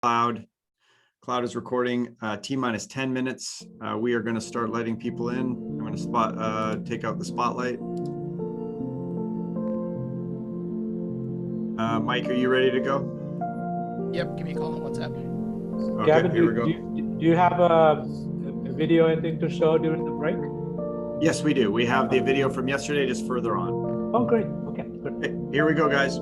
Cloud is recording. T-minus 10 minutes. We are going to start letting people in. I'm going to take out the spotlight. Mike, are you ready to go? Yep, give me a call on WhatsApp. Okay, Gavin, here we go. Do you have a video, anything to show during the break? Yes, we do. We have the video from yesterday just further on. Oh, great. Okay, good. Okay, here we go, guys.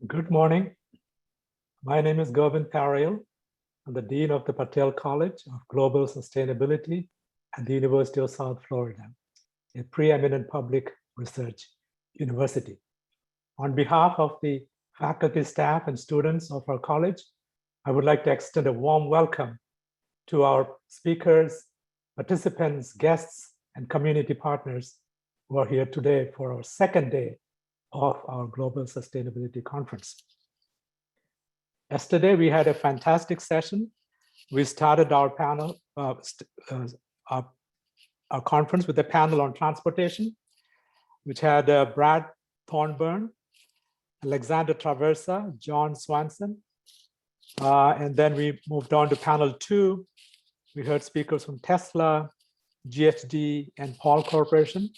Good morning. My name is Govind Parayal. I'm the Dean of the Patel College of Global Sustainability at the University of South Florida, a preeminent public research university. On behalf of the faculty, staff, and students of our college, I would like to extend a warm welcome to our speakers, participants, guests, and community partners who are here today for our second day of our Global Sustainability Conference. Yesterday, we had a fantastic session. We started our panel, our conference with a panel on transportation, which had Brad Thornburn, Alexander Traversa, John Swanson. And then we moved on to panel 2. We heard speakers from Tesla, GHD, and Paul Corporation.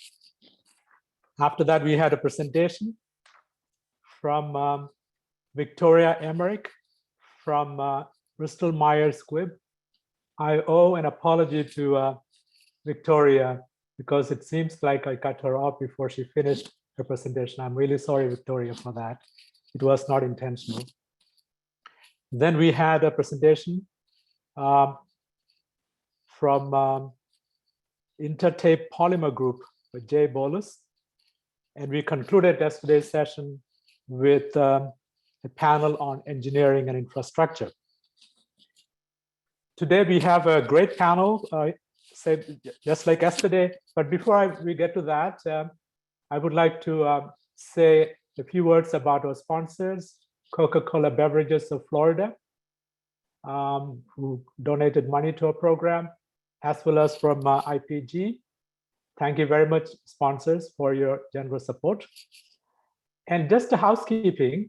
After that, we had a presentation from Victoria Emmerich from Bristol Myers Squibb. I owe an apology to Victoria because it seems like I cut her off before she finished her presentation. I'm really sorry, Victoria, for that. It was not intentional. Then we had a presentation from Intertape Polymer Group with Jay Bolus. And we concluded yesterday's session with a panel on engineering and infrastructure. Today we have a great panel, just like yesterday. But before we get to that, I would like to say a few words about our sponsors, Coca-Cola Beverages of Florida, who donated money to our program, as well as from IPG. Thank you very much, sponsors, for your generous support. And just a housekeeping,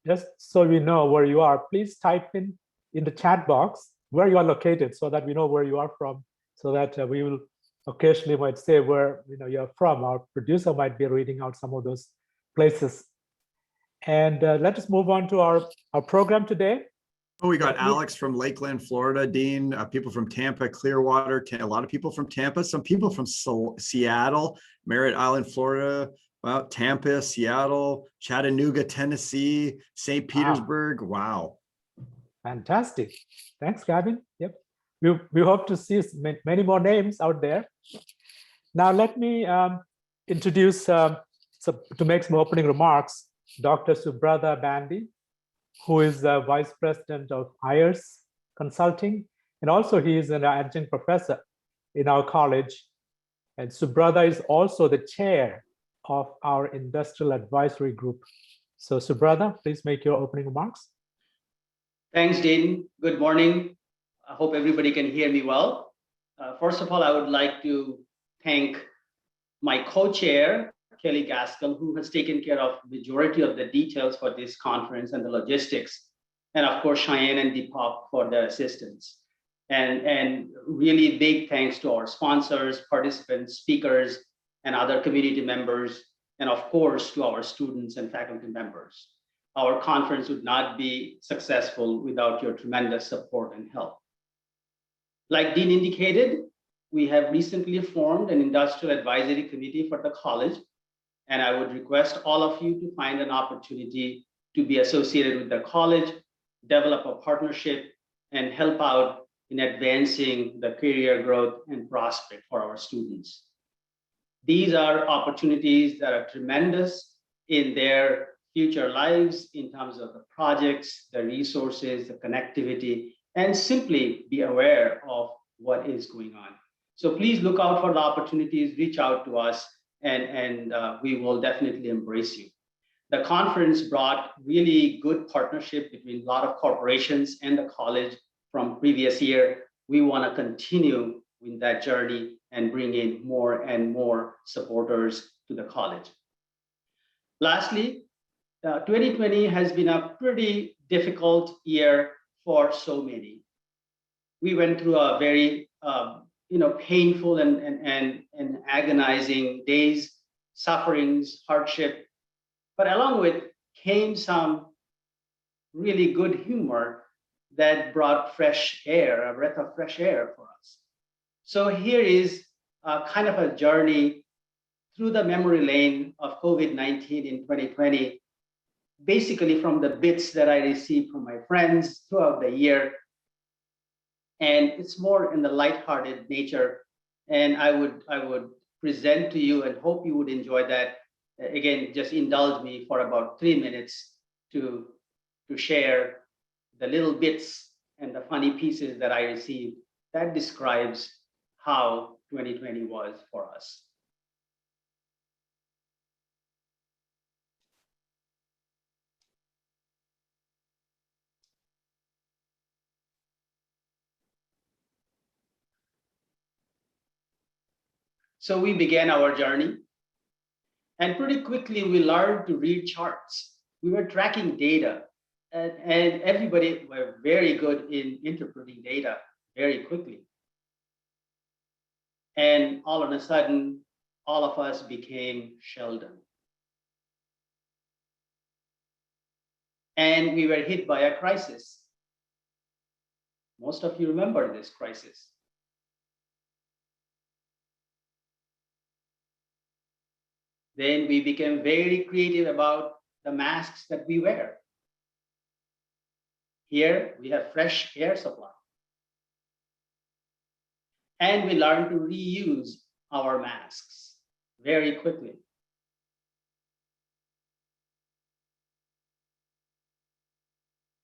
just so we know where you are, please type in the chat box where you are located so that we know where you are from, so that we will occasionally might say where you're from. Our producer might be reading out some of those places. And let us move on to our program today. Oh, we got Alex from Lakeland, Florida, Dean, people from Tampa, Clearwater, a lot of people from Tampa, some people from Seattle, Merritt Island, Florida, well, Tampa, Seattle, Chattanooga, Tennessee, St. Petersburg. Wow. Fantastic. Thanks, Gavin. Yep. We hope to see many more names out there. Now, let me introduce, to make some opening remarks, Dr. Subrata Bandy, who is the Vice President of IRS Consulting. And also he is an adjunct professor in our college. And Subrata is also the chair of our Industrial Advisory Group. So Subrata, please make your opening remarks. Thanks, Dean. Good morning. I hope everybody can hear me well. First of all, I would like to thank my co-chair, Kelly Gaskell, who has taken care of the majority of the details for this conference and the logistics. And of course, Cheyenne and Deepak for their assistance. And really big thanks to our sponsors, participants, speakers, and other community members, and of course, to our students and faculty members. Our conference would not be successful without your tremendous support and help. Like Dean indicated, we have recently formed an industrial advisory committee for the college. And I would request all of you to find an opportunity to be associated with the college, develop a partnership, and help out in advancing the career growth and prospect for our students. These are opportunities that are tremendous in their future lives in terms of the projects, the resources, the connectivity, and simply be aware of what is going on. So please look out for the opportunities, reach out to us, and we will definitely embrace you. The conference brought really good partnership between a lot of corporations and the college from previous year. We want to continue in that journey and bring in more and more supporters to the college. Lastly, 2020 has been a pretty difficult year for so many. We went through a very painful and agonizing days, sufferings, hardship, but along with came some really good humor that brought fresh air, a breath of fresh air for us. So here is kind of a journey through the memory lane of COVID-19 in 2020, basically from the bits that I received from my friends throughout the year. And it's more in the lighthearted nature. And I would present to you and hope you would enjoy that. Again, just indulge me for about 3 minutes to share the little bits and the funny pieces that I received that describes how 2020 was for us. So we began our journey, and pretty quickly we learned to read charts. We were tracking data, and everybody were very good in interpreting data very quickly. And all of a sudden, all of us became Sheldon. And we were hit by a crisis. Most of you remember this crisis. Then we became very creative about the masks that we wear. Here we have fresh air supply. And we learned to reuse our masks very quickly.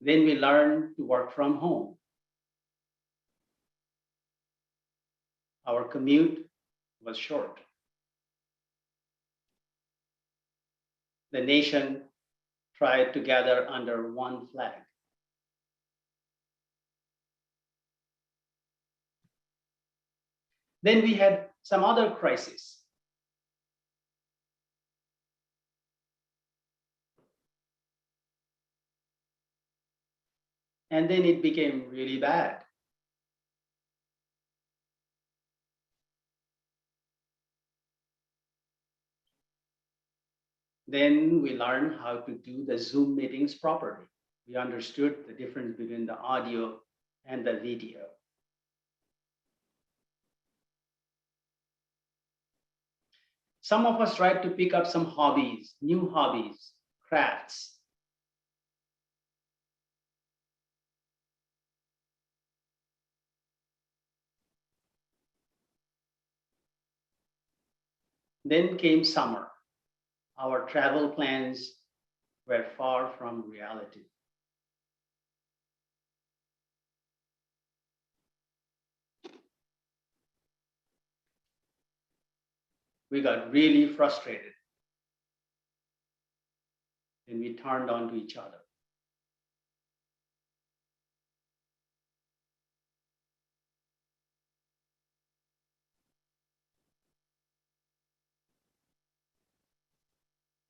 Then we learned to work from home. Our commute was short. The nation tried to gather under one flag. Then we had some other crises. And then it became really bad. Then we learned how to do the Zoom meetings properly. We understood the difference between the audio and the video. Some of us tried to pick up some hobbies, new hobbies, crafts. Then came summer. Our travel plans were far from reality. We got really frustrated. And we turned on to each other.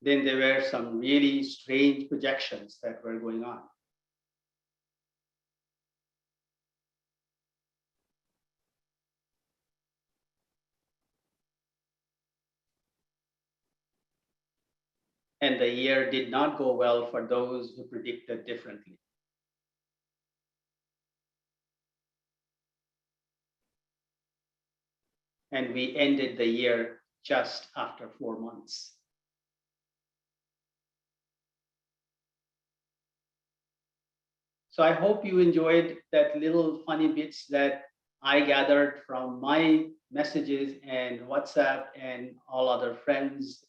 Then there were some really strange projections that were going on. And the year did not go well for those who predicted differently. And we ended the year just after 4 months. So I hope you enjoyed that little funny bits that I gathered from my messages and WhatsApp and all other friends,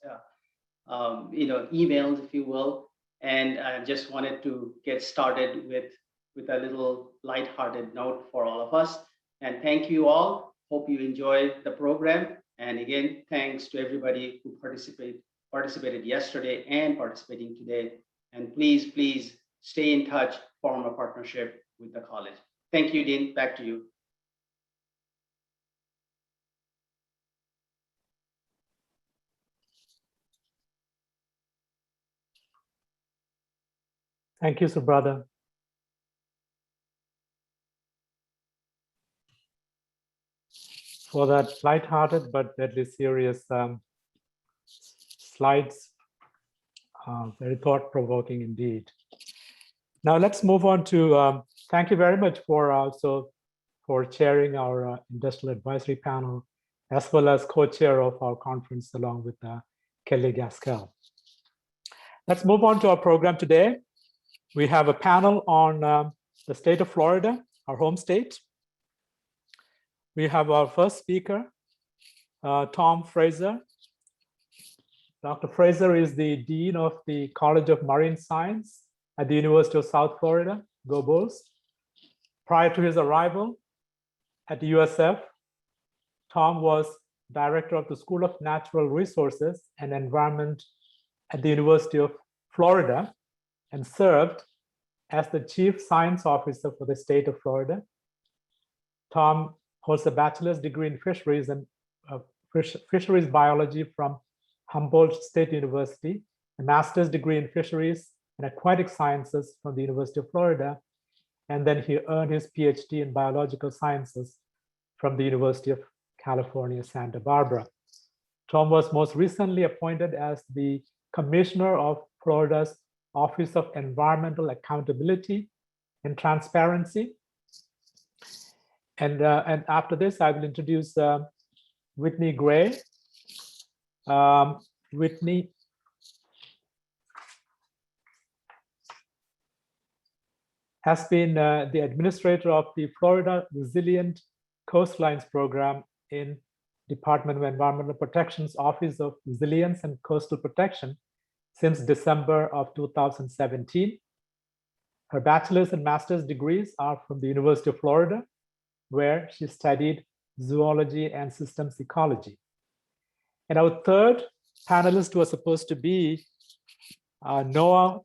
emails, if you will. And I just wanted to get started with a little lighthearted note for all of us. And thank you all. Hope you enjoyed the program. And again, thanks to everybody who participated yesterday and participating today. And please stay in touch, form a partnership with the college. Thank you, Dean. Back to you. Thank you, Subrata. For that lighthearted but deadly serious slides. Very thought-provoking indeed. Now let's move on to, thank you very much for chairing our industrial advisory panel as well as co-chair of our conference along with Kelly Gaskell. Let's move on to our program today. We have a panel on the state of Florida, our home state. We have our first speaker, Tom Fraser. Dr. Fraser is the Dean of the College of Marine Science at the University of South Florida, Go Bulls. Prior to his arrival at the USF, Tom was director of the School of Natural Resources and Environment at the University of Florida and served as the Chief Science Officer for the state of Florida. Tom holds a bachelor's degree in fisheries and fisheries biology from Humboldt State University, a master's degree in fisheries and aquatic sciences from the University of Florida, and then he earned his PhD in biological sciences from the University of California, Santa Barbara. Tom was most recently appointed as the Commissioner of Florida's Office of Environmental Accountability and Transparency. And after this, I will introduce Whitney Gray. Whitney has been the administrator of the Florida Resilient Coastlines program in Department of Environmental Protection's Office of Resilience and Coastal Protection since December of 2017. Her bachelor's and master's degrees are from the University of Florida, where she studied zoology and systems ecology. And our third panelist was supposed to be Noah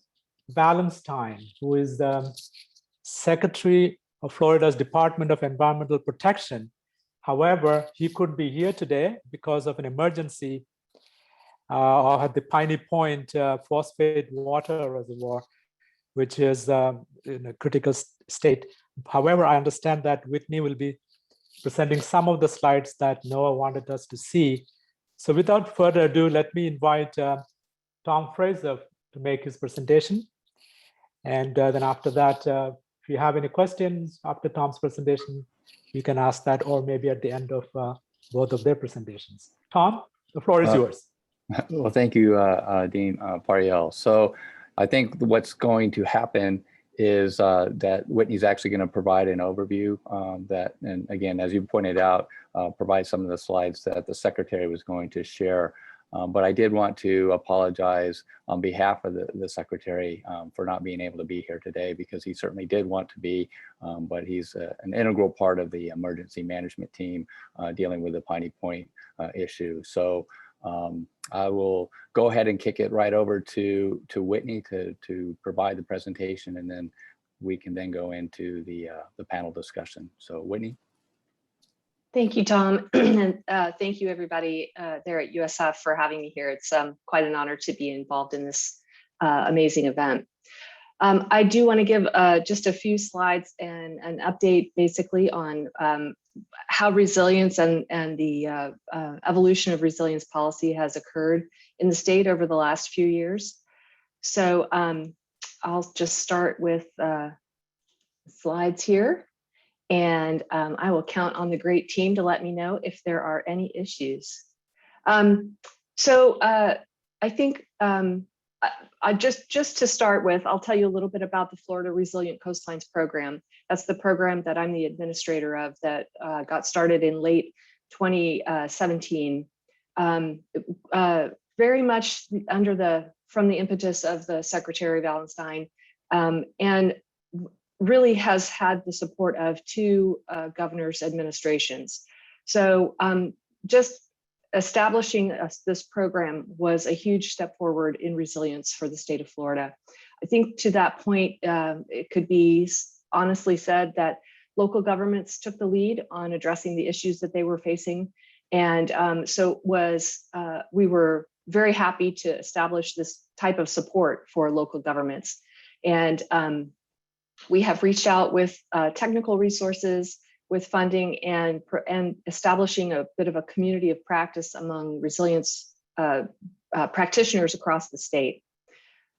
Ballenstein, who is the Secretary of Florida's Department of Environmental Protection. However, he couldn't be here today because of an emergency at the Piney Point phosphate water reservoir, which is in a critical state. However, I understand that Whitney will be presenting some of the slides that Noah wanted us to see. So without further ado, let me invite Tom Fraser to make his presentation. And then after that, if you have any questions after Tom's presentation, you can ask that, or maybe at the end of both of their presentations. Tom, the floor is yours. Well, thank you, Dean Pariel. So I think what's going to happen is that Whitney's actually going to provide an overview and again, as you pointed out, provide some of the slides that the secretary was going to share. But I did want to apologize on behalf of the secretary for not being able to be here today, because he certainly did want to be, but he's an integral part of the emergency management team dealing with the Piney Point issue. So I will go ahead and kick it right over to Whitney to provide the presentation, and then we can then go into the panel discussion. So Whitney. Thank you, Tom. And thank you, everybody there at USF for having me here. It's quite an honor to be involved in this amazing event. I do want to give just a few slides and an update basically on how resilience and the evolution of resilience policy has occurred in the state over the last few years. So I'll just start with slides here. And I will count on the great team to let me know if there are any issues. I think just to start with, I'll tell you a little bit about the Florida Resilient Coastlines program. That's the program that I'm the administrator of that got started in late 2017. Very much from the impetus of the Secretary Ballenstein, and really has had the support of two governors' administrations. So just establishing this program was a huge step forward in resilience for the state of Florida. I think to that point, it could be honestly said that local governments took the lead on addressing the issues that they were facing. And we were very happy to establish this type of support for local governments. And we have reached out with technical resources, with funding, and establishing a bit of a community of practice among resilience practitioners across the state.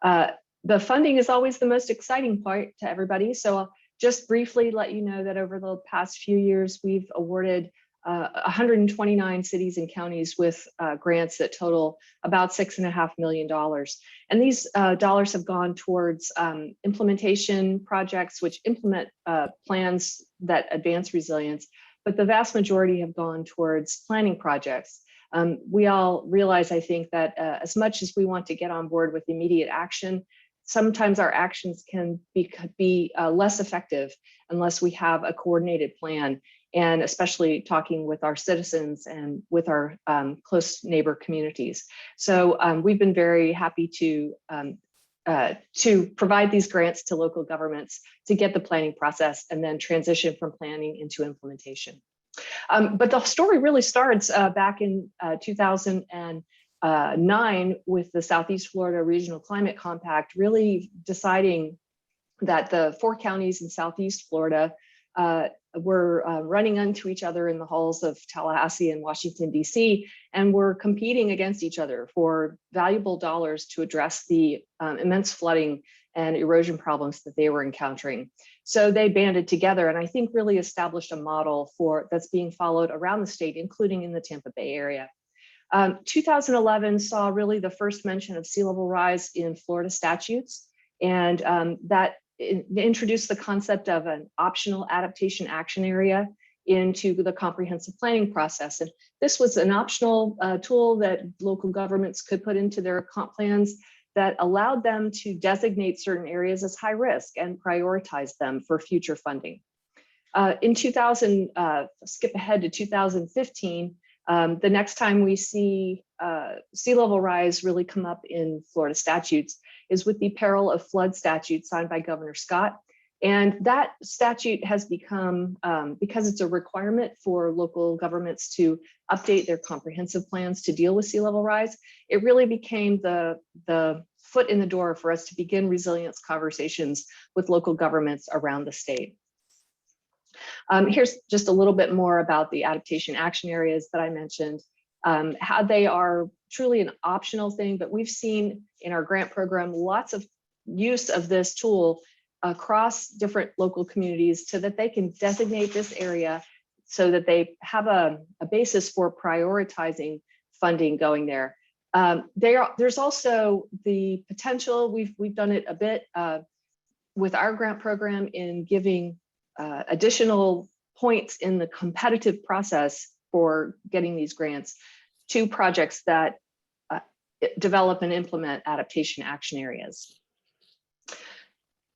The funding is always the most exciting part to everybody. So I'll just briefly let you know that over the past few years, we've awarded 129 cities and counties with grants that total about $6.5 million. And these dollars have gone towards implementation projects which implement plans that advance resilience, but the vast majority have gone towards planning projects. We all realize, I think, that as much as we want to get on board with immediate action, sometimes our actions can be less effective unless we have a coordinated plan, and especially talking with our citizens and with our close neighbor communities. So we've been very happy to provide these grants to local governments to get the planning process and then transition from planning into implementation. But the story really starts back in 2009 with the Southeast Florida Regional Climate Compact, really deciding that the 4 counties in Southeast Florida were running into each other in the halls of Tallahassee and Washington, D.C., and were competing against each other for valuable dollars to address the immense flooding and erosion problems that they were encountering. So they banded together and I think really established a model that's being followed around the state, including in the Tampa Bay area. 2011 saw really the first mention of sea level rise in Florida statutes, and that introduced the concept of an optional adaptation action area into the comprehensive planning process. And this was an optional tool that local governments could put into their comp plans that allowed them to designate certain areas as high risk and prioritize them for future funding. Skip ahead to 2015, the next time we see sea level rise really come up in Florida statutes is with the Peril of Flood statute signed by Governor Scott. And that statute has become, because it's a requirement for local governments to update their comprehensive plans to deal with sea level rise, it really became the foot in the door for us to begin resilience conversations with local governments around the state. Here's just a little bit more about the adaptation action areas that I mentioned, how they are truly an optional thing, but we've seen in our grant program lots of use of this tool across different local communities so that they can designate this area so that they have a basis for prioritizing funding going there. There's also the potential, we've done it a bit with our grant program in giving additional points in the competitive process for getting these grants to projects that develop and implement adaptation action areas.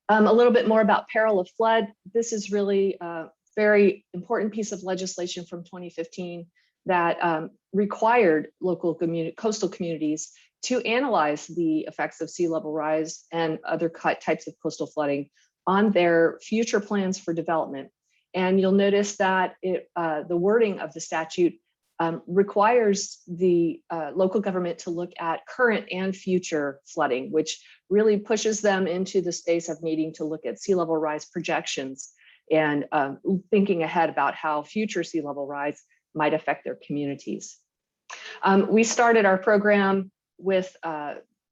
A little bit more about Peril of Flood. This is really a very important piece of legislation from 2015 that required local coastal communities to analyze the effects of sea level rise and other types of coastal flooding on their future plans for development. And you'll notice that the wording of the statute requires the local government to look at current and future flooding, which really pushes them into the space of needing to look at sea level rise projections and thinking ahead about how future sea level rise might affect their communities. We started our program with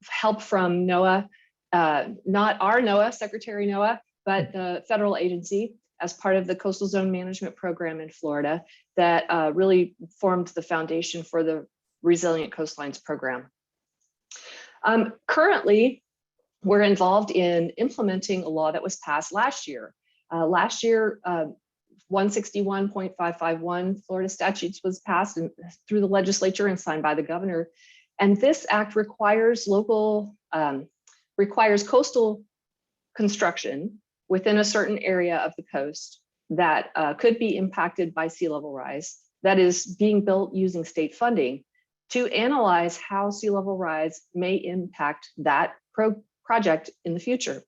help from NOAA, not our NOAA, Secretary NOAA, but the federal agency as part of the Coastal Zone Management Program in Florida that really formed the foundation for the Resilient Coastlines program. Currently, we're involved in implementing a law that was passed last year. 161.551 Florida statutes was passed through the legislature and signed by the governor. And this act requires coastal construction within a certain area of the coast that could be impacted by sea level rise, that is being built using state funding, to analyze how sea level rise may impact that project in the future.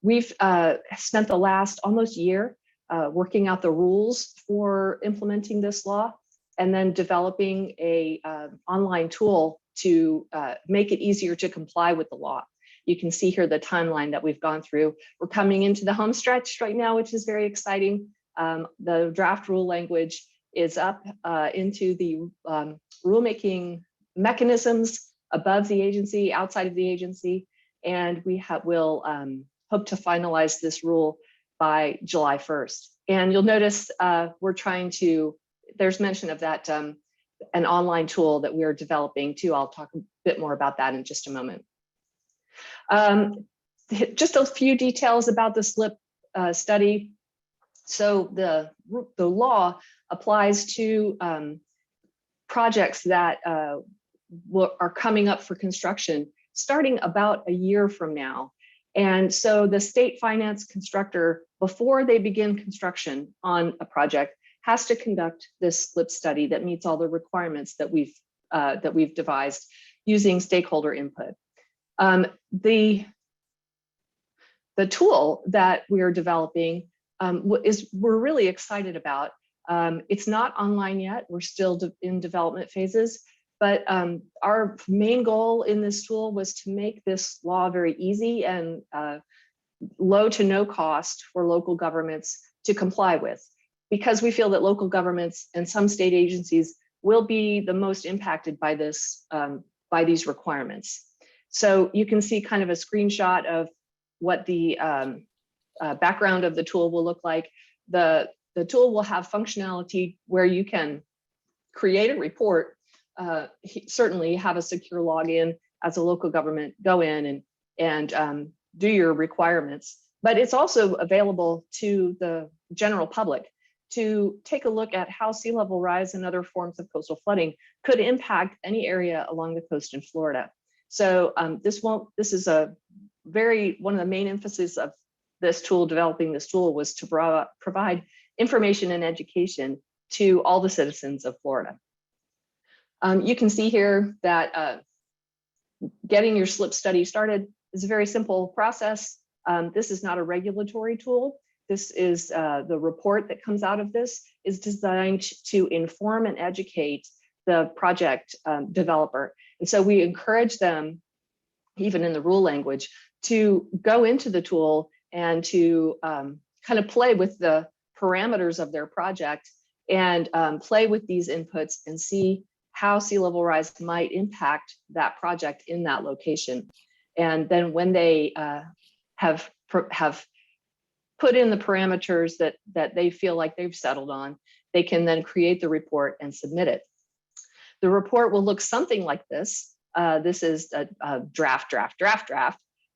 We've spent the last almost year working out the rules for implementing this law and then developing a online tool to make it easier to comply with the law. You can see here the timeline that we've gone through. We're coming into the home stretch right now, which is very exciting. The draft rule language is up into the rulemaking mechanisms above the agency, outside of the agency, and we will hope to finalize this rule by July 1st. And you'll notice we're trying to there's mention of that, an online tool that we're developing too. I'll talk a bit more about that in just a moment. Just a few details about the SLIP study. So the law applies to projects that are coming up for construction starting about a year from now. And so the state finance constructor, before they begin construction on a project, has to conduct this SLIP study that meets all the requirements that we've devised using stakeholder input. The tool that we are developing we're really excited about. It's not online yet. We're still in development phases, but our main goal in this tool was to make this law very easy and low to no cost for local governments to comply with, because we feel that local governments and some state agencies will be the most impacted by this, by these requirements. So you can see kind of a screenshot of what the background of the tool will look like. The tool will have functionality where you can create a report, certainly have a secure login as a local government, go in and do your requirements. But it's also available to the general public to take a look at how sea level rise and other forms of coastal flooding could impact any area along the coast in Florida. So this is one of the main emphasis of this tool, developing this tool, was to provide information and education to all the citizens of Florida. You can see here that getting your SLIP study started is a very simple process. This is not a regulatory tool. This is the report that comes out of this is designed to inform and educate the project developer. And so we encourage them, even in the rule language, to go into the tool and to kind of play with the parameters of their project and play with these inputs and see how sea level rise might impact that project in that location. And then when they have put in the parameters that they feel like they've settled on, they can then create the report and submit it. The report will look something like this. This is a draft,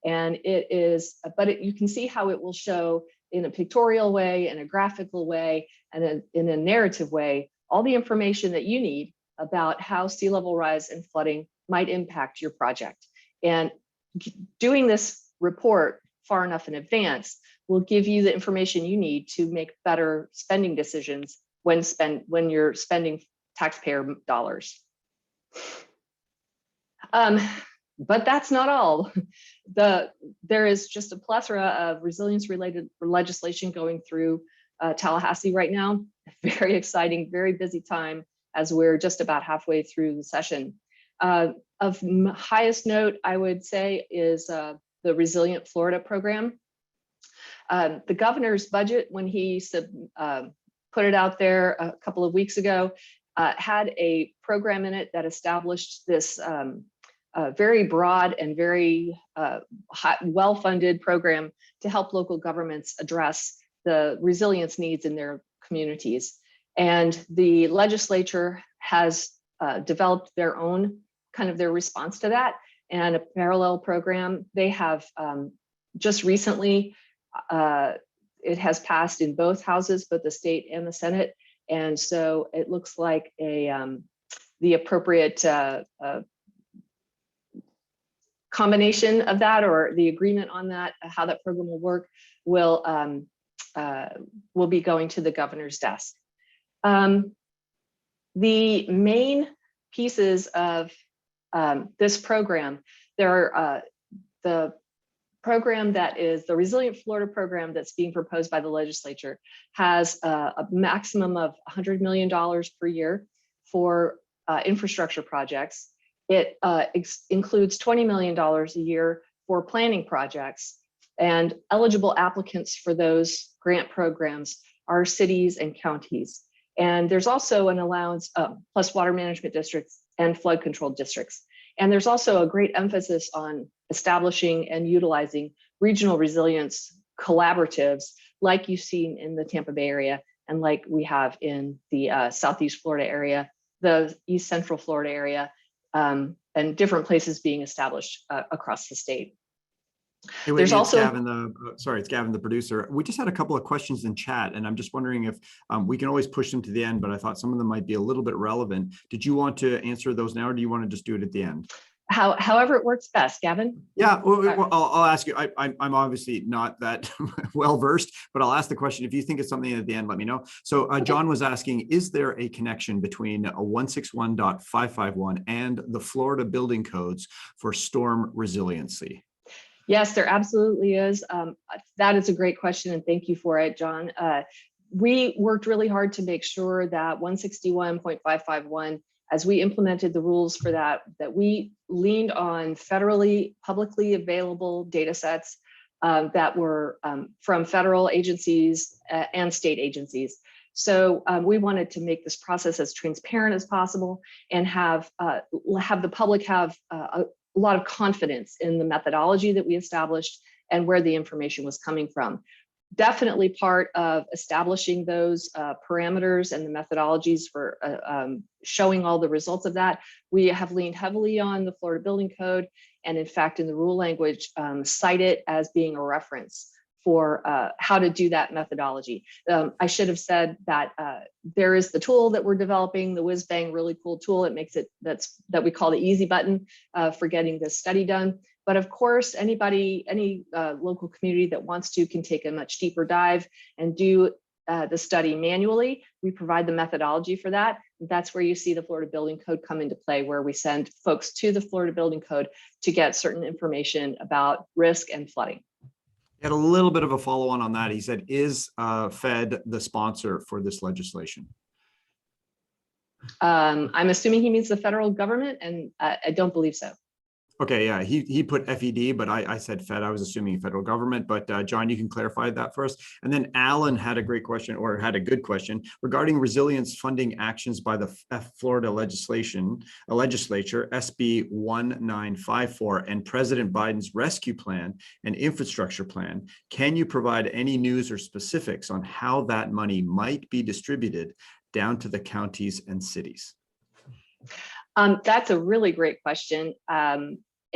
and it is, but you can see how it will show in a pictorial way, in a graphical way, and in a narrative way, all the information that you need about how sea level rise and flooding might impact your project. And doing this report far enough in advance will give you the information you need to make better spending decisions when you're spending taxpayer dollars. But that's not all. There is just a plethora of resilience-related legislation going through Tallahassee right now. Very exciting, very busy time as we're just about halfway through the session. Of highest note, I would say, is the Resilient Florida program. The governor's budget, when he put it out there a couple of weeks ago, had a program in it that established this very broad and very well-funded program to help local governments address the resilience needs in their communities. And the legislature has developed their own their response to that, and a parallel program. They have just recently, it has passed in both houses, both the state and the Senate. And so it looks like the appropriate combination of that, or the agreement on that, how that program will work, will be going to the governor's desk. The main pieces of this program, there are the program that is the Resilient Florida program that's being proposed by the legislature has a maximum of $100 million per year for infrastructure projects. It includes $20 million a year for planning projects, and eligible applicants for those grant programs are cities and counties. And there's also an allowance plus water management districts and flood control districts. And there's also a great emphasis on establishing and utilizing regional resilience collaboratives like you've seen in the Tampa Bay area and like we have in the Southeast Florida area, the East Central Florida area, and different places being established across the state. Hey, Whitney, There's also, it's Gavin, the producer. We just had a couple of questions in chat, and I'm just wondering if we can always push them to the end, but I thought some of them might be a little bit relevant. Did you want to answer those now, or do you want to just do it at the end? however it works best, Gavin. Yeah, well, I'll ask you. I'm obviously not that well versed, but I'll ask the question. If you think it's something at the end, let me know. So John was asking, is there a connection between 161.551 and the Florida building codes for storm resiliency? Yes, there absolutely is. That is a great question, and thank you for it, John. We worked really hard to make sure that 161.551, as we implemented the rules for that we leaned on federally publicly available data sets that were from federal agencies and state agencies. So we wanted to make this process as transparent as possible and have the public have a lot of confidence in the methodology that we established and where the information was coming from. Definitely part of establishing those parameters and the methodologies for showing all the results of that. We have leaned heavily on the Florida Building Code, and in fact, in the rule language, cite it as being a reference for how to do that methodology. I should have said that there is the tool that we're developing, the whiz bang really cool tool. It makes it that we call the easy button for getting this study done. But of course, any local community that wants to can take a much deeper dive and do the study manually. We provide the methodology for that. That's where you see the Florida Building Code come into play, where we send folks to the Florida Building Code to get certain information about risk and flooding. Had a little bit of a follow-on on that. He said, is Fed the sponsor for this legislation? I'm assuming he means the federal government, and I don't believe so. Okay, yeah, he put FED, but I said Fed. I was assuming federal government, but John, you can clarify that for us. And then Alan had a great question, or had a good question regarding resilience funding actions by the Florida legislature, SB 1954, and President Biden's rescue plan and infrastructure plan. Can you provide any news or specifics on how that money might be distributed down to the counties and cities? That's a really great question.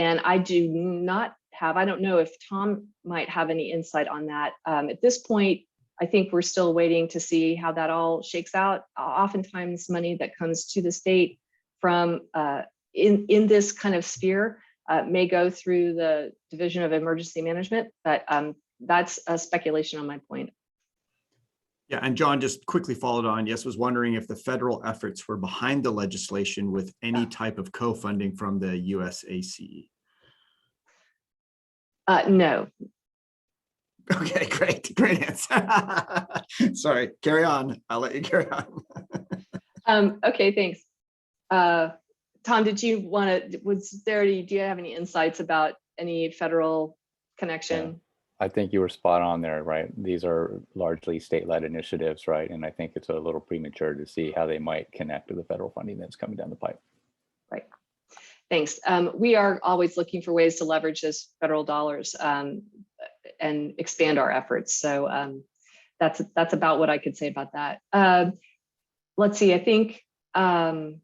And I do not have, I don't know if Tom might have any insight on that. At this point, I think we're still waiting to see how that all shakes out. Oftentimes money that comes to the state from in this kind of sphere may go through the Division of Emergency Management, but that's a speculation on my point. Yeah, and John just quickly followed on. Yes, was wondering if the federal efforts were behind the legislation with any type of co-funding from the USACE. No. Okay, great answer. Sorry, carry on. I'll let you carry on. Okay, thanks. Tom, did you want to? Do you have any insights about any federal connection? Yeah. I think you were spot on there, right? These are largely state-led initiatives, right? And I think it's a little premature to see how they might connect to the federal funding that's coming down the pipe. Right. Thanks. We are always looking for ways to leverage those federal dollars and expand our efforts. So that's about what I could say about that. Let's see, I think, I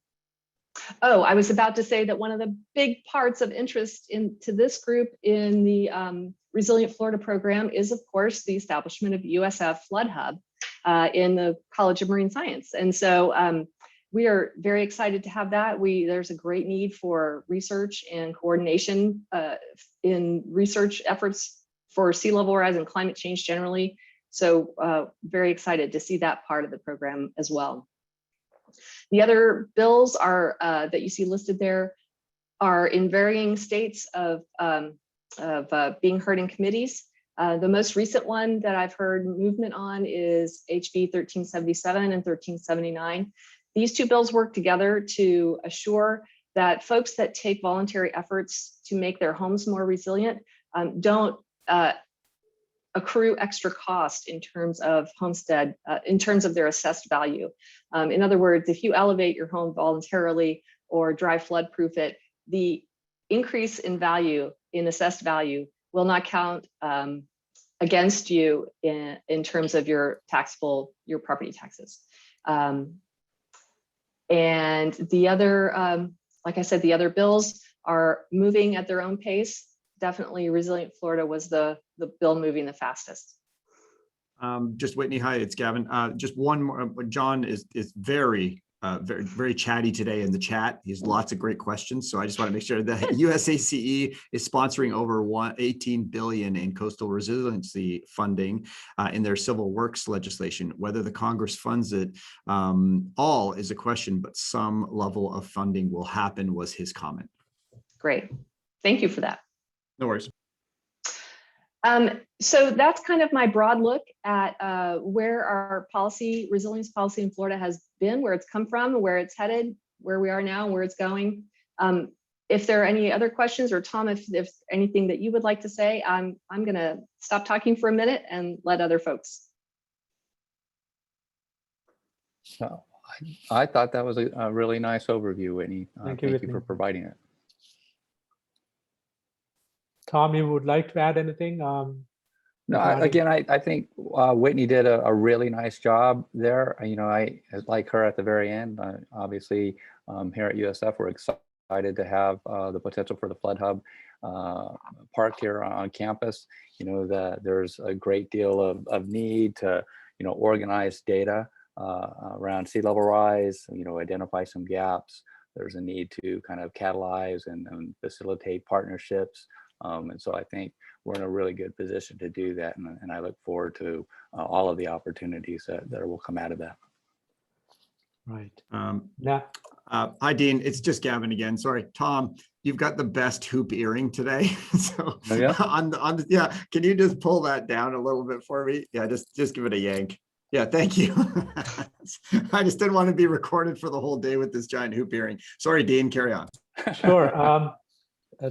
was about to say that one of the big parts of interest to this group in the Resilient Florida program is, of course, the establishment of USF Flood Hub in the College of Marine Science. And so we are very excited to have that. There's a great need for research and coordination in research efforts for sea level rise and climate change generally. So very excited to see that part of the program as well. The other bills are that you see listed there are in varying states of being heard in committees. The most recent one that I've heard movement on is HB 1377 and 1379. These two bills work together to assure that folks that take voluntary efforts to make their homes more resilient don't accrue extra cost in terms of homestead, in terms of their assessed value. In other words, if you elevate your home voluntarily or dry flood proof it, the increase in value, in assessed value, will not count against you in terms of your property taxes. And the other, like I said, the other bills are moving at their own pace. Definitely Resilient Florida was the bill moving the fastest. Just Whitney, hi, it's Gavin. Just one more. John is very very chatty today in the chat. He has lots of great questions. So I just want to make sure that USACE is sponsoring over 18 billion in coastal resiliency funding in their civil works legislation. Whether the Congress funds it all is a question, but some level of funding will happen, was his comment. Great. Thank you for that. No worries. So that's kind of my broad look at where our resilience policy in Florida has been, where it's come from, where it's headed, where we are now, and where it's going. If there are any other questions, or Tom, if anything that you would like to say, I'm going to stop talking for a minute and let other folks. So I thought that was a really nice overview, Whitney. Thank you for providing it. Tom, you would like to add anything? No, again, I think Whitney did a really nice job there. You know, I like her at the very end. Obviously, here at USF, we're excited to have the potential for the Flood Hub parked here on campus. You know, there's a great deal of need to, you know, organize data around sea level rise, you know, identify some gaps. There's a need to kind of catalyze and facilitate partnerships. And so I think we're in a really good position to do that. And I look forward to all of the opportunities that will come out of that. Right. Yeah. Hi, Dean. It's just Gavin again. Sorry, Tom. You've got the best hoop earring today. So oh, yeah? Yeah. Can you just pull that down a little bit for me? Yeah, just give it a yank. Yeah, thank you. I just didn't want to be recorded for the whole day with this giant hoop earring. Sorry, Dean. Carry on. Sure.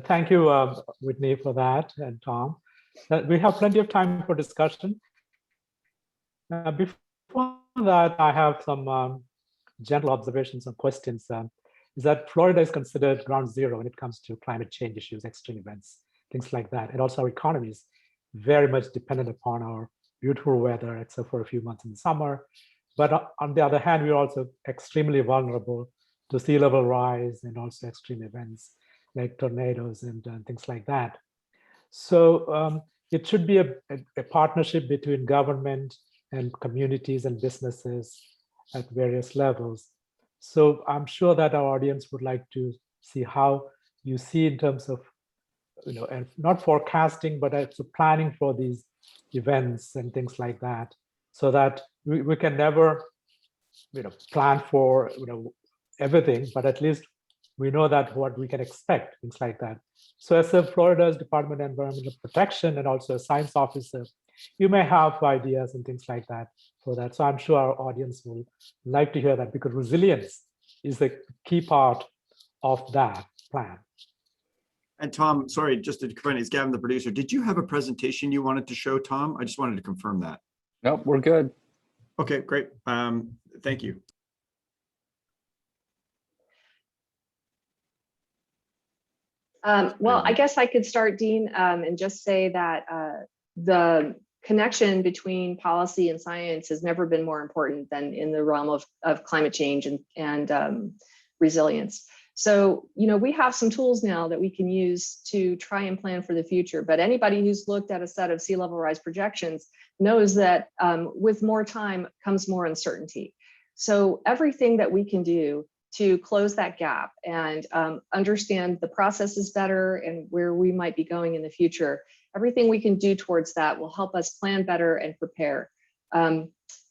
Thank you, Whitney, for that, and Tom. We have plenty of time for discussion. Before that, I have some general observations and questions. Is that Florida is considered ground zero when it comes to climate change issues, extreme events, things like that. And also our economy is very much dependent upon our beautiful weather, except for a few months in the summer. But on the other hand, we're also extremely vulnerable to sea level rise and also extreme events like tornadoes and things like that. So it should be a partnership between government and communities and businesses at various levels. So I'm sure that our audience would like to see how you see in terms of, you know, and not forecasting, but also planning for these events and things like that, so that we can never, you know, plan for, you know, everything, but at least we know that what we can expect, things like that. So as a Florida's Department of Environmental Protection and also a science officer, you may have ideas and things like that for that. So I'm sure our audience will like to hear that, because resilience is a key part of that plan. And Tom, sorry, just to confirm, it's Gavin, the producer. Did you have a presentation you wanted to show, Tom? I just wanted to confirm that. Nope, we're good. Okay, great. Thank you. Well, I guess I could start, Dean, and just say that the connection between policy and science has never been more important than in the realm of climate change and resilience. So, you know, we have some tools now that we can use to try and plan for the future. But anybody who's looked at a set of sea level rise projections knows that with more time comes more uncertainty. So everything that we can do to close that gap and understand the processes better and where we might be going in the future, everything we can do towards that will help us plan better and prepare.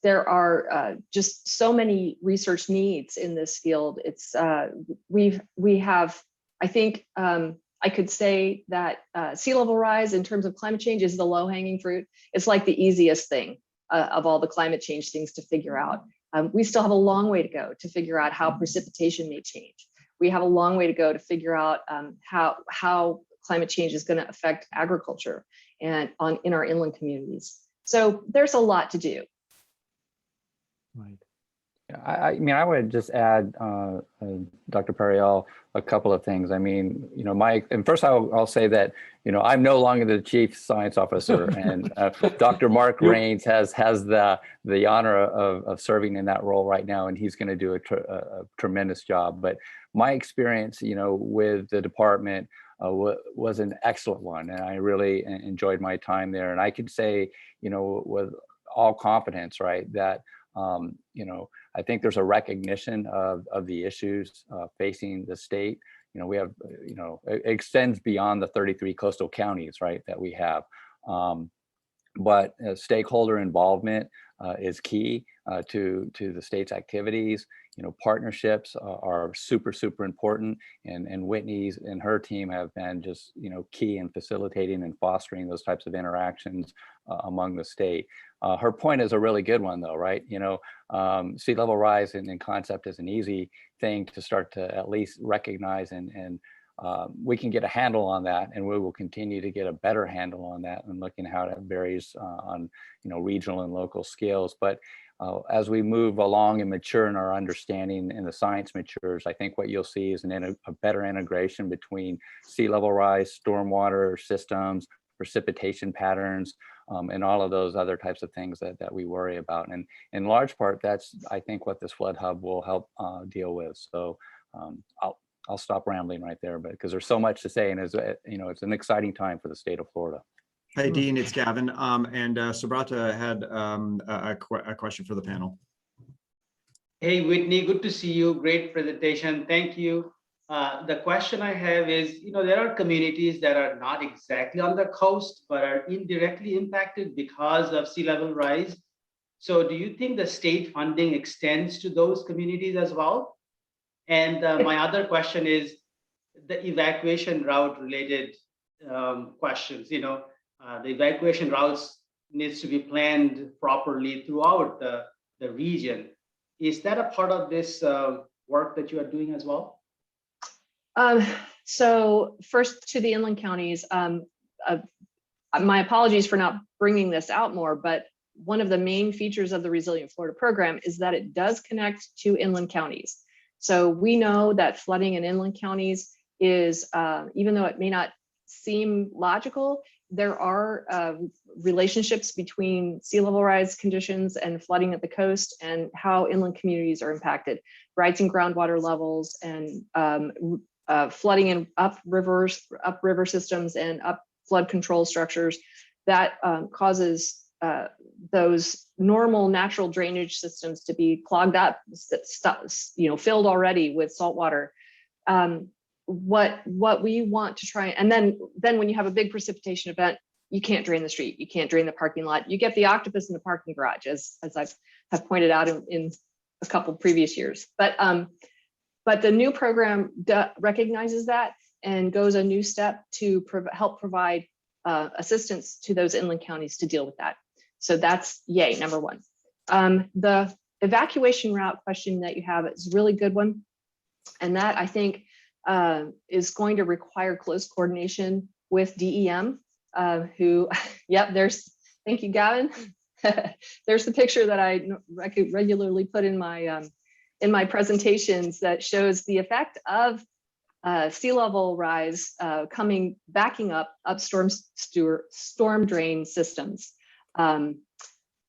There are just so many research needs in this field. It's we have, I think I could say that sea level rise in terms of climate change is the low hanging fruit. It's like the easiest thing of all the climate change things to figure out. We still have a long way to go to figure out how precipitation may change. We have a long way to go to figure out how climate change is going to affect agriculture and in our inland communities. So there's a lot to do. Right. I mean, I would just add, Dr. Peril, a couple of things. I mean, and first I'll say that, I'm no longer the chief science officer, and Dr. Mark Rains has the honor of serving in that role right now, and he's going to do a tremendous job. But my experience, with the department was an excellent one, and I really enjoyed my time there. And I can say, with all confidence, right, that I think there's a recognition of the issues facing the state. We have, it extends beyond the 33 coastal counties, right, that we have. But stakeholder involvement is key to the state's activities. Partnerships are super, super important, and Whitney's and her team have been just, key in facilitating and fostering those types of interactions among the state. Her point is a really good one, though, right? Sea level rise in concept is an easy thing to start to at least recognize, and we can get a handle on that, and we will continue to get a better handle on that, and looking how it varies on regional and local scales. But as we move along and mature in our understanding and the science matures, I think what you'll see is a better integration between sea level rise, stormwater systems, precipitation patterns, and all of those other types of things that we worry about. And in large part, that's, I think, what this flood hub will help deal with. So I'll stop rambling right there, but because there's so much to say, and it's an exciting time for the state of Florida. Hey, Dean, it's Gavin. And Subrata had a question for the panel. Hey, Whitney, good to see you. Great presentation. Thank you. The question I have is, there are communities that are not exactly on the coast, but are indirectly impacted because of sea level rise. So do you think the state funding extends to those communities as well? And my other question is the evacuation route related questions. The evacuation routes needs to be planned properly throughout the region. Is that a part of this work that you are doing as well? So first, to the inland counties, my apologies for not bringing this out more, but one of the main features of the Resilient Florida program is that it does connect to inland counties. So we know that flooding in inland counties is, even though it may not seem logical, there are relationships between sea level rise conditions and flooding at the coast and how inland communities are impacted. Rising groundwater levels and flooding in upriver systems and up flood control structures that causes those normal natural drainage systems to be clogged up, filled already with salt water. What we want to try, and then when you have a big precipitation event, you can't drain the street, you can't drain the parking lot, you get the octopus in the parking garage, as I have pointed out in a couple previous years. But the new program recognizes that and goes a new step to help provide assistance to those inland counties to deal with that. So that's yay, number one. The evacuation route question that you have is a really good one. And that, I think, is going to require close coordination with DEM, who, yep, thank you, Gavin. There's the picture that I regularly put in my presentations that shows the effect of sea level rise backing up storm drain systems.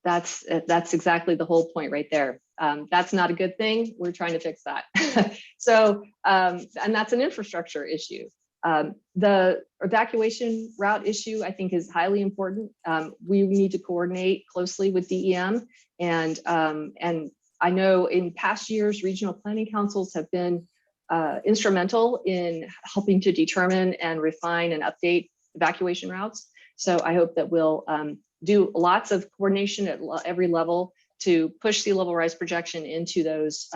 That's exactly the whole point right there. That's not a good thing. We're trying to fix that. So, and that's an infrastructure issue. The evacuation route issue, I think, is highly important. We need to coordinate closely with DEM, and I know in past years, regional planning councils have been instrumental in helping to determine and refine and update evacuation routes. So I hope that we'll do lots of coordination at every level to push sea level rise projection into those,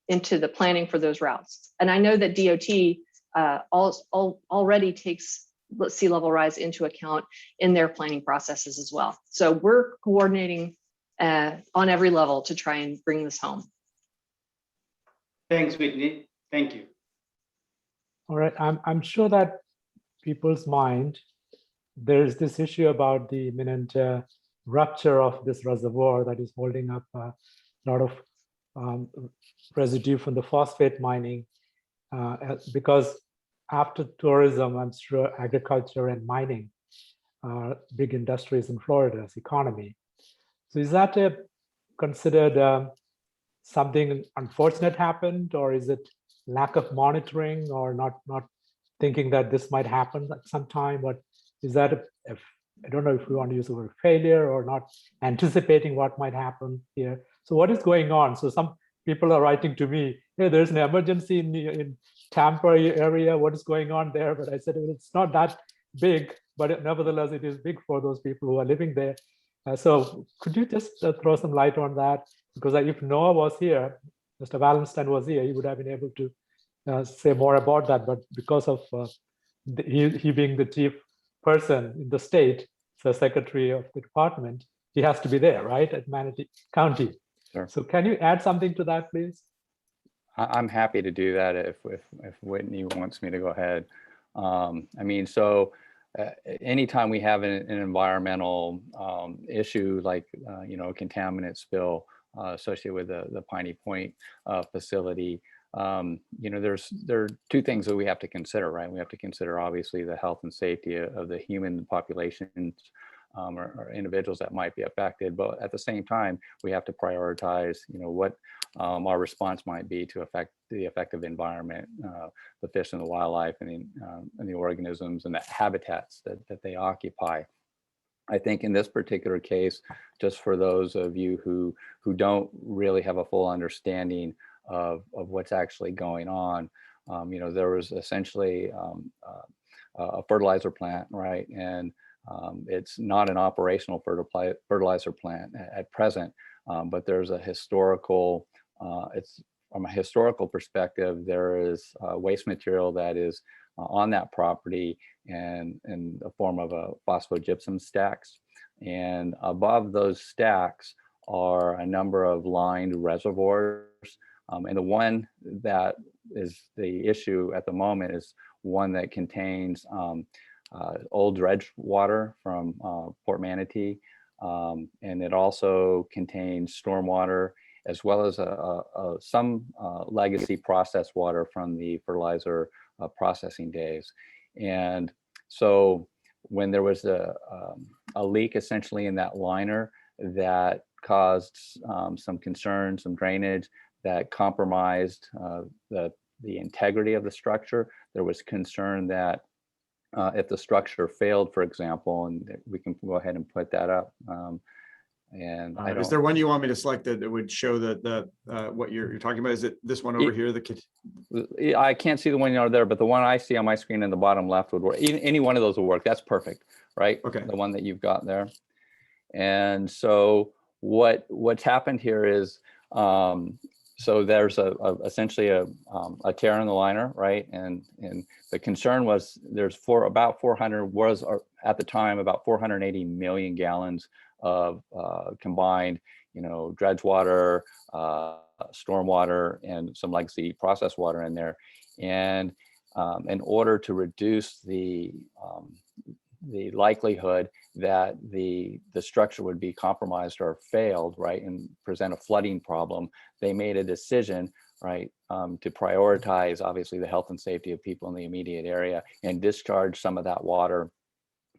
into the planning for those routes. And I know that DOT already takes sea level rise into account in their planning processes as well. So we're coordinating on every level to try and bring this home. Thanks, Whitney. Thank you. All right, I'm sure that people's mind, there's this issue about the imminent rupture of this reservoir that is holding up a lot of residue from the phosphate mining. because after tourism, I'm sure agriculture and mining are big industries in Florida's economy. So is that considered something unfortunate happened, or is it lack of monitoring, or not thinking that this might happen at some time? But is that I don't know if we want to use the word failure or not anticipating what might happen here. So what is going on? So some people are writing to me, hey, there's an emergency in Tampa area. What is going on there? But I said, well, it's not that big, but nevertheless, it is big for those people who are living there. So could you just throw some light on that? Because if Noah was here, Mr. Wallenstein was here, he would have been able to say more about that. But because of he being the chief person in the state, the secretary of the department, he has to be there, right, at Manatee County. Sure. So can you add something to that, please? I'm happy to do that if Whitney wants me to go ahead. I mean, so anytime we have an environmental issue like you know, a contaminant spill associated with the Piney Point facility, you know, there are two things that we have to consider, right? We have to consider obviously the health and safety of the human populations or individuals that might be affected, but at the same time, we have to prioritize, you know, what our response might be to affect the effective environment, the fish and the wildlife and the organisms and the habitats that they occupy. I think in this particular case, just for those of you who don't really have a full understanding of what's actually going on, you know, there was essentially a fertilizer plant, right? And it's not an operational fertilizer plant at present, but there's a historical, it's from a historical perspective, there is waste material that is on that property and in the form of a phosphogypsum stacks. And above those stacks are a number of lined reservoirs. And the one that is the issue at the moment is one that contains old dredge water from Port Manatee. And it also contains stormwater as well as some legacy process water from the fertilizer processing days. And so when there was a leak essentially in that liner that caused some concern, some drainage that compromised the integrity of the structure, there was concern that if the structure failed, for example, and we can go ahead and put that up. And is there one you want me to select that would show that what you're talking about? Is it this one over here? I can't see the one over there, but the one I see on my screen in the bottom left would work. Any one of those will work. That's perfect, right? Okay. The one that you've got there. And so what's happened here is, so there's essentially a tear in the liner, right? And the concern was there's about 480 million gallons of combined, you know, dredge water, storm water, and some legacy process water in there. And in order to reduce the likelihood that the structure would be compromised or failed, right, and present a flooding problem, they made a decision, right, to prioritize obviously the health and safety of people in the immediate area and discharge some of that water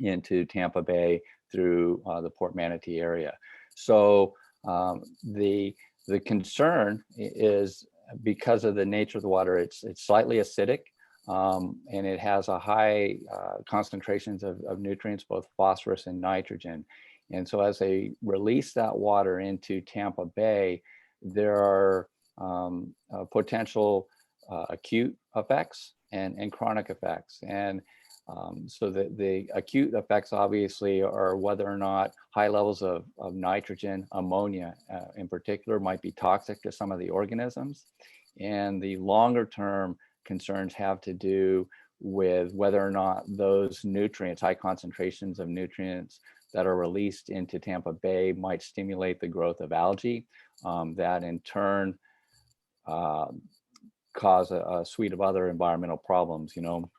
into Tampa Bay through the Port Manatee area. So the concern is because of the nature of the water, it's slightly acidic. And it has a high concentrations of nutrients, both phosphorus and nitrogen. And so as they release that water into Tampa Bay, there are potential acute effects and chronic effects. And so the acute effects obviously are whether or not high levels of nitrogen, ammonia in particular, might be toxic to some of the organisms. And the longer term concerns have to do with whether or not those nutrients, high concentrations of nutrients that are released into Tampa Bay might stimulate the growth of algae that in turn cause a suite of other environmental problems, you know,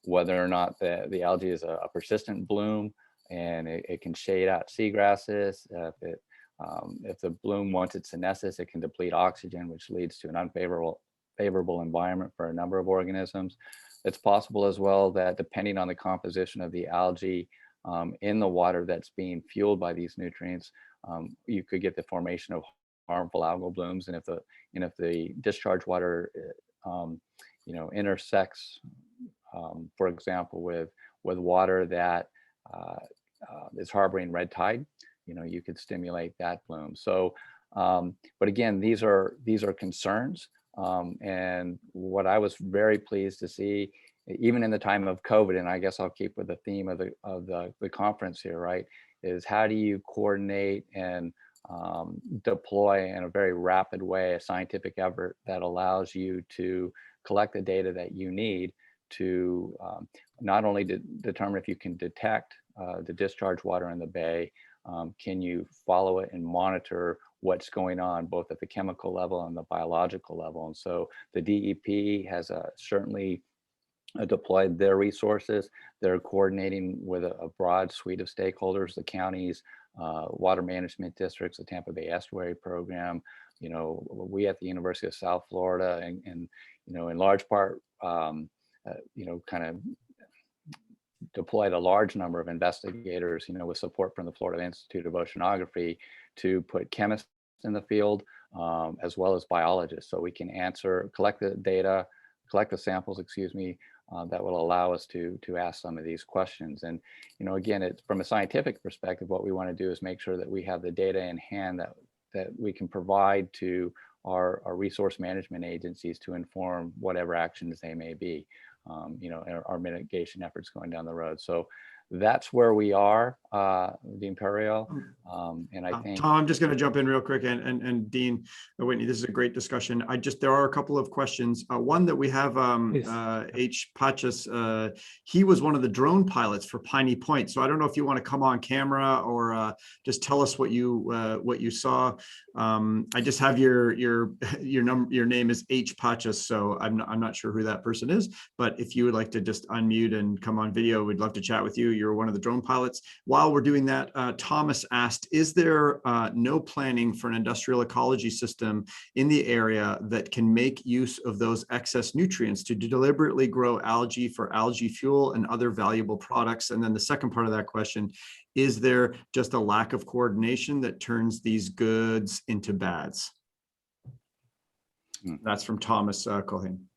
whether or not the algae is a persistent bloom and it can shade out seagrasses. If the bloom, once it's senesces, it can deplete oxygen, which leads to an unfavorable favorable environment for a number of organisms. It's possible as well that depending on the composition of the algae in the water that's being fueled by these nutrients, you could get the formation of harmful algal blooms. And if the discharge water, intersects, for example, with water that is harboring red tide, you could stimulate that bloom. So, but again, these are concerns. And what I was very pleased to see, even in the time of COVID, and I guess I'll keep with the theme of the conference here, right, is how do you coordinate and deploy in a very rapid way a scientific effort that allows you to collect the data that you need to not only determine if you can detect the discharge water in the bay, can you follow it and monitor what's going on both at the chemical level and the biological level. And so the DEP has certainly deployed their resources. They're coordinating with a broad suite of stakeholders, the counties, water management districts, the Tampa Bay Estuary Program. We at the University of South Florida, and in large part, kind of deployed a large number of investigators, with support from the Florida Institute of Oceanography, to put chemists in the field, as well as biologists, so we can collect the data, collect the samples, that will allow us to ask some of these questions. And, again, it's from a scientific perspective, what we want to do is make sure that we have the data in hand that we can provide to our resource management agencies to inform whatever actions they may be, our mitigation efforts going down the road. So that's where we are, Dean Peril. And I think Tom, I'm just going to jump in real quick, and Dean, Whitney, this is a great discussion. There are a couple of questions. One that we have, H. Pachas, he was one of the drone pilots for Piney Point. So I don't know if you want to come on camera or just tell us what you saw. I just have your name is H. Pachas, so I'm not sure who that person is, but if you would like to just unmute and come on video, we'd love to chat with you. You're one of the drone pilots. While we're doing that, Thomas asked, is there no planning for an industrial ecology system in the area that can make use of those excess nutrients to deliberately grow algae for algae fuel and other valuable products? And then the second part of that question, is there just a lack of coordination that turns these goods into bads? That's from Thomas Cohen.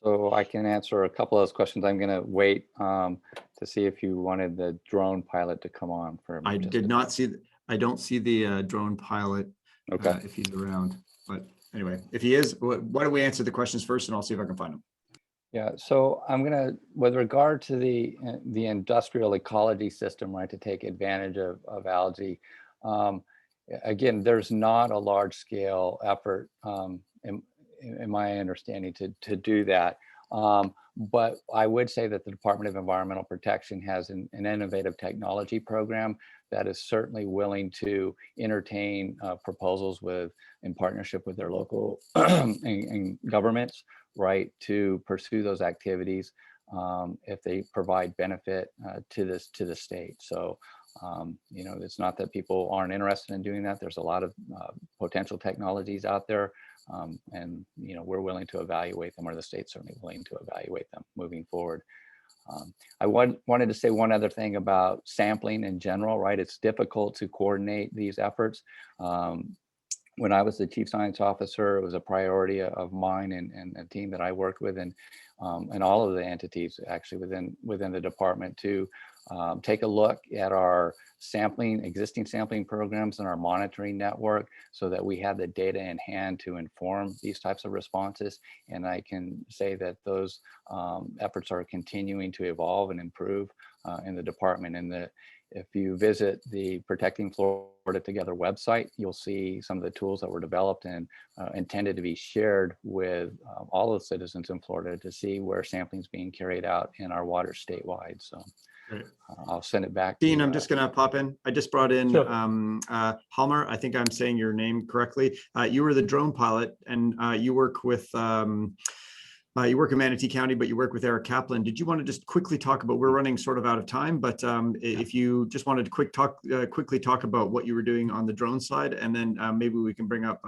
So I can answer a couple of those questions. I'm going to wait to see if you wanted the drone pilot to come on for. I did not see. I don't see the drone pilot. Okay. If he's around, but anyway, if he is, why don't we answer the questions first, and I'll see if I can find him. Yeah. So I'm going to, with regard to the industrial ecology system, right, to take advantage of algae. Again, there's not a large scale effort in my understanding to do that. But I would say that the Department of Environmental Protection has an innovative technology program that is certainly willing to entertain proposals in partnership with their local and governments, right, to pursue those activities if they provide benefit to the state. So, it's not that people aren't interested in doing that. There's a lot of potential technologies out there. And we're willing to evaluate them, or the state's certainly willing to evaluate them moving forward. I wanted to say one other thing about sampling in general, right? It's difficult to coordinate these efforts. When I was the chief science officer, it was a priority of mine and a team that I worked with, and all of the entities actually within the department to take a look at our existing sampling programs and our monitoring network, so that we have the data in hand to inform these types of responses. And I can say that those efforts are continuing to evolve and improve in the department. And if you visit the Protecting Florida Together website, you'll see some of the tools that were developed and intended to be shared with all of the citizens in Florida to see where sampling is being carried out in our water statewide. So I'll send it back. Dean, I'm just going to pop in. I just brought in Sure. Halmer. I think I'm saying your name correctly. You were the drone pilot, and you work with you work in Manatee County, but you work with Eric Kaplan. Did you want to just quickly talk about? We're running sort of out of time, but if you just wanted to quickly talk about what you were doing on the drone side, and then maybe we can bring up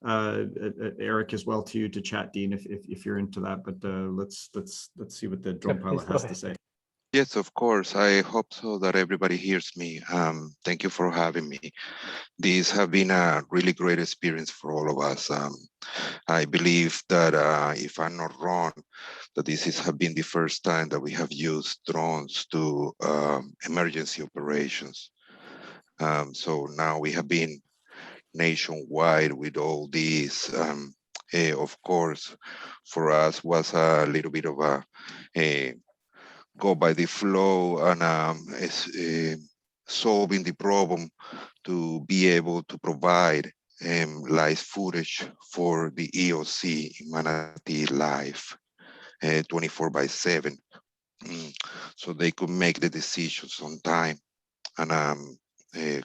Eric as well too to chat, Dean, if you're into that. But let's see what the drone pilot has to say. Yes, of course. I hope so that everybody hears me. Thank you for having me. These have been a really great experience for all of us. I believe that if I'm not wrong, that have been the first time that we have used drones to emergency operations. So now we have been nationwide with all these. Of course, for us was a little bit of a go by the flow and solving the problem to be able to provide live footage for the EOC in Manatee Live 24/7, so they could make the decisions on time and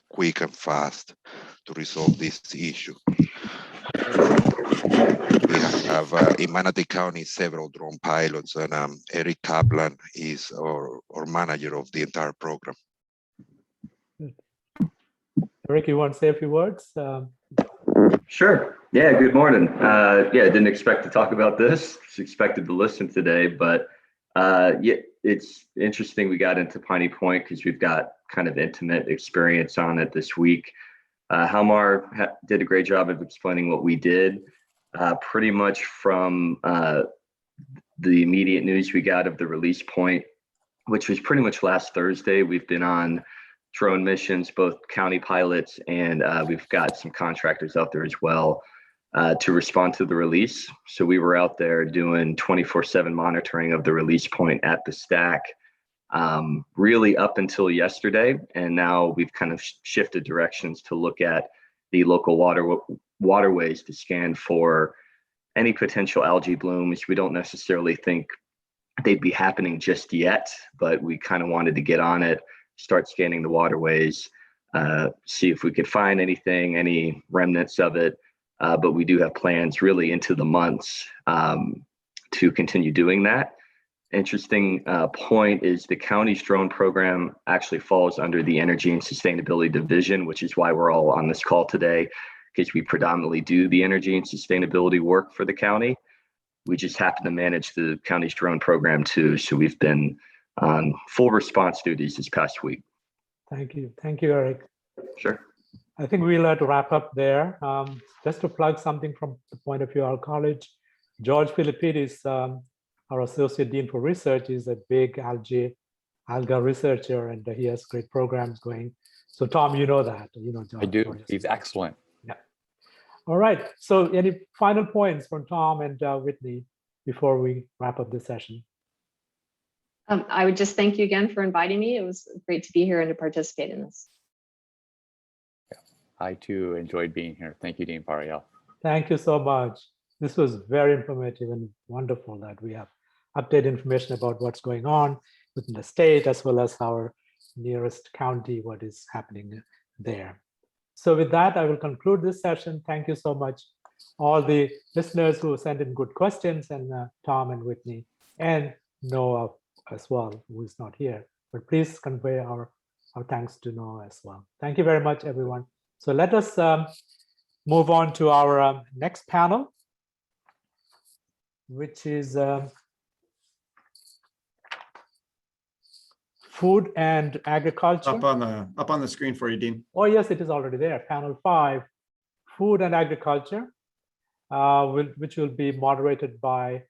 quick and fast to resolve this issue. We have in Manatee County several drone pilots, and Eric Kaplan is our manager of the entire program. Eric, you want to say a few words? Sure. Yeah, good morning. Yeah, didn't expect to talk about this. Just expected to listen today, but yeah, it's interesting we got into Piney Point because we've got kind of intimate experience on it this week. Halmar did a great job of explaining what we did. Pretty much from the immediate news we got of the release point, which was pretty much last Thursday. We've been on drone missions, both county pilots, and we've got some contractors out there as well to respond to the release. So we were out there doing 24/7 monitoring of the release point at the stack, really up until yesterday. And now we've kind of shifted directions to look at the local waterways to scan for any potential algae blooms. We don't necessarily think they'd be happening just yet, but we kind of wanted to get on it, start scanning the waterways, see if we could find anything, any remnants of it. But we do have plans really into the months to continue doing that. Interesting point is the county's drone program actually falls under the Energy and Sustainability Division, which is why we're all on this call today, because we predominantly do the energy and sustainability work for the county. We just happen to manage the county's drone program too. So we've been on full response duties this past week. Thank you. Thank you, Eric. Sure. I think we'll have to wrap up there. Just to plug something from the point of view of our college, George Philippidis, our Associate Dean for Research, is a big alga researcher, and he has great programs going. So Tom, you know that. You know George. I do. He's excellent. Yeah. All right. So any final points from Tom and Whitney before we wrap up this session? I would just thank you again for inviting me. It was great to be here and to participate in this. I too enjoyed being here. Thank you, Dean Pariel. Thank you so much. This was very informative and wonderful that we have updated information about what's going on within the state as well as our nearest county, what is happening there. So with that, I will conclude this session. Thank you so much, all the listeners who sent in good questions, and Tom and Whitney and Noah as well, who is not here. But please convey our thanks to Noah as well. Thank you very much, everyone. So let us move on to our next panel, which is food and agriculture. Up on the screen for you, Dean. Oh yes, it is already there. Panel 5, food and agriculture, which will be moderated by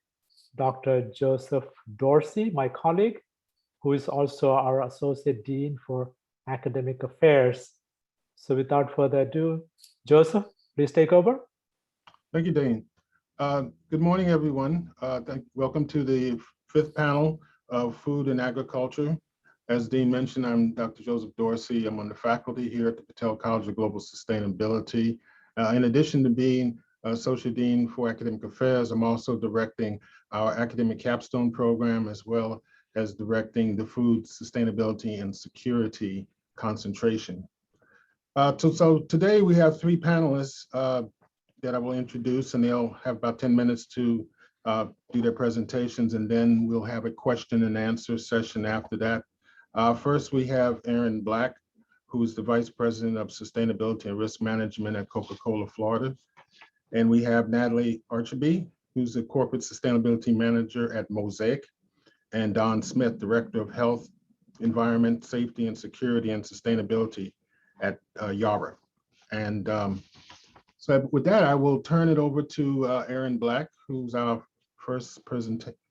Dr. Joseph Dorsey, my colleague, who is also our Associate Dean for Academic Affairs. So without further ado, Joseph, please take over. Thank you, Dean. Good morning, everyone. Welcome to the 5th panel of Food and Agriculture. As Dean mentioned, I'm Dr. Joseph Dorsey. I'm on the faculty here at the Patel College of Global Sustainability. In addition to being Associate Dean for Academic Affairs, I'm also directing our academic capstone program, as well as directing the Food Sustainability and Security concentration. So today we have 3 panelists that I will introduce, and they'll have about 10 minutes to do their presentations, and then we'll have a question and answer session after that. First, we have Aaron Black, who is the Vice President of Sustainability and Risk Management at Coca-Cola, Florida. And we have Natalie Archibee, who's the Corporate Sustainability Manager at Mosaic, and Don Smith, Director of Health, Environment, Safety, and Security and Sustainability at Yara. And so with that, I will turn it over to Erin Black, who's our first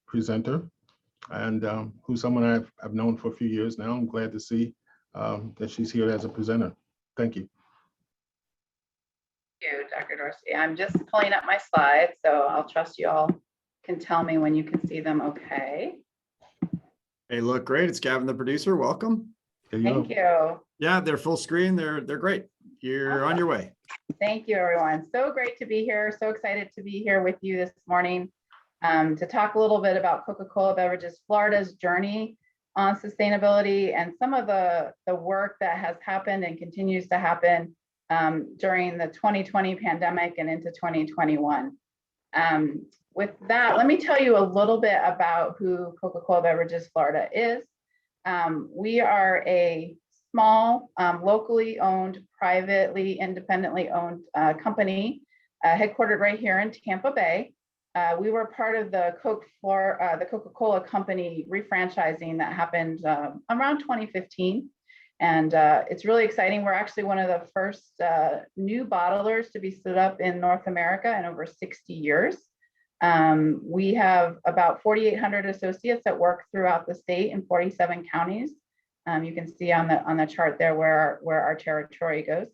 presenter, and who's someone I've known for a few years now. I'm glad to see that she's here as a presenter. Thank you. Thank you, Dr. Dorsey. I'm just pulling up my slides, so I'll trust you all can tell me when you can see them okay. They look great. It's Gavin, the producer. Welcome. Thank you. Yeah, they're full screen. They're great. You're on your way. Thank you, everyone. So great to be here. So excited to be here with you this morning to talk a little bit about Coca-Cola Beverages Florida's journey on sustainability and some of the work that has happened and continues to happen during the 2020 pandemic and into 2021. With that, let me tell you a little bit about who Coca-Cola Beverages Florida is. We are a small, locally owned, privately, independently owned company, headquartered right here in Tampa Bay. We were part of the Coca-Cola company refranchising that happened around 2015. And it's really exciting. We're actually one of the first new bottlers to be stood up in North America in over 60 years. We have about 4,800 associates that work throughout the state in 47 counties. You can see on the chart there where our territory goes.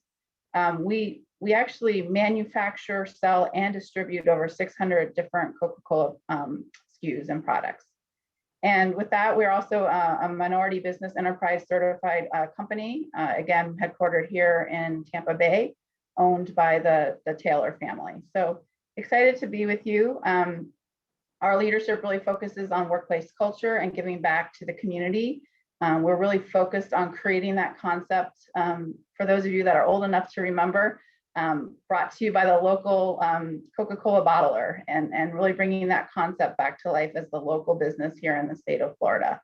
We actually manufacture, sell, and distribute over 600 different Coca-Cola SKUs and products. And with that, we're also a minority business enterprise certified company, again, headquartered here in Tampa Bay, owned by the Taylor family. So excited to be with you. Our leadership really focuses on workplace culture and giving back to the community. We're really focused on creating that concept. For those of you that are old enough to remember, brought to you by the local Coca-Cola bottler and really bringing that concept back to life as the local business here in the state of Florida.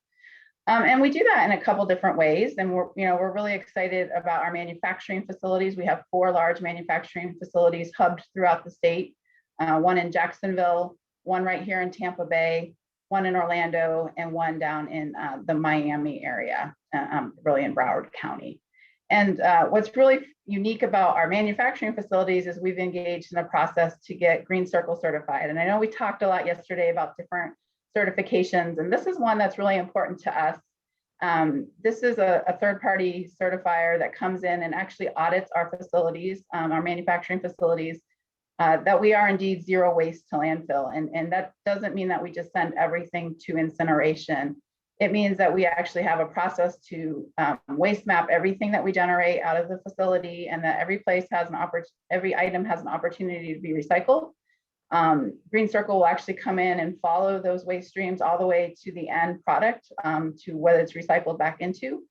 And we do that in a couple different ways. And we're really excited about our manufacturing facilities. We have 4 large manufacturing facilities hubbed throughout the state, one in Jacksonville, one right here in Tampa Bay, one in Orlando, and one down in the Miami area, really in Broward County. And what's really unique about our manufacturing facilities is we've engaged in a process to get Green Circle certified. And I know we talked a lot yesterday about different certifications, and this is one that's really important to us. This is a third-party certifier that comes in and actually audits our facilities, our manufacturing facilities, that we are indeed zero waste to landfill. And that doesn't mean that we just send everything to incineration. It means that we actually have a process to waste map everything that we generate out of the facility, and that every item has an opportunity to be recycled. Green Circle will actually come in and follow those waste streams all the way to the end product, to whether it's recycled back into.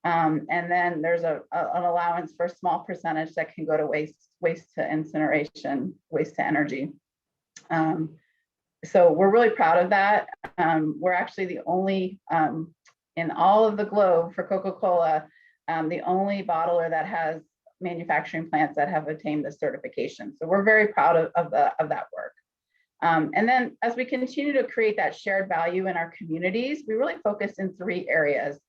And then there's an allowance for a small percentage that can go to waste to incineration, waste to energy. So we're really proud of that. We're actually the only, in all of the globe for Coca-Cola, the only bottler that has manufacturing plants that have attained this certification. So we're very proud of that work. And then as we continue to create that shared value in our communities, we really focus in 3 areas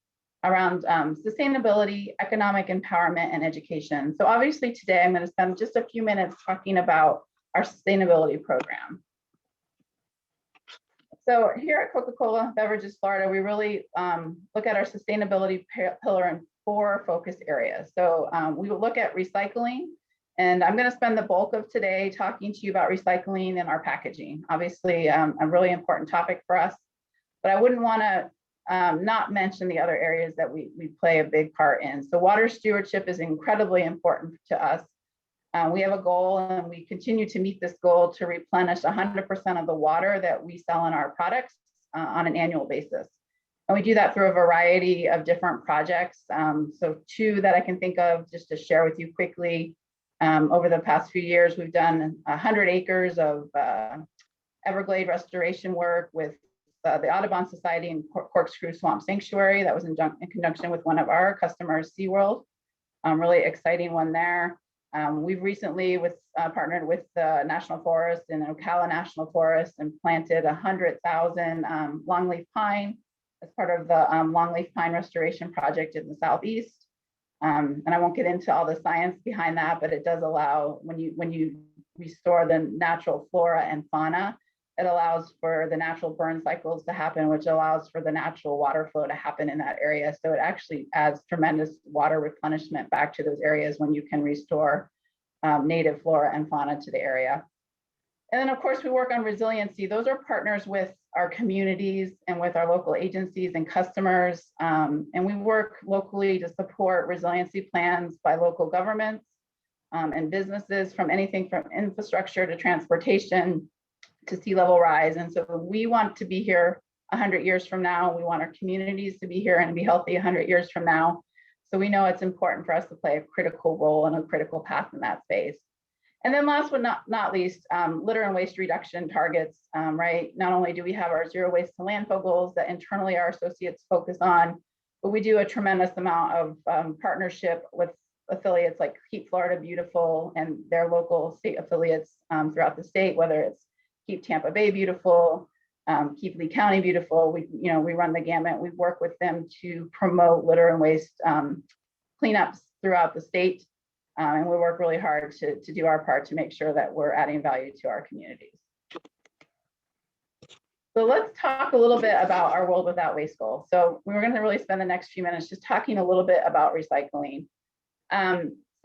around sustainability, economic empowerment, and education. So obviously today I'm going to spend just a few minutes talking about our sustainability program. So here at Coca-Cola Beverages Florida, we really look at our sustainability pillar in 4 focus areas. So we will look at recycling, and I'm going to spend the bulk of today talking to you about recycling and our packaging. Obviously, a really important topic for us, but I wouldn't want to not mention the other areas that we play a big part in. So water stewardship is incredibly important to us. We have a goal, and we continue to meet this goal, to replenish 100% of the water that we sell in our products on an annual basis. And we do that through a variety of different projects. So 2 that I can think of just to share with you quickly. Over the past few years, we've done 100 acres of Everglade restoration work with the Audubon Society and Corkscrew Swamp Sanctuary. That was in conjunction with one of our customers, SeaWorld. Really exciting one there. We've recently partnered with the National Forest and Ocala National Forest and planted 100,000 longleaf pine as part of the longleaf pine restoration project in the Southeast. And I won't get into all the science behind that, but it does allow, when you restore the natural flora and fauna, it allows for the natural burn cycles to happen, which allows for the natural water flow to happen in that area. So it actually adds tremendous water replenishment back to those areas when you can restore native flora and fauna to the area. And then of course we work on resiliency. Those are partners with our communities and with our local agencies and customers. And we work locally to support resiliency plans by local governments and businesses, from anything from infrastructure to transportation to sea level rise. And so we want to be here 100 years from now. We want our communities to be here and be healthy 100 years from now. So we know it's important for us to play a critical role and a critical path in that space. And then last but not least, litter and waste reduction targets, right? Not only do we have our zero waste to landfill goals that internally our associates focus on, but we do a tremendous amount of partnership with affiliates like Keep Florida Beautiful and their local state affiliates throughout the state, whether it's Keep Tampa Bay Beautiful, Keep Lee County Beautiful. We run the gamut. We work with them to promote litter and waste cleanups throughout the state. And we work really hard to do our part to make sure that we're adding value to our communities. So let's talk a little bit about our World Without Waste goal. So we're going to really spend the next few minutes just talking a little bit about recycling.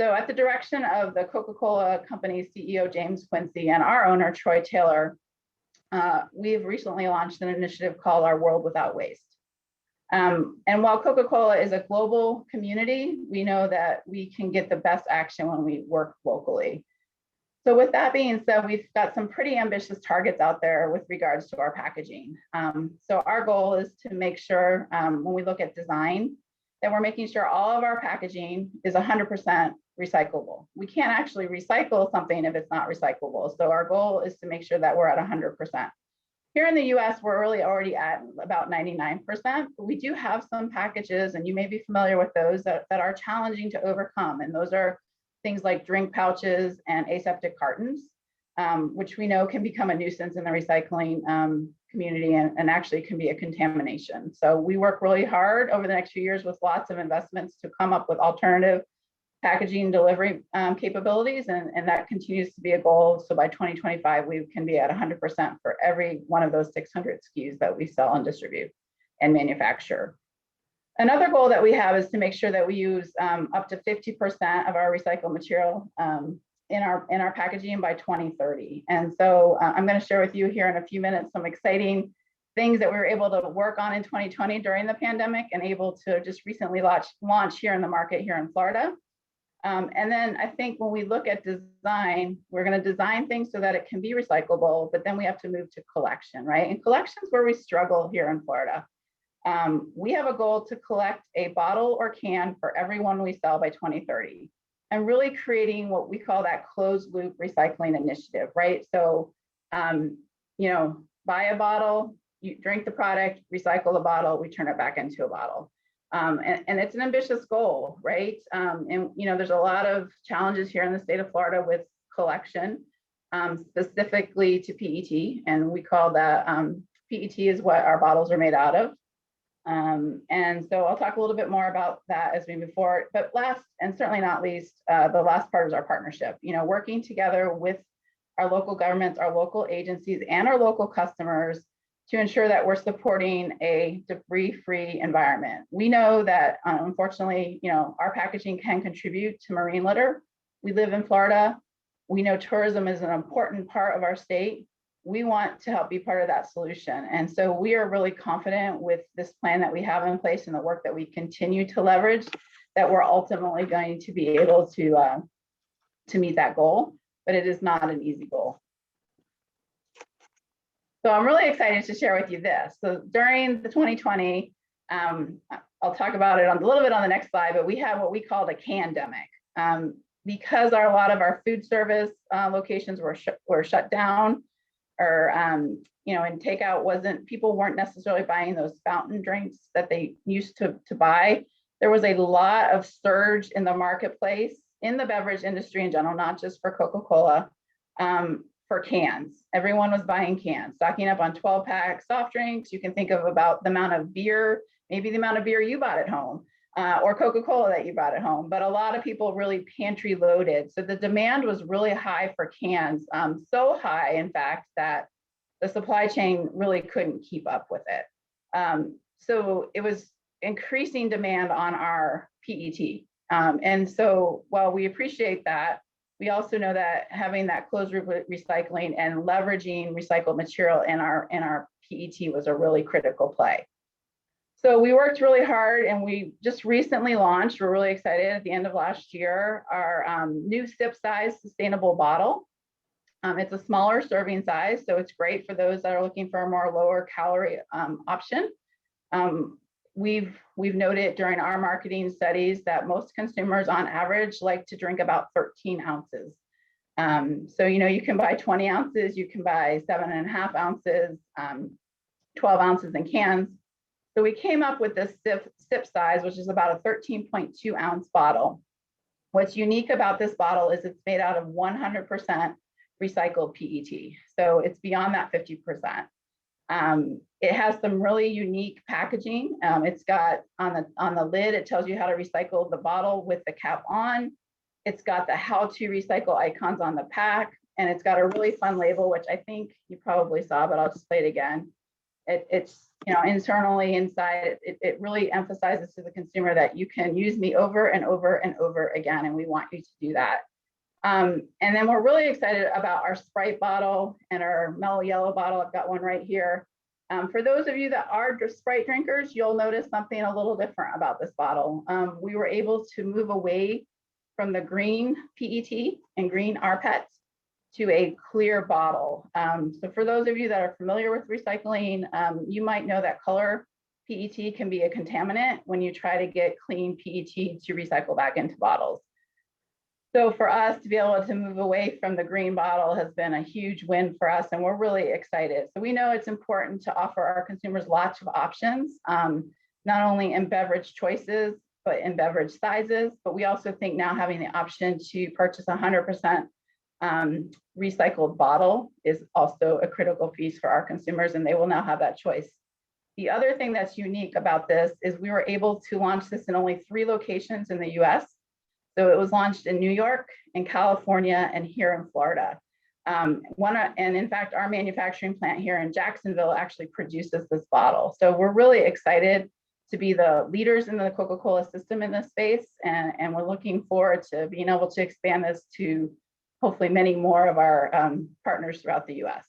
So at the direction of the Coca-Cola company's CEO, James Quincy, and our owner, Troy Taylor, we've recently launched an initiative called our World Without Waste. And while Coca-Cola is a global community, we know that we can get the best action when we work locally. So with that being said, we've got some pretty ambitious targets out there with regards to our packaging. So our goal is to make sure when we look at design, that we're making sure all of our packaging is 100% recyclable. We can't actually recycle something if it's not recyclable. So our goal is to make sure that we're at 100%. Here in the US, we're really already at about 99%, but we do have some packages, and you may be familiar with those that are challenging to overcome. And those are things like drink pouches and aseptic cartons, which we know can become a nuisance in the recycling community and actually can be a contamination. So we work really hard over the next few years with lots of investments to come up with alternative packaging delivery capabilities, and that continues to be a goal. So by 2025, we can be at 100% for every one of those 600 SKUs that we sell and distribute and manufacture. Another goal that we have is to make sure that we use up to 50% of our recycled material in our packaging by 2030. And so I'm going to share with you here in a few minutes some exciting things that we were able to work on in 2020 during the pandemic and able to just recently launch here in the market here in Florida. And then I think when we look at design, we're going to design things so that it can be recyclable, but then we have to move to collection, right? And collection's where we struggle here in Florida. We have a goal to collect a bottle or can for every one we sell by 2030, and really creating what we call that closed loop recycling initiative, right? So, buy a bottle, you drink the product, recycle the bottle, we turn it back into a bottle. And it's an ambitious goal, right? And there's a lot of challenges here in the state of Florida with collection, specifically to PET, and we call that PET is what our bottles are made out of. And so I'll talk a little bit more about that as we move forward. But last and certainly not least, the last part is our partnership. Working together with our local governments, our local agencies, and our local customers to ensure that we're supporting a debris-free environment. We know that unfortunately, our packaging can contribute to marine litter. We live in Florida. We know tourism is an important part of our state. We want to help be part of that solution. And so we are really confident with this plan that we have in place and the work that we continue to leverage, that we're ultimately going to be able to meet that goal, but it is not an easy goal. So I'm really excited to share with you this. So during the 2020, I'll talk about it a little bit on the next slide, but we have what we called a candemic. Because a lot of our food service locations were shut down, or and takeout people weren't necessarily buying those fountain drinks that they used to buy. There was a lot of surge in the marketplace in the beverage industry in general, not just for Coca-Cola, for cans. Everyone was buying cans, stocking up on 12-pack soft drinks. You can think of about the amount of beer, maybe the amount of beer you bought at home, or Coca-Cola that you brought at home, but a lot of people really pantry loaded. So the demand was really high for cans, so high, in fact, that the supply chain really couldn't keep up with it. So it was increasing demand on our PET. And so while we appreciate that, we also know that having that closed loop recycling and leveraging recycled material in our PET was a really critical play. So we worked really hard, and we just recently launched, we're really excited, at the end of last year, our new sip size sustainable bottle. It's a smaller serving size, so it's great for those that are looking for a more lower calorie option. We've noted during our marketing studies that most consumers on average like to drink about 13 ounces. So, you can buy 20 ounces, you can buy 7.5 ounces, 12 ounces in cans. So we came up with this sip size, which is about a 13.2 ounce bottle. What's unique about this bottle is it's made out of 100% recycled PET. So it's beyond that 50%. It has some really unique packaging. It's got on the lid, it tells you how to recycle the bottle with the cap on. It's got the how to recycle icons on the pack, and it's got a really fun label, which I think you probably saw, but I'll just play it again. It's internally inside, it really emphasizes to the consumer that you can use me over and over and over again, and we want you to do that. And then we're really excited about our Sprite bottle and our mellow yellow bottle. I've got one right here. For those of you that are Sprite drinkers, you'll notice something a little different about this bottle. We were able to move away from the green PET and green rPET to a clear bottle. So for those of you that are familiar with recycling, you might know that color PET can be a contaminant when you try to get clean PET to recycle back into bottles. So for us to be able to move away from the green bottle has been a huge win for us, and we're really excited. So we know it's important to offer our consumers lots of options, not only in beverage choices, but in beverage sizes. But we also think now having the option to purchase 100% recycled bottle is also a critical piece for our consumers, and they will now have that choice. The other thing that's unique about this is we were able to launch this in only 3 locations in the US. So it was launched in New York, in California, and here in Florida. And in fact, our manufacturing plant here in Jacksonville actually produces this bottle. So we're really excited to be the leaders in the Coca-Cola system in this space. And we're looking forward to being able to expand this to hopefully many more of our partners throughout the US.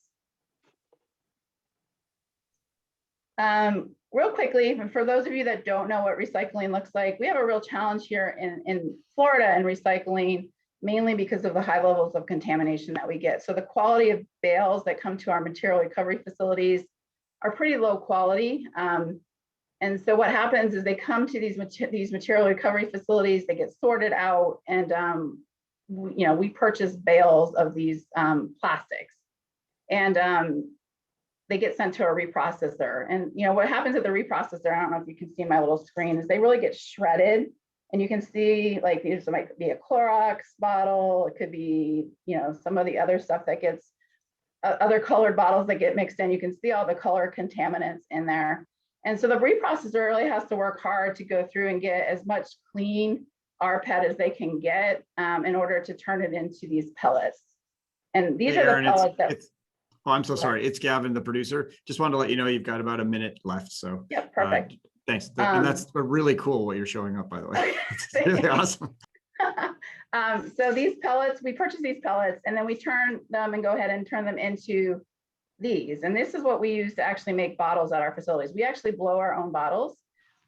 Real quickly, for those of you that don't know what recycling looks like, we have a real challenge here in Florida in recycling, mainly because of the high levels of contamination that we get. So the quality of bales that come to our material recovery facilities are pretty low quality. And so what happens is they come to these material recovery facilities, they get sorted out, and we purchase bales of these plastics. And they get sent to a reprocessor. And what happens at the reprocessor, I don't know if you can see my little screen, is they really get shredded. And you can see, like, there might be a Clorox bottle, it could be, some of the other stuff that gets, other colored bottles that get mixed in. You can see all the color contaminants in there. And so the reprocessor really has to work hard to go through and get as much clean rPET as they can get in order to turn it into these pellets. And these are the pellets that... Oh, I'm so sorry. It's Gavin, the producer. Just wanted to let you know you've got about a minute left. So yeah, perfect. Thanks. And that's really cool what you're showing up, by the way. It's really awesome. So these pellets, we purchase these pellets, and then we turn them and go ahead and turn them into these. And this is what we use to actually make bottles at our facilities. We actually blow our own bottles.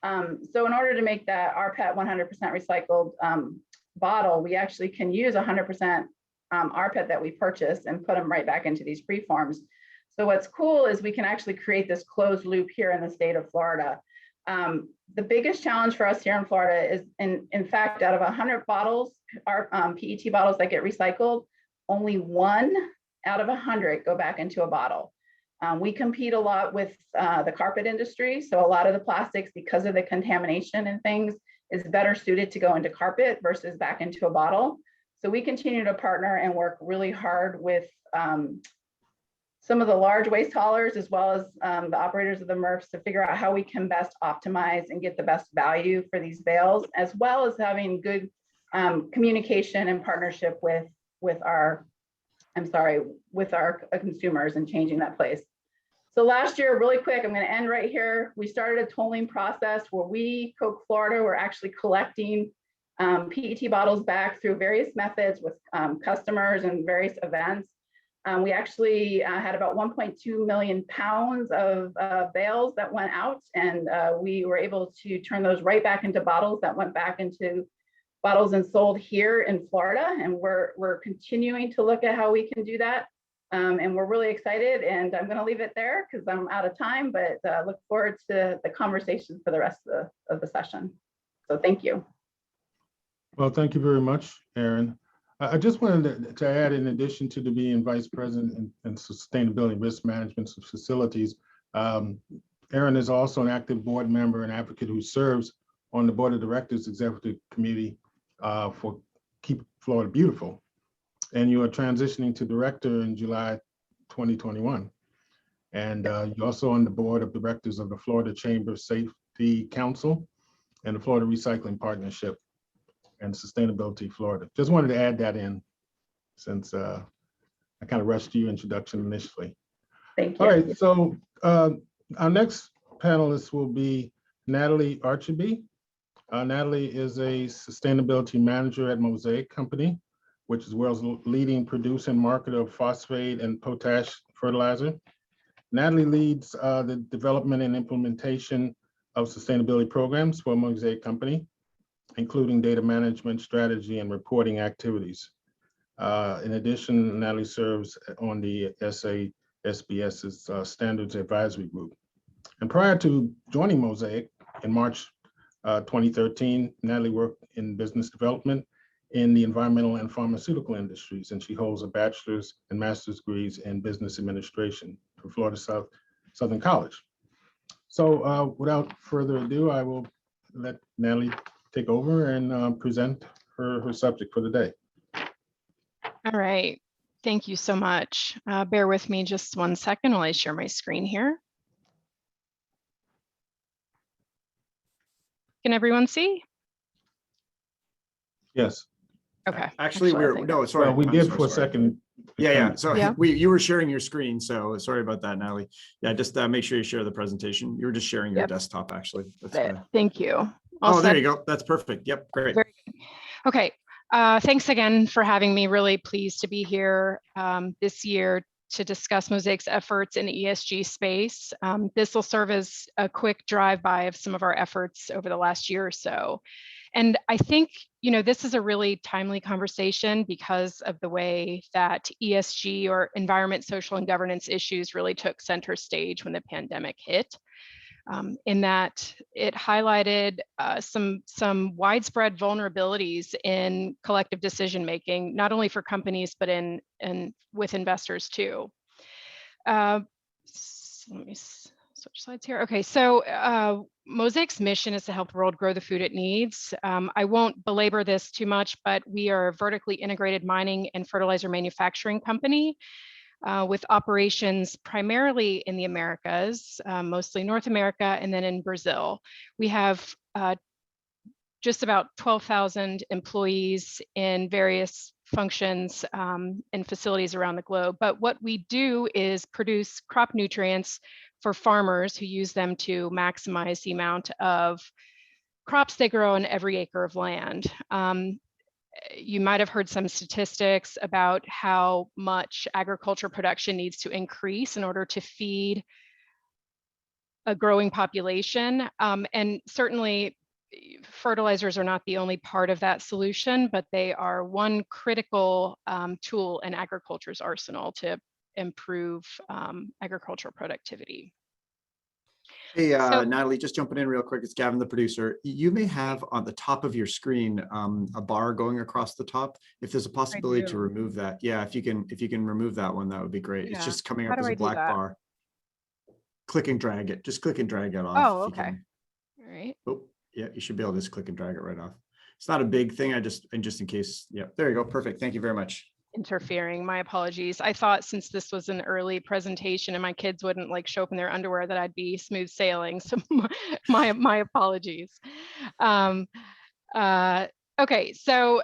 So in order to make that rPET 100% recycled bottle, we actually can use 100% rPET that we purchase and put them right back into these preforms. So what's cool is we can actually create this closed loop here in the state of Florida. The biggest challenge for us here in Florida is, in fact, out of 100 bottles, our PET bottles that get recycled, only 1 out of 100 go back into a bottle. We compete a lot with the carpet industry. So a lot of the plastics, because of the contamination and things, is better suited to go into carpet versus back into a bottle. So we continue to partner and work really hard with some of the large waste haulers, as well as the operators of the MRFs, to figure out how we can best optimize and get the best value for these bales, as well as having good communication and partnership with our consumers and changing that place. So last year, really quick, I'm going to end right here. We started a tolling process where we, Coke Florida, were actually collecting PET bottles back through various methods with customers and various events. We actually had about 1.2 million pounds of bales that went out, and we were able to turn those right back into bottles that went back into bottles and sold here in Florida. And we're continuing to look at how we can do that. And we're really excited, and I'm going to leave it there because I'm out of time, but look forward to the conversation for the rest of the session. So thank you. Well, thank you very much, Erin. I just wanted to add, in addition to being Vice President in Sustainability Risk Management Facilities, Erin is also an active board member and advocate who serves on the Board of Directors Executive Committee for Keep Florida Beautiful. And you are transitioning to director in July 2021. And you're also on the Board of Directors of the Florida Chamber Safety Council and the Florida Recycling Partnership and Sustainability Florida. Just wanted to add that in since I kind of rushed your introduction initially. Thank you. All right, so our next panelist will be Natalie Archibee. Natalie is a sustainability manager at Mosaic Company, which is the world's leading producer and marketer of phosphate and potash fertilizer. Natalie leads the development and implementation of sustainability programs for Mosaic Company, including data management, strategy, and reporting activities. In addition, Natalie serves on the SASBS's Standards Advisory Group. And prior to joining Mosaic in March 2013, Natalie worked in business development in the environmental and pharmaceutical industries, and she holds a bachelor's and master's degrees in business administration from Florida Southern College. So without further ado, I will let Natalie take over and present her subject for the day. All right, thank you so much. Bear with me just 1 second while I share my screen here. Can everyone see? Yes. Okay. Actually, sorry. Well, we I'm did so for a sorry. second. Yeah. So Yeah. you were sharing your screen. So sorry about that, Natalie. Yeah, just make sure you share the presentation. You were just sharing your Yep. desktop, actually. That's There, thank you. Oh, All there set. you go. That's perfect. Yep, great. Very good. Okay. Thanks again for having me. Really pleased to be here this year to discuss Mosaic's efforts in the ESG space. This will serve as a quick drive-by of some of our efforts over the last year or so. And I think, this is a really timely conversation because of the way that ESG, or environment, social, and governance issues, really took center stage when the pandemic hit. In that it highlighted some widespread vulnerabilities in collective decision-making, not only for companies, but with investors too. So let me switch slides here. Okay, so Mosaic's mission is to help the world grow the food it needs. I won't belabor this too much, but we are a vertically integrated mining and fertilizer manufacturing company with operations primarily in the Americas, mostly North America, and then in Brazil. We have just about 12,000 employees in various functions and facilities around the globe. But what we do is produce crop nutrients for farmers who use them to maximize the amount of crops they grow on every acre of land. You might have heard some statistics about how much agriculture production needs to increase in order to feed a growing population. And certainly fertilizers are not the only part of that solution, but they are one critical tool in agriculture's arsenal to improve agricultural productivity. Hey, Natalie, just jumping in real quick. It's Gavin, the producer. You may have on the top of your screen a bar going across the top. If there's a possibility to remove that, yeah, if you can remove that one, that would be great. Yeah. It's just coming How up do as I a do black that? bar. Click and drag it. Just click and drag it off. Oh, if you okay. can. All right. Oh, Yeah, you should be able to just click and drag it right off. It's not a big thing. And just in case. Yeah, there you go. Perfect. Thank you very much. Interfering, my apologies. I thought since this was an early presentation and my kids wouldn't like show up in their underwear that I'd be smooth sailing. So my apologies. Okay, so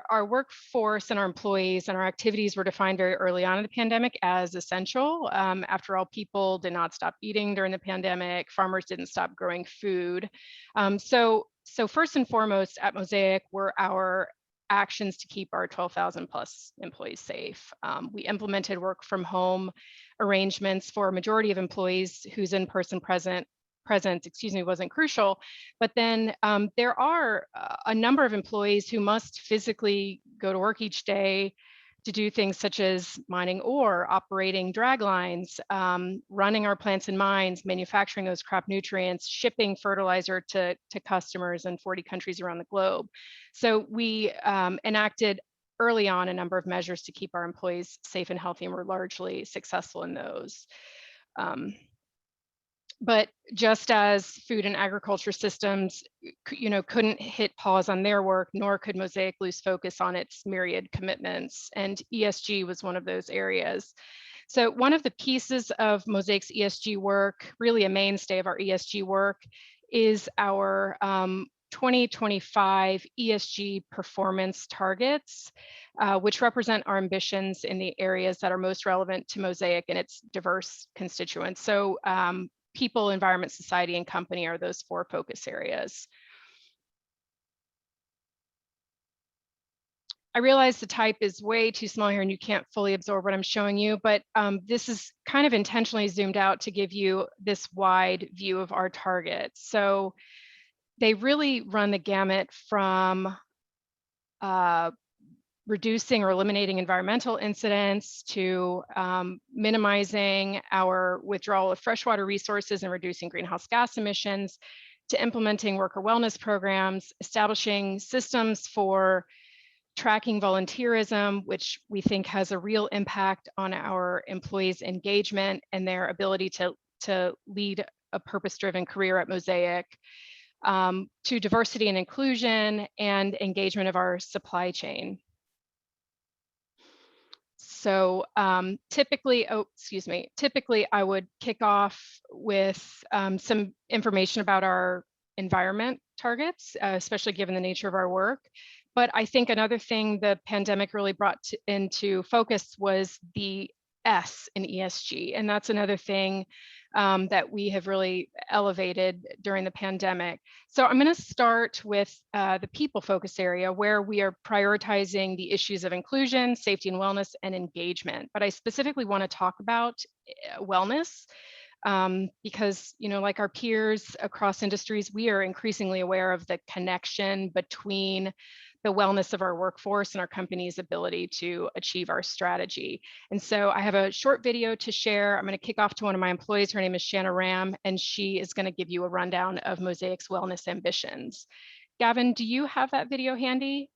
our workforce and our employees and our activities were defined very early on in the pandemic as essential. After all, people did not stop eating during the pandemic. Farmers didn't stop growing food. So first and foremost at Mosaic were our actions to keep our 12,000 plus employees safe. We implemented work from home arrangements for a majority of employees whose in-person presence wasn't crucial. But then there are a number of employees who must physically go to work each day to do things such as mining ore, operating drag lines, running our plants and mines, manufacturing those crop nutrients, shipping fertilizer to customers in 40 countries around the globe. So we enacted early on a number of measures to keep our employees safe and healthy, and we're largely successful in those. But just as food and agriculture systems, couldn't hit pause on their work, nor could Mosaic lose focus on its myriad commitments. And ESG was one of those areas. So one of the pieces of Mosaic's ESG work, really a mainstay of our ESG work, is our 2025 ESG performance targets, which represent our ambitions in the areas that are most relevant to Mosaic and its diverse constituents. So people, environment, society, and company are those 4 focus areas. I realize the type is way too small here and you can't fully absorb what I'm showing you, but this is kind of intentionally zoomed out to give you this wide view of our targets. So they really run the gamut from reducing or eliminating environmental incidents to minimizing our withdrawal of freshwater resources and reducing greenhouse gas emissions, to implementing worker wellness programs, establishing systems for tracking volunteerism, which we think has a real impact on our employees' engagement and their ability to lead a purpose-driven career at Mosaic, to diversity and inclusion and engagement of our supply chain. So typically I would kick off with some information about our environment targets, especially given the nature of our work. But I think another thing the pandemic really brought into focus was the S in ESG. And that's another thing that we have really elevated during the pandemic. So I'm going to start with the people focus area, where we are prioritizing the issues of inclusion, safety and wellness, and engagement. But I specifically want to talk about wellness because, like our peers across industries, we are increasingly aware of the connection between the wellness of our workforce and our company's ability to achieve our strategy. And so I have a short video to share. I'm going to kick off to one of my employees. Her name is Shanna Ram, and she is going to give you a rundown of Mosaic's wellness ambitions. Gavin, do you have that video handy?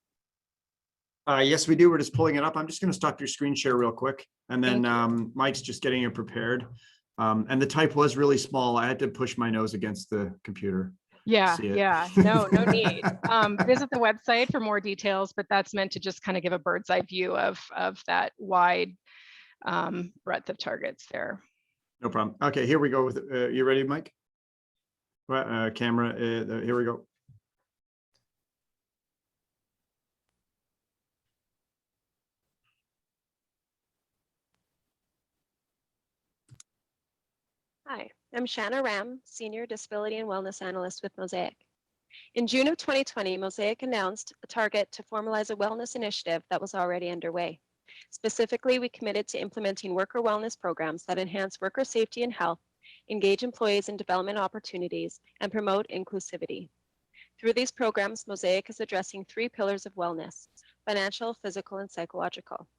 Yes, we do. We're just pulling it up. I'm just going to stop your screen share real quick. And then Mike's just getting it prepared. And the type was really small. I had to push my nose against the computer. Yeah, no need. Visit the website for more details, but that's meant to just kind of give a bird's eye view of that wide breadth of targets there. No problem. Okay, here we go. With you ready, Mike? Camera, here we go. Hi, I'm Shanna Ram, Senior Disability and Wellness Analyst with Mosaic. In June of 2020, Mosaic announced a target to formalize a wellness initiative that was already underway. Specifically, we committed to implementing worker wellness programs that enhance worker safety and health, engage employees in development opportunities, and promote inclusivity. Through these programs, Mosaic is addressing 3 pillars of wellness: financial, physical, and psychological.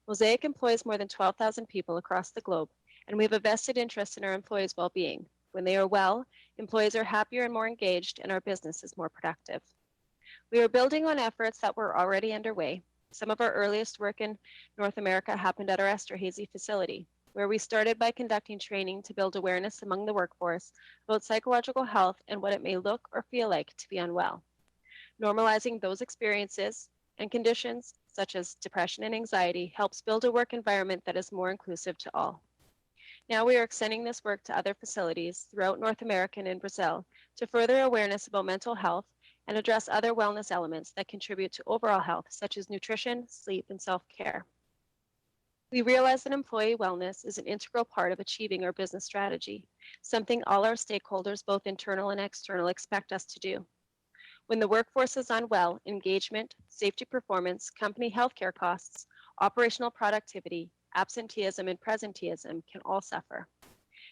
Mosaic employs more than 12,000 people across the globe, and we have a vested interest in our employees' well-being. When they are well, employees are happier and more engaged, and our business is more productive. We are building on efforts that were already underway. Some of our earliest work in North America happened at our Esterhazy facility. where we started by conducting training to build awareness among the workforce about psychological health and what it may look or feel like to be unwell. Normalizing those experiences and conditions, such as depression and anxiety, helps build a work environment that is more inclusive to all. Now we are extending this work to other facilities throughout North America and in Brazil to further awareness about mental health and address other wellness elements that contribute to overall health, such as nutrition, sleep, and self-care. We realize that employee wellness is an integral part of achieving our business strategy, something all our stakeholders, both internal and external, expect us to do. When the workforce is unwell, engagement, safety performance, company healthcare costs, operational productivity, absenteeism, and presenteeism can all suffer.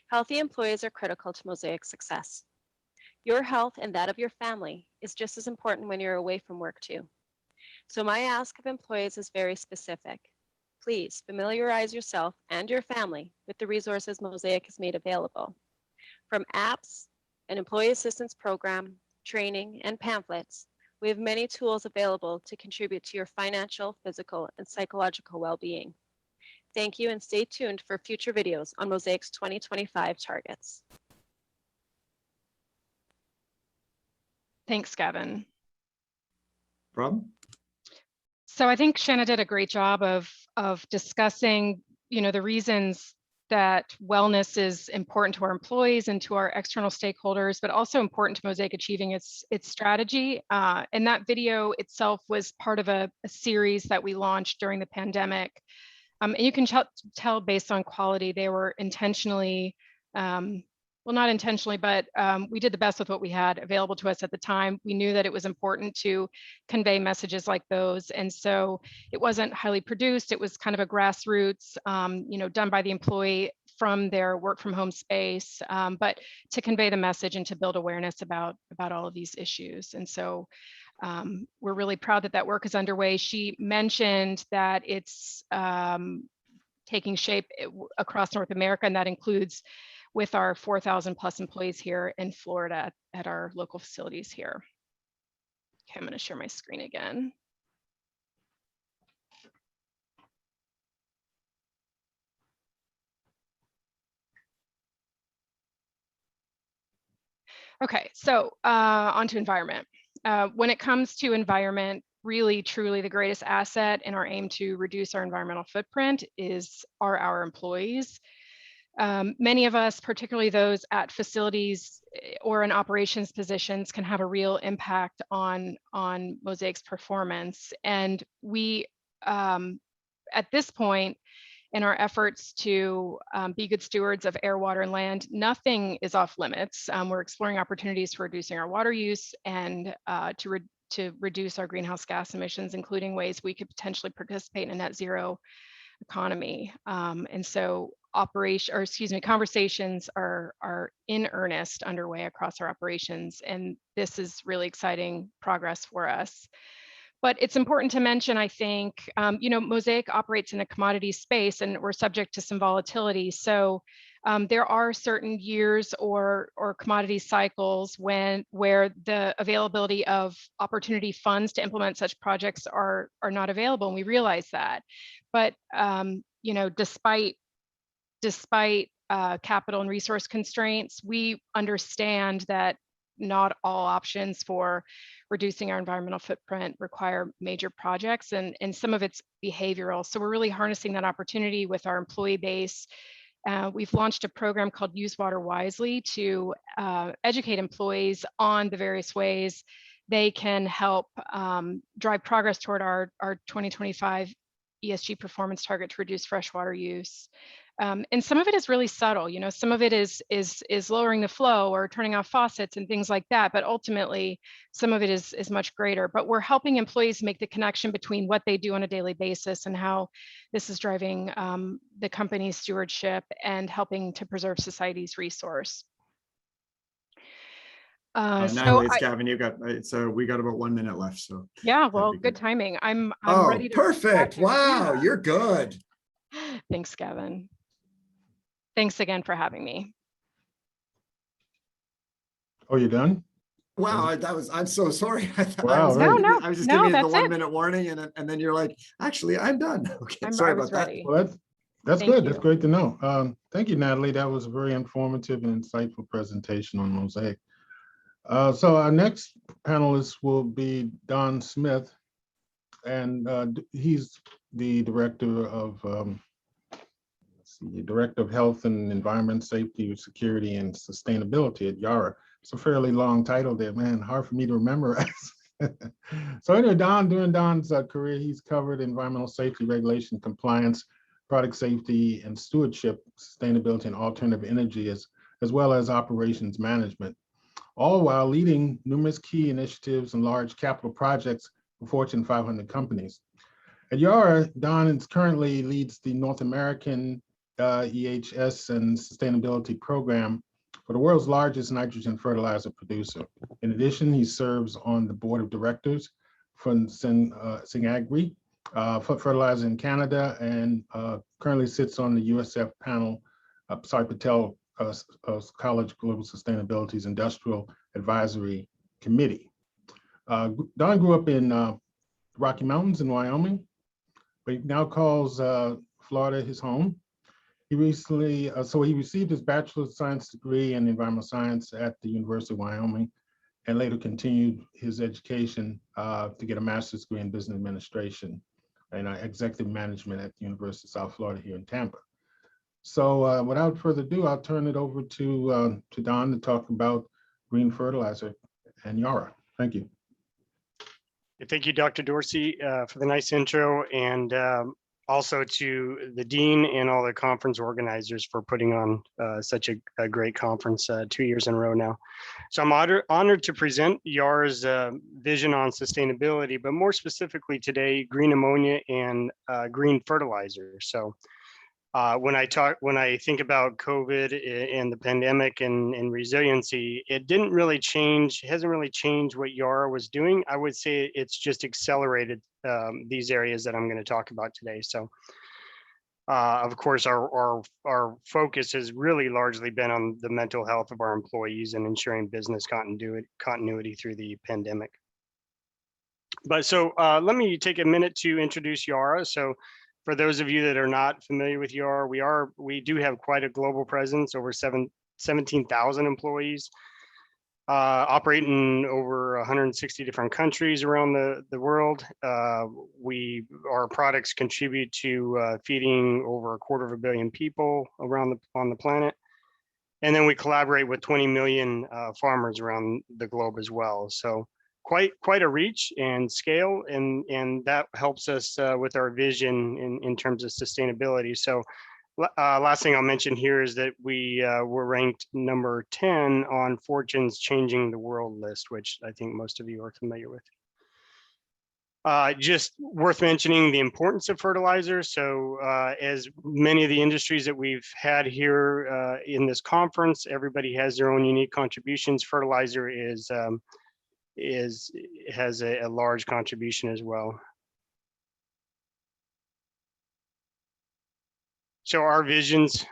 Healthy employees are critical to Mosaic's success. Your health and that of your family is just as important when you're away from work too. So my ask of employees is very specific. Please familiarize yourself and your family with the resources Mosaic has made available. From apps, an employee assistance program, training, and pamphlets, we have many tools available to contribute to your financial, physical, and psychological well-being. Thank you, and stay tuned for future videos on Mosaic's 2025 targets. Thanks, Gavin. Problem? So I think Shanna did a great job of discussing, the reasons that wellness is important to our employees and to our external stakeholders, but also important to Mosaic achieving its strategy. And that video itself was part of a series that we launched during the pandemic. And you can tell based on quality, they were intentionally, well, not intentionally, but we did the best with what we had available to us at the time. We knew that it was important to convey messages like those. And so it wasn't highly produced. It was kind of a grassroots, done by the employee from their work from home space, but to convey the message and to build awareness about all of these issues. And so we're really proud that work is underway. She mentioned that it's taking shape across North America, and that includes with our 4,000 plus employees here in Florida at our local facilities here. Okay, I'm going to share my screen again. Okay, so on to environment. When it comes to environment, really, truly the greatest asset in our aim to reduce our environmental footprint are our employees. Many of us, particularly those at facilities or in operations positions, can have a real impact on Mosaic's performance. And we, at this point, in our efforts to be good stewards of air, water, and land, nothing is off limits. We're exploring opportunities for reducing our water use and to reduce our greenhouse gas emissions, including ways we could potentially participate in a net zero economy. And so conversations are in earnest underway across our operations, and this is really exciting progress for us. But it's important to mention, I think, Mosaic operates in a commodity space and we're subject to some volatility. So there are certain years or commodity cycles where the availability of opportunity funds to implement such projects are not available, and we realize that. But despite capital and resource constraints, we understand that not all options for reducing our environmental footprint require major projects, and some of it's behavioral. So we're really harnessing that opportunity with our employee base. We've launched a program called Use Water Wisely to educate employees on the various ways they can help drive progress toward our 2025 ESG performance target to reduce freshwater use. And some of it is really subtle, some of it is lowering the flow or turning off faucets and things like that. But ultimately, some of it is much greater. But we're helping employees make the connection between what they do on a daily basis and how this is driving the company's stewardship and helping to preserve society's resource. Natalie, it's Gavin. We got about 1 minute left. So yeah, well, good timing. I'm ready to. Perfect. Wow, you're good. Thanks, Gavin. Thanks again for having me. Oh, you done? Wow, I'm so sorry. Wow, I was just giving you the 1 minute warning, and then you're like, actually, I'm done. Okay, sorry about that. Well, That's Thank good. you. That's great to know. Thank you, Natalie. That was a very informative and insightful presentation on Mosaic. So our next panelist will be Don Smith, and he's the Director of Health and Environment, Safety, Security, and Sustainability at Yara. It's a fairly long title there, man. Hard for me to memorize. So anyway, during Don's career, he's covered environmental safety, regulation, compliance, product safety, and stewardship, sustainability, and alternative energy, as well as operations management, all while leading numerous key initiatives and large capital projects for Fortune 500 companies. At Yara, Don currently leads the North American EHS and sustainability program for the world's largest nitrogen fertilizer producer. In addition, he serves on the board of directors for Sinagri Fertilizer in Canada, and currently sits on the USF panel, Patel College Global Sustainability's Industrial Advisory Committee. Don grew up in Rocky Mountains in Wyoming, but he now calls Florida his home. He recently, he received his Bachelor of Science degree in Environmental Science at the University of Wyoming, and later continued his education to get a master's degree in Business Administration and Executive Management at the University of South Florida here in Tampa. So without further ado, I'll turn it over to Don to talk about green fertilizer and Yara. Thank you. Thank you, Dr. Dorsey, for the nice intro, and also to the Dean and all the conference organizers for putting on such a great conference 2 years in a row now. So I'm honored to present Yara's vision on sustainability, but more specifically today, green ammonia and green fertilizer. So when I think about COVID and the pandemic and resiliency, it hasn't really changed what Yara was doing. I would say it's just accelerated these areas that I'm going to talk about today. So of course, our focus has really largely been on the mental health of our employees and ensuring business continuity through the pandemic. But so let me take a minute to introduce Yara. So for those of you that are not familiar with Yara, we do have quite a global presence, over 17,000 employees, operate in over 160 different countries around the world. Our products contribute to feeding over 250 million people on the planet. And then we collaborate with 20 million farmers around the globe as well. So quite a reach and scale, and that helps us with our vision in terms of sustainability. So last thing I'll mention here is that we were ranked number 10 on Fortune's Changing the World list, which I think most of you are familiar with. Just worth mentioning the importance of fertilizer. So as many of the industries that we've had here in this conference, everybody has their own unique contributions. Fertilizer has a large contribution as well. So our visions,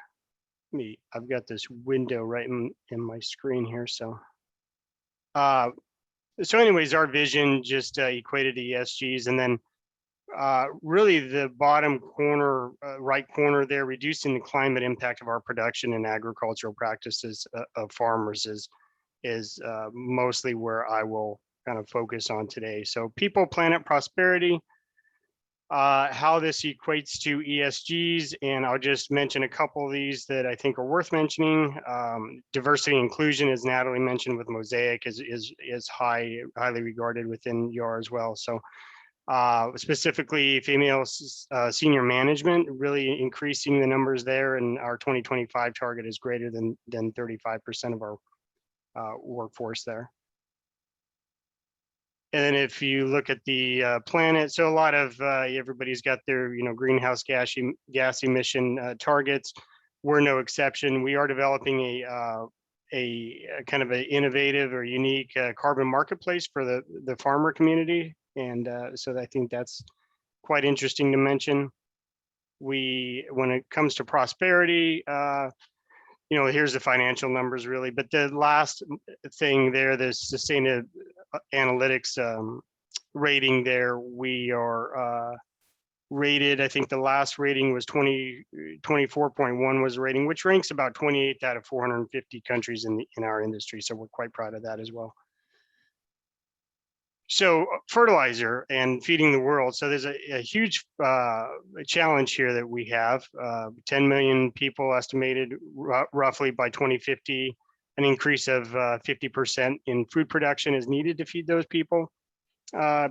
I've got this window right in my screen here. So anyways, our vision just equated to ESGs, and then really the bottom corner, right corner there, reducing the climate impact of our production and agricultural practices of farmers is mostly where I will kind of focus on today. So people, planet, prosperity, how this equates to ESGs, and I'll just mention a couple of these that I think are worth mentioning. Diversity and inclusion, as Natalie mentioned with Mosaic, is highly regarded within YAR as well. So specifically female senior management, really increasing the numbers there, and our 2025 target is greater than 35% of our workforce there. And then if you look at the planet, so a lot of everybody's got their greenhouse gas emission targets. We're no exception. We are developing a kind of an innovative or unique carbon marketplace for the farmer community, and so I think that's quite interesting to mention. When it comes to prosperity, here's the financial numbers really, but the last thing there, the Sustainability Analytics rating there, we are rated, I think the last rating was 24.1 was the rating, which ranks about 28th out of 450 countries in our industry. So we're quite proud of that as well. So fertilizer and feeding the world. So there's a huge challenge here that we have. 10 million people estimated roughly by 2050. An increase of 50% in food production is needed to feed those people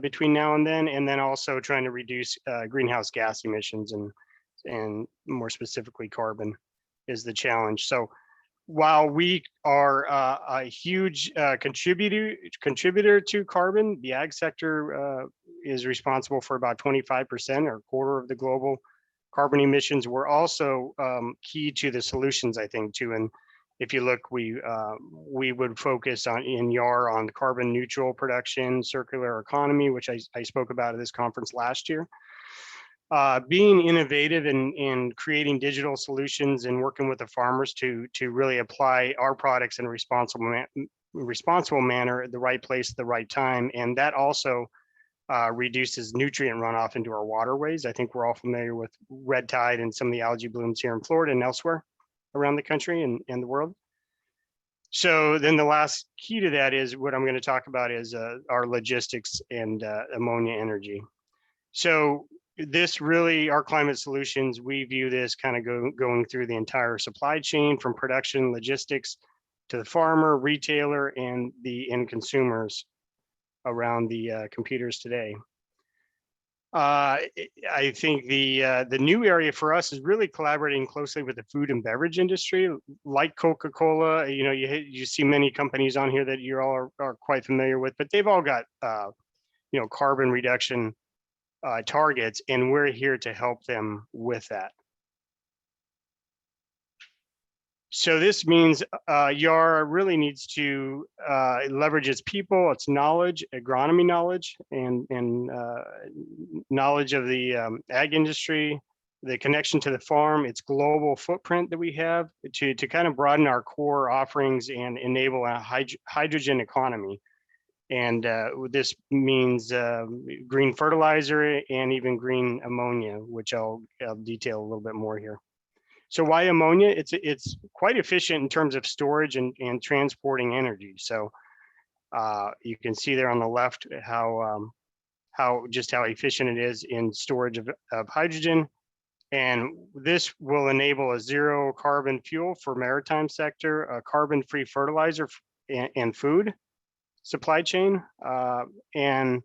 between now and then also trying to reduce greenhouse gas emissions and more specifically carbon is the challenge. So while we are a huge contributor to carbon, the ag sector is responsible for about 25% or a quarter of the global carbon emissions. We're also key to the solutions, I think, too. And if you look, we would focus on in YAR on carbon neutral production, circular economy, which I spoke about at this conference last year. Being innovative in creating digital solutions and working with the farmers to really apply our products in a responsible manner at the right place at the right time. And that also reduces nutrient runoff into our waterways. I think we're all familiar with red tide and some of the algae blooms here in Florida and elsewhere around the country and the world. So then the last key to that is what I'm going to talk about is our logistics and ammonia energy. So this really, our climate solutions, we view this kind of going through the entire supply chain from production, logistics to the farmer, retailer, and the end consumers around the computers today. I think the new area for us is really collaborating closely with the food and beverage industry, like Coca-Cola. You know, you see many companies on here that you all are quite familiar with, but they've all got you know, carbon reduction targets, and we're here to help them with that. So this means YAR really needs to leverage its people, its knowledge, agronomy knowledge, and knowledge of the ag industry, the connection to the farm, its global footprint that we have to kind of broaden our core offerings and enable a hydrogen economy. And this means green fertilizer and even green ammonia, which I'll detail a little bit more here. So why ammonia? It's quite efficient in terms of storage and transporting energy. So you can see there on the left how efficient it is in storage of hydrogen. And this will enable a zero carbon fuel for maritime sector, a carbon-free fertilizer and food supply chain. And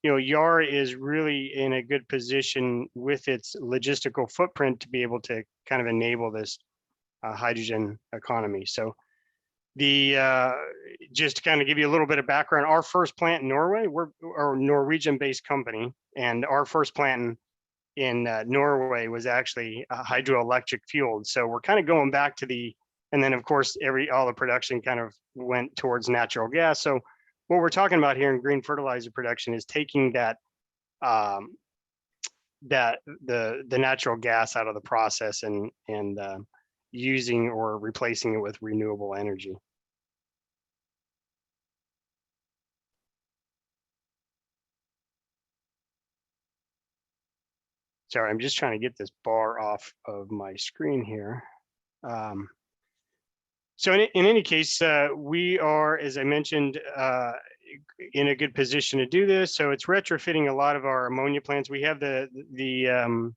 you know, YAR is really in a good position with its logistical footprint to be able to kind of enable this hydrogen economy. So just to kind of give you a little bit of background, our first plant in Norway, we're a Norwegian-based company, and our first plant in Norway was actually hydroelectric fueled. So we're kind of going back to and then of course all the production kind of went towards natural gas. So what we're talking about here in green fertilizer production is taking the natural gas out of the process and using or replacing it with renewable energy. Sorry, I'm just trying to get this bar off of my screen here. So in any case, we are, as I mentioned, in a good position to do this. So it's retrofitting a lot of our ammonia plants. We have being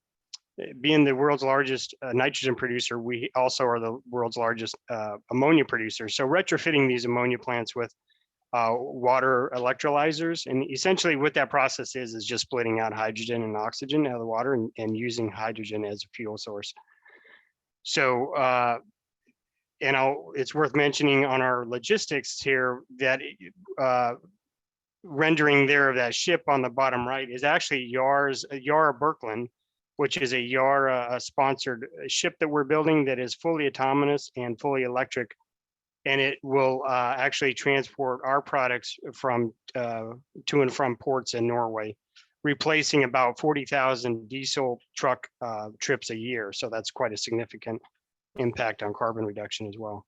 the world's largest nitrogen producer, we also are the world's largest ammonia producer. So retrofitting these ammonia plants with water electrolyzers, and essentially what that process is just splitting out hydrogen and oxygen out of the water and using hydrogen as a fuel source. So it's worth mentioning on our logistics here that rendering there of that ship on the bottom right is actually Yara Birkeland, which is a Yara sponsored ship that we're building that is fully autonomous and fully electric. And it will actually transport our products from to and from ports in Norway, replacing about 40,000 diesel truck trips a year. So that's quite a significant impact on carbon reduction as well.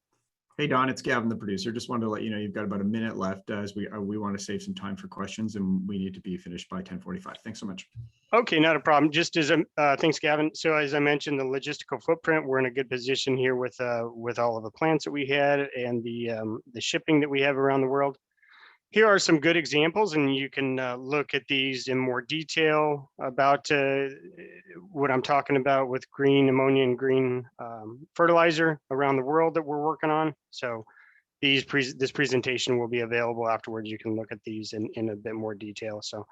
Hey, Don, it's Gavin, the producer. Just wanted to let you know you've got about a minute left as we want to save some time for questions and we need to be finished by 10:45. Thanks so much. Okay, not a problem. Just as thanks, Gavin. So as I mentioned, the logistical footprint, we're in a good position here with all of the plants that we had and the shipping that we have around the world. Here are some good examples, and you can look at these in more detail about what I'm talking about with green ammonia and green fertilizer around the world that we're working on. So this presentation will be available afterwards. You can look at these in a bit more detail. So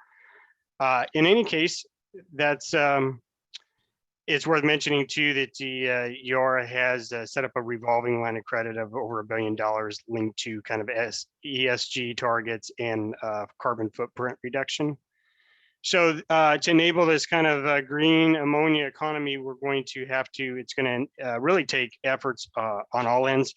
in any case, that's it's worth mentioning too that the YARA has set up a revolving line of credit of over $1 billion linked to kind of ESG targets and carbon footprint reduction. So to enable this kind of green ammonia economy, we're going to have to, it's going to really take efforts on all ends,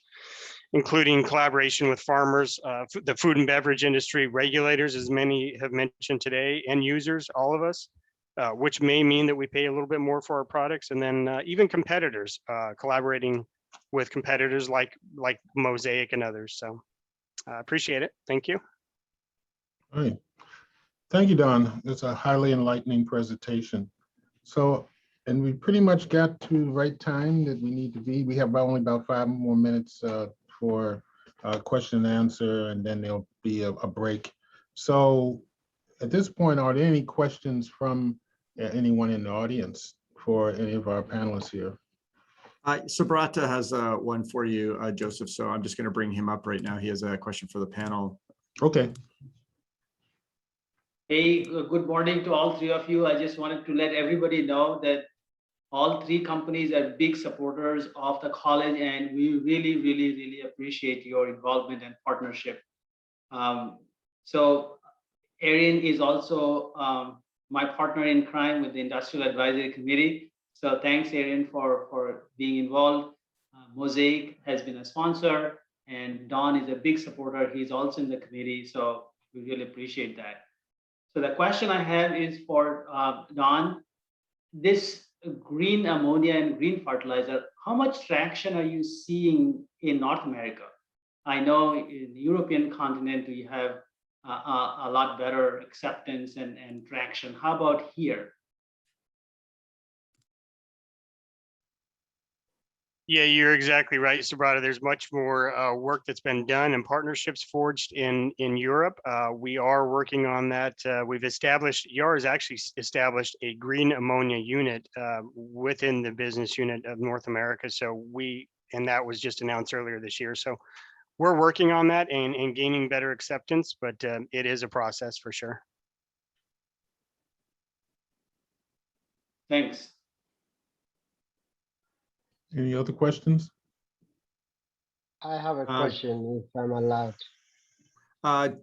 including collaboration with farmers, the food and beverage industry, regulators, as many have mentioned today, and users, all of us. Which may mean that we pay a little bit more for our products, and then even competitors, collaborating with competitors like Mosaic and others. So appreciate it. Thank you. All right. Thank you, Don. It's a highly enlightening presentation. So, and we pretty much got to the right time that we need to be. We have only about 5 more minutes for question and answer, and then there'll be a break. So at this point, are there any questions from anyone in the audience for any of our panelists here? Subrata has one for you, Joseph. So I'm just going to bring him up right now. He has a question for the panel. Okay. Hey, good morning to all three of you. I just wanted to let everybody know that all three companies are big supporters of the college, and we really appreciate your involvement and partnership. So Arian is also my partner in crime with the Industrial Advisory Committee. So thanks, Arian, for being involved. Mosaic has been a sponsor, and Don is a big supporter. He's also in the committee, so we really appreciate that. So the question I have is for Don. This green ammonia and green fertilizer, how much traction are you seeing in North America? I know in the European continent, we have a lot better acceptance and traction. How about here? Yeah, you're exactly right, Subrata. There's much more work that's been done and partnerships forged in Europe. We are working on that. We've established, YAR has actually established a green ammonia unit within the business unit of North America. So and that was just announced earlier this year. So we're working on that and gaining better acceptance, but it is a process for sure. Thanks. Any other questions? I have a question, if I'm allowed.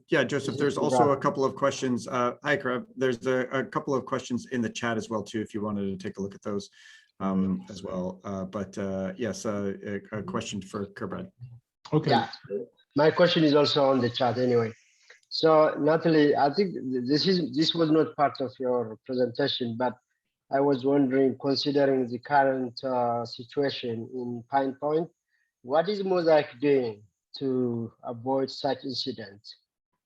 Yeah, Joseph, there's also a couple of questions. Hi, Karev. There's a couple of questions in the chat as well, too, if you wanted to take a look at those as well. Yes, a question for Kerbad. Okay. Yeah, my question is also on the chat anyway. So Natalie, I think this was not part of your presentation, but I was wondering, considering the current situation in Pine Point, what is Mosaic doing to avoid such incidents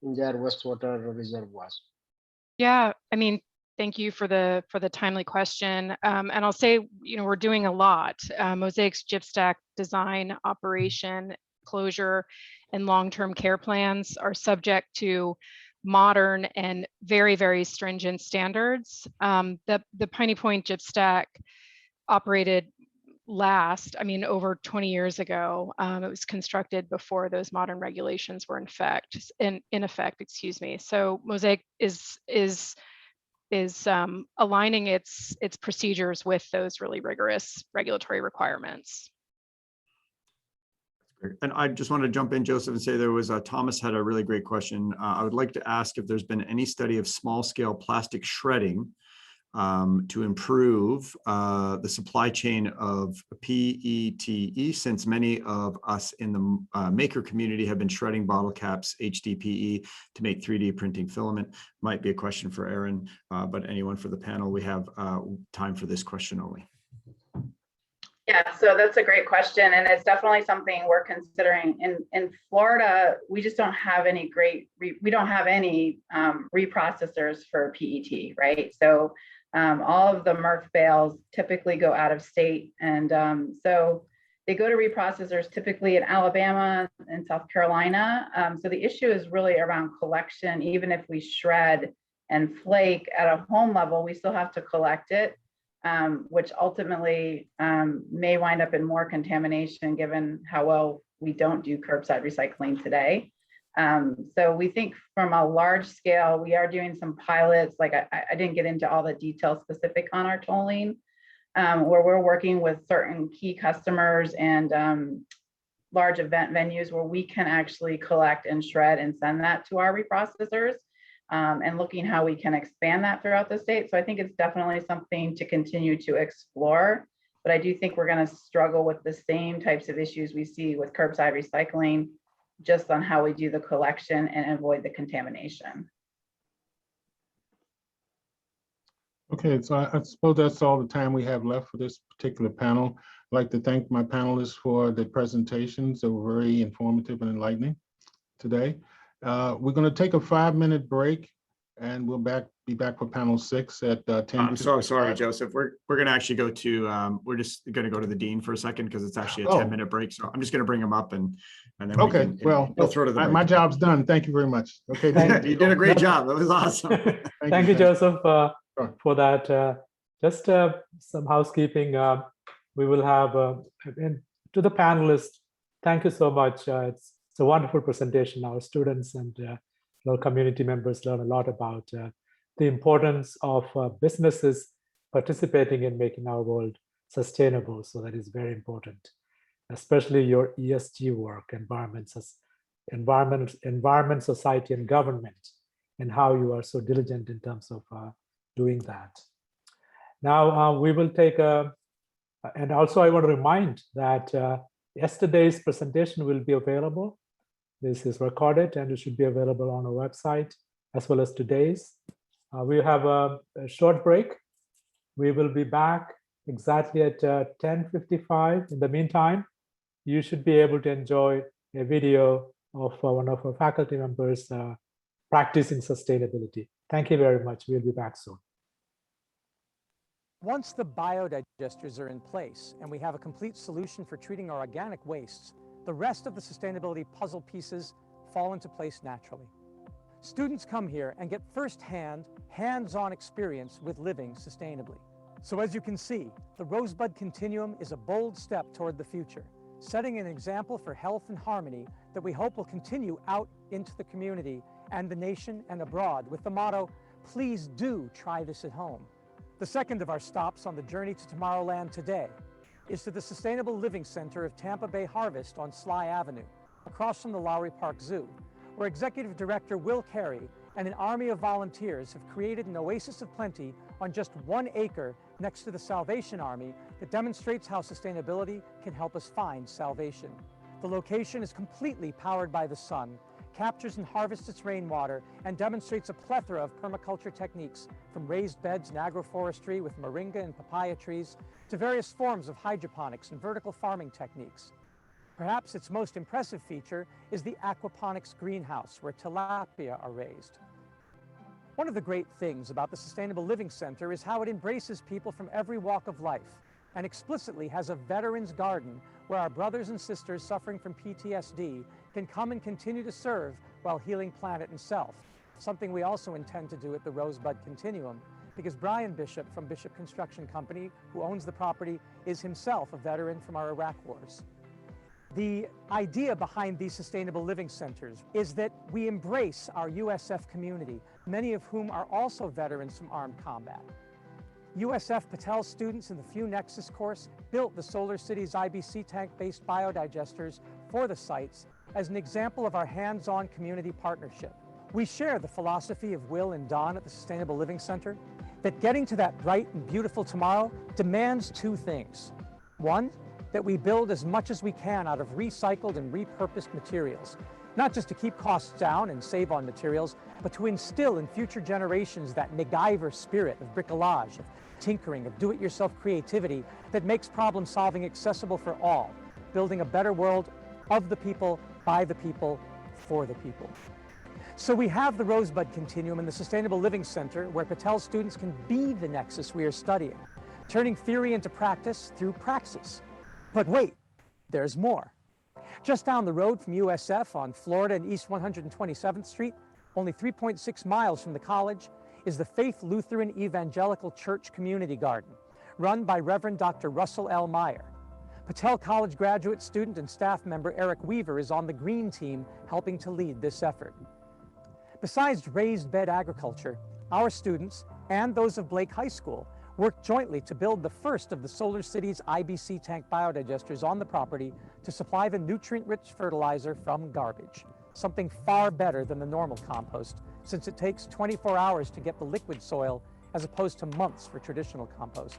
in their wastewater reservoirs? Yeah, I mean, thank you for the timely question. And I'll say, we're doing a lot. Mosaic's gypstack design, operation, closure, and long-term care plans are subject to modern and very stringent standards. The Piney Point gypstack operated over 20 years ago. It was constructed before those modern regulations were in effect, excuse me. So Mosaic is aligning its procedures with those really rigorous regulatory requirements. And I just want to jump in, Joseph, and say there was Thomas had a really great question. I would like to ask if there's been any study of small scale plastic shredding to improve the supply chain of PETE, since many of us in the maker community have been shredding bottle caps, HDPE, to make 3D printing filament. Might be a question for Aaron, but anyone for the panel, we have time for this question only. Yeah, so that's a great question, and it's definitely something we're considering. In Florida, we just don't have any reprocessors for PET, right? So all of the MRF bales typically go out of state, and so they go to reprocessors typically in Alabama and South Carolina. So the issue is really around collection. Even if we shred and flake at a home level, we still have to collect it. Which ultimately may wind up in more contamination given how well we don't do curbside recycling today. So we think from a large scale, we are doing some pilots, like I didn't get into all the details specific on our tolling, where we're working with certain key customers and large event venues where we can actually collect and shred and send that to our reprocessors. And looking how we can expand that throughout the state. So I think it's definitely something to continue to explore, but I do think we're going to struggle with the same types of issues we see with curbside recycling, just on how we do the collection and avoid the contamination. Okay, so I suppose that's all the time we have left for this particular panel. I'd like to thank my panelists for the presentations. They were very informative and enlightening today. We're going to take a 5-minute break, and we'll be back for panel 6 at 10. I'm so sorry, Joseph. We're going to actually go to we're just going to go to the dean for a second because it's actually a 10-minute break. So I'm just going to bring him up and then okay. We'll throw to the my job's done. Thank you very much. Okay, you did a great job. That was awesome. Thank you, Joseph, for that. Just some housekeeping. We will have to the panelists. Thank you so much. It's a wonderful presentation. Our students and our community members learn a lot about the importance of businesses participating in making our world sustainable. So that is very important, especially your ESG work, environment, society, and government, and how you are so diligent in terms of doing that. Now we will take and also I want to remind that yesterday's presentation will be available. This is recorded and it should be available on our website as well as today's. We have a short break. We will be back exactly at 10:55. In the meantime, you should be able to enjoy a video of one of our faculty members practicing sustainability. Thank you very much. We'll be back soon. Once the biodigesters are in place and we have a complete solution for treating our organic wastes, the rest of the sustainability puzzle pieces fall into place naturally. Students come here and get firsthand, hands-on experience with living sustainably. So as you can see, the Rosebud Continuum is a bold step toward the future, setting an example for health and harmony that we hope will continue out into the community and the nation and abroad with the motto, please do try this at home. The second of our stops on the journey to Tomorrowland today is to the Sustainable Living Center of Tampa Bay Harvest on Sly Avenue, across from the Lowry Park Zoo, where Executive Director Will Carey and an army of volunteers have created an oasis of plenty on just 1 acre next to the Salvation Army that demonstrates how sustainability can help us find salvation. The location is completely powered by the sun, captures and harvests its rainwater, and demonstrates a plethora of permaculture techniques, from raised beds and agroforestry with moringa and papaya trees to various forms of hydroponics and vertical farming techniques. Perhaps its most impressive feature is the Aquaponics Greenhouse, where tilapia are raised. One of the great things about the Sustainable Living Center is how it embraces people from every walk of life and explicitly has a veterans garden where our brothers and sisters suffering from PTSD can come and continue to serve while healing planet and self, something we also intend to do at the Rosebud Continuum, because Brian Bishop from Bishop Construction Company, who owns the property, is himself a veteran from our Iraq wars. The idea behind these sustainable living centers is that we embrace our USF community, many of whom are also veterans from armed combat. USF Patel students in the Few Nexus course built the Solar Cities IBC tank-based biodigesters for the sites as an example of our hands-on community partnership. We share the philosophy of Will and Don at the Sustainable Living Center, that getting to that bright and beautiful tomorrow demands 2 things. 1, that we build as much as we can out of recycled and repurposed materials, not just to keep costs down and save on materials, but to instill in future generations that MacGyver spirit of bricolage, of tinkering, of do-it-yourself creativity that makes problem solving accessible for all, building a better world of the people, by the people, for the people. So we have the Rosebud Continuum and the Sustainable Living Center, where Patel students can be the nexus we are studying, turning theory into practice through praxis. But wait, there's more. Just down the road from USF on Florida and East 127th Street, only 3.6 miles from the college, is the Faith Lutheran Evangelical Church Community Garden, run by Reverend Dr. Russell L. Meyer. Patel College graduate student and staff member Eric Weaver is on the green team helping to lead this effort. Besides raised bed agriculture, our students and those of Blake High School worked jointly to build the first of the Solar City's IBC tank biodigesters on the property to supply the nutrient-rich fertilizer from garbage, something far better than the normal compost, since it takes 24 hours to get the liquid soil as opposed to months for traditional compost.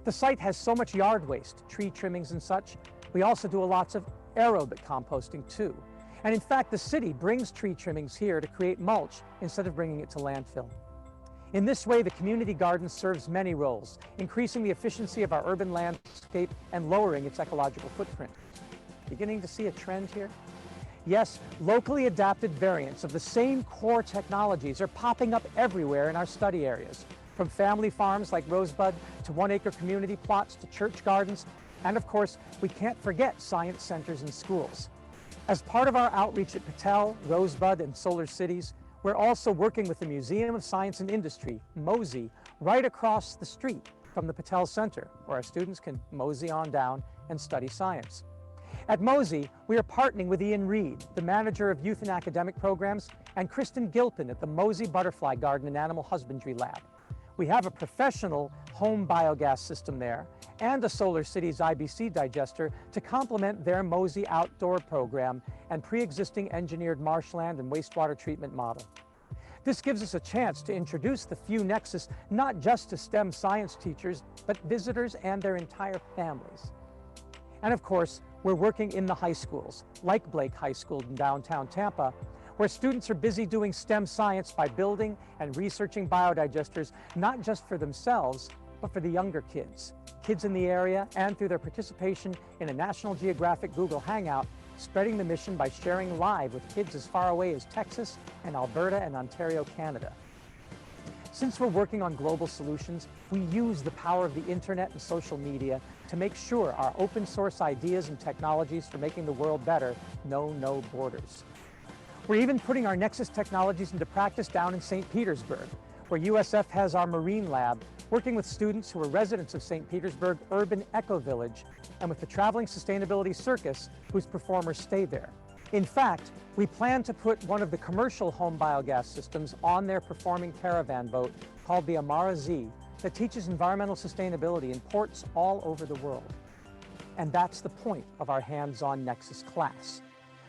The site has so much yard waste, tree trimmings and such. We also do lots of aerobic composting too. And in fact, the city brings tree trimmings here to create mulch instead of bringing it to landfill. In this way, the community garden serves many roles, increasing the efficiency of our urban landscape and lowering its ecological footprint. Beginning to see a trend here? Yes, locally adapted variants of the same core technologies are popping up everywhere in our study areas, from family farms like Rosebud to 1-acre community plots to church gardens, and of course, we can't forget science centers and schools. As part of our outreach at Patel, Rosebud, and Solar Cities, we're also working with the Museum of Science and Industry, MOSI, right across the street from the Patel Center, where our students can mosey on down and study science. At MOSI, we are partnering with Ian Reed, the manager of youth and academic programs, and Kristen Gilpin at the MOSI Butterfly Garden and Animal Husbandry Lab. We have a professional home biogas system there and a Solar Cities IBC digester to complement their MOSI outdoor program and pre-existing engineered marshland and wastewater treatment model. This gives us a chance to introduce the FEW Nexus not just to STEM science teachers, but visitors and their entire families. And of course, we're working in the high schools, like Blake High School in downtown Tampa, where students are busy doing STEM science by building and researching biodigesters, not just for themselves, but for the younger kids in the area, and through their participation in a National Geographic Google Hangout, spreading the mission by sharing live with kids as far away as Texas and Alberta and Ontario, Canada. Since we're working on global solutions, we use the power of the internet and social media to make sure our open source ideas and technologies for making the world better know no borders. We're even putting our Nexus technologies into practice down in St. Petersburg, where USF has our Marine Lab, working with students who are residents of St. Petersburg Urban Eco Village, and with the Traveling Sustainability Circus, whose performers stay there. In fact, we plan to put one of the commercial home biogas systems on their performing caravan boat called the Amara Z that teaches environmental sustainability in ports all over the world. And that's the point of our hands-on Nexus class.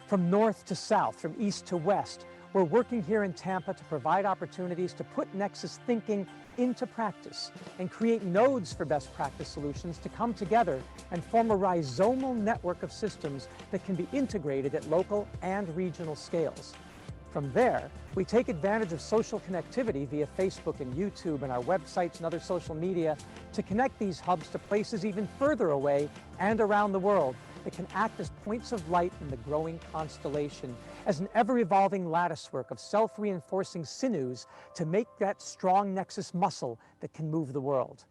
From north to south, from east to west, we're working here in Tampa to provide opportunities to put Nexus thinking into practice and create nodes for best practice solutions to come together and form a rhizomal network of systems that can be integrated at local and regional scales. From there, we take advantage of social connectivity via Facebook and YouTube and our websites and other social media to connect these hubs to places even further away and around the world that can act as points of light in the growing constellation, as an ever-evolving latticework of self-reinforcing sinews to make that strong Nexus muscle that can move the world.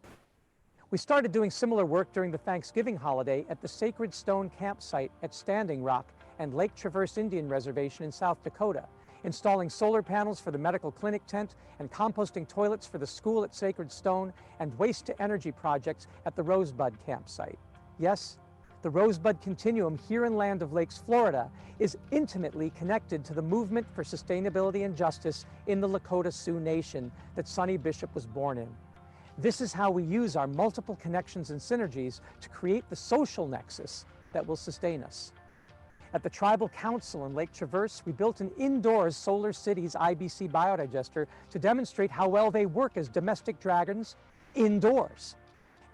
We started doing similar work during the Thanksgiving holiday at the Sacred Stone campsite at Standing Rock and Lake Traverse Indian Reservation in South Dakota, installing solar panels for the medical clinic tent and composting toilets for the school at Sacred Stone and waste-to-energy projects at the Rosebud campsite. Yes, the Rosebud Continuum here in Land of Lakes, Florida, is intimately connected to the movement for sustainability and justice in the Lakota Sioux Nation that Sonny Bishop was born in. This is how we use our multiple connections and synergies to create the social nexus that will sustain us. At the Tribal Council in Lake Traverse, we built an indoors Solar Cities IBC biodigester to demonstrate how well they work as domestic dragons indoors.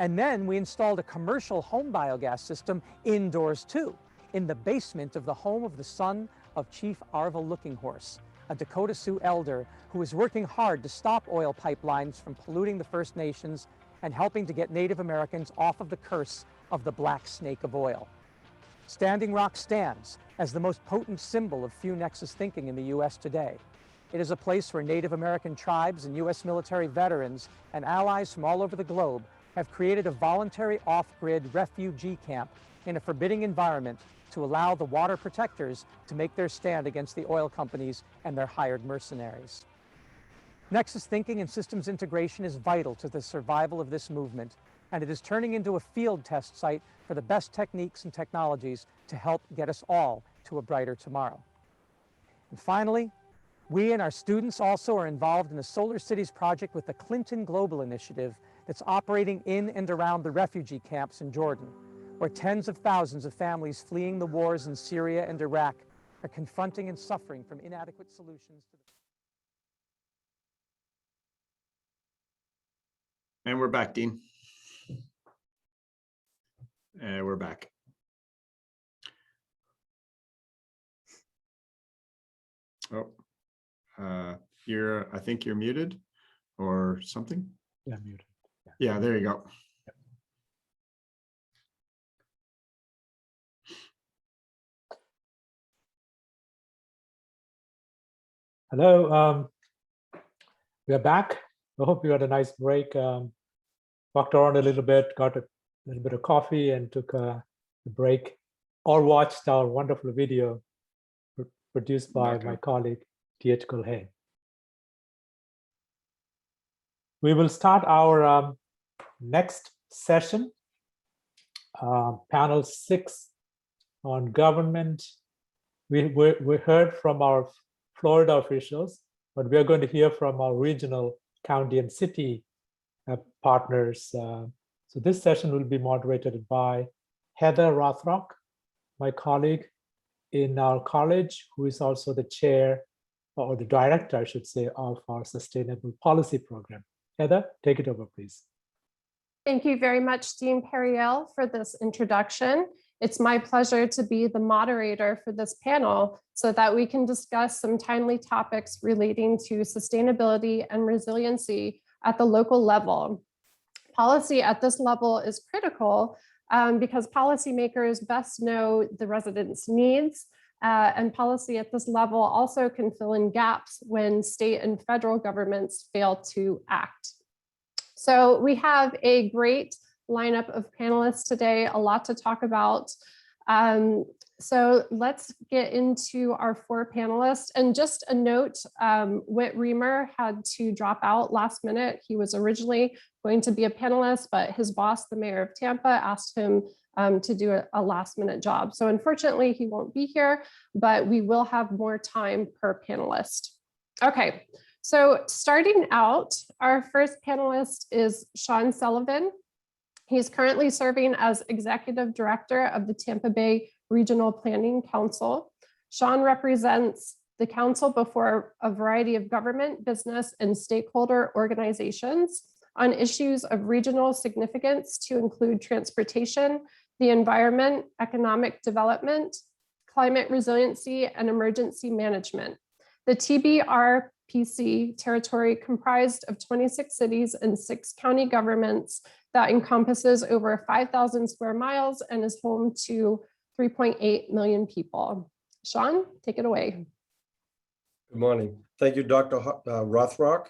And then we installed a commercial home biogas system indoors too, in the basement of the home of the son of Chief Arva Looking Horse, a Dakota Sioux elder who is working hard to stop oil pipelines from polluting the First Nations and helping to get Native Americans off of the curse of the black snake of oil. Standing Rock stands as the most potent symbol of few nexus thinking in the U.S. today. It is a place where Native American tribes and U.S. military veterans and allies from all over the globe have created a voluntary off-grid refugee camp in a forbidding environment to allow the water protectors to make their stand against the oil companies and their hired mercenaries. Nexus thinking and systems integration is vital to the survival of this movement, and it is turning into a field test site for the best techniques and technologies to help get us all to a brighter tomorrow. And finally, we and our students also are involved in the Solar Cities project with the Clinton Global Initiative that's operating in and around the refugee camps in Jordan, where tens of thousands of families fleeing the wars in Syria and Iraq are confronting and suffering from inadequate solutions to And we're back, Dean. And we're back. Oh, I think you're muted or something. Yeah, muted. Yeah, there you go. Hello, we are back. I hope you had a nice break. Walked around a little bit, got a little bit of coffee and took a break, or watched our wonderful video produced by my colleague, T.H. Culhane. We will start our next session, panel 6 on government. We heard from our Florida officials, but we are going to hear from our regional, county, and city partners. So this session will be moderated by Heather Rothrock, my colleague in our college, who is also the chair, or the director, I should say, of our Sustainable Policy Program. Heather, take it over, please. Thank you very much, Dean Perriel, for this introduction. It's my pleasure to be the moderator for this panel so that we can discuss some timely topics relating to sustainability and resiliency at the local level. Policy at this level is critical because policymakers best know the residents' needs, and policy at this level also can fill in gaps when state and federal governments fail to act. So we have a great lineup of panelists today, a lot to talk about. So let's get into our 4 panelists. And just a note, Whit Reamer had to drop out last minute. He was originally going to be a panelist, but his boss, the mayor of Tampa, asked him to do a last minute job. So unfortunately, he won't be here, but we will have more time per panelist. Okay, so starting out, our first panelist is Sean Sullivan. He's currently serving as Executive Director of the Tampa Bay Regional Planning Council. Sean represents the council before a variety of government, business, and stakeholder organizations on issues of regional significance to include transportation, the environment, economic development, climate resiliency, and emergency management. The TBRPC territory comprised of 26 cities and 6 county governments that encompasses over 5,000 square miles and is home to 3.8 million people. Sean, take it away. Good morning. Thank you, Dr. Rothrock,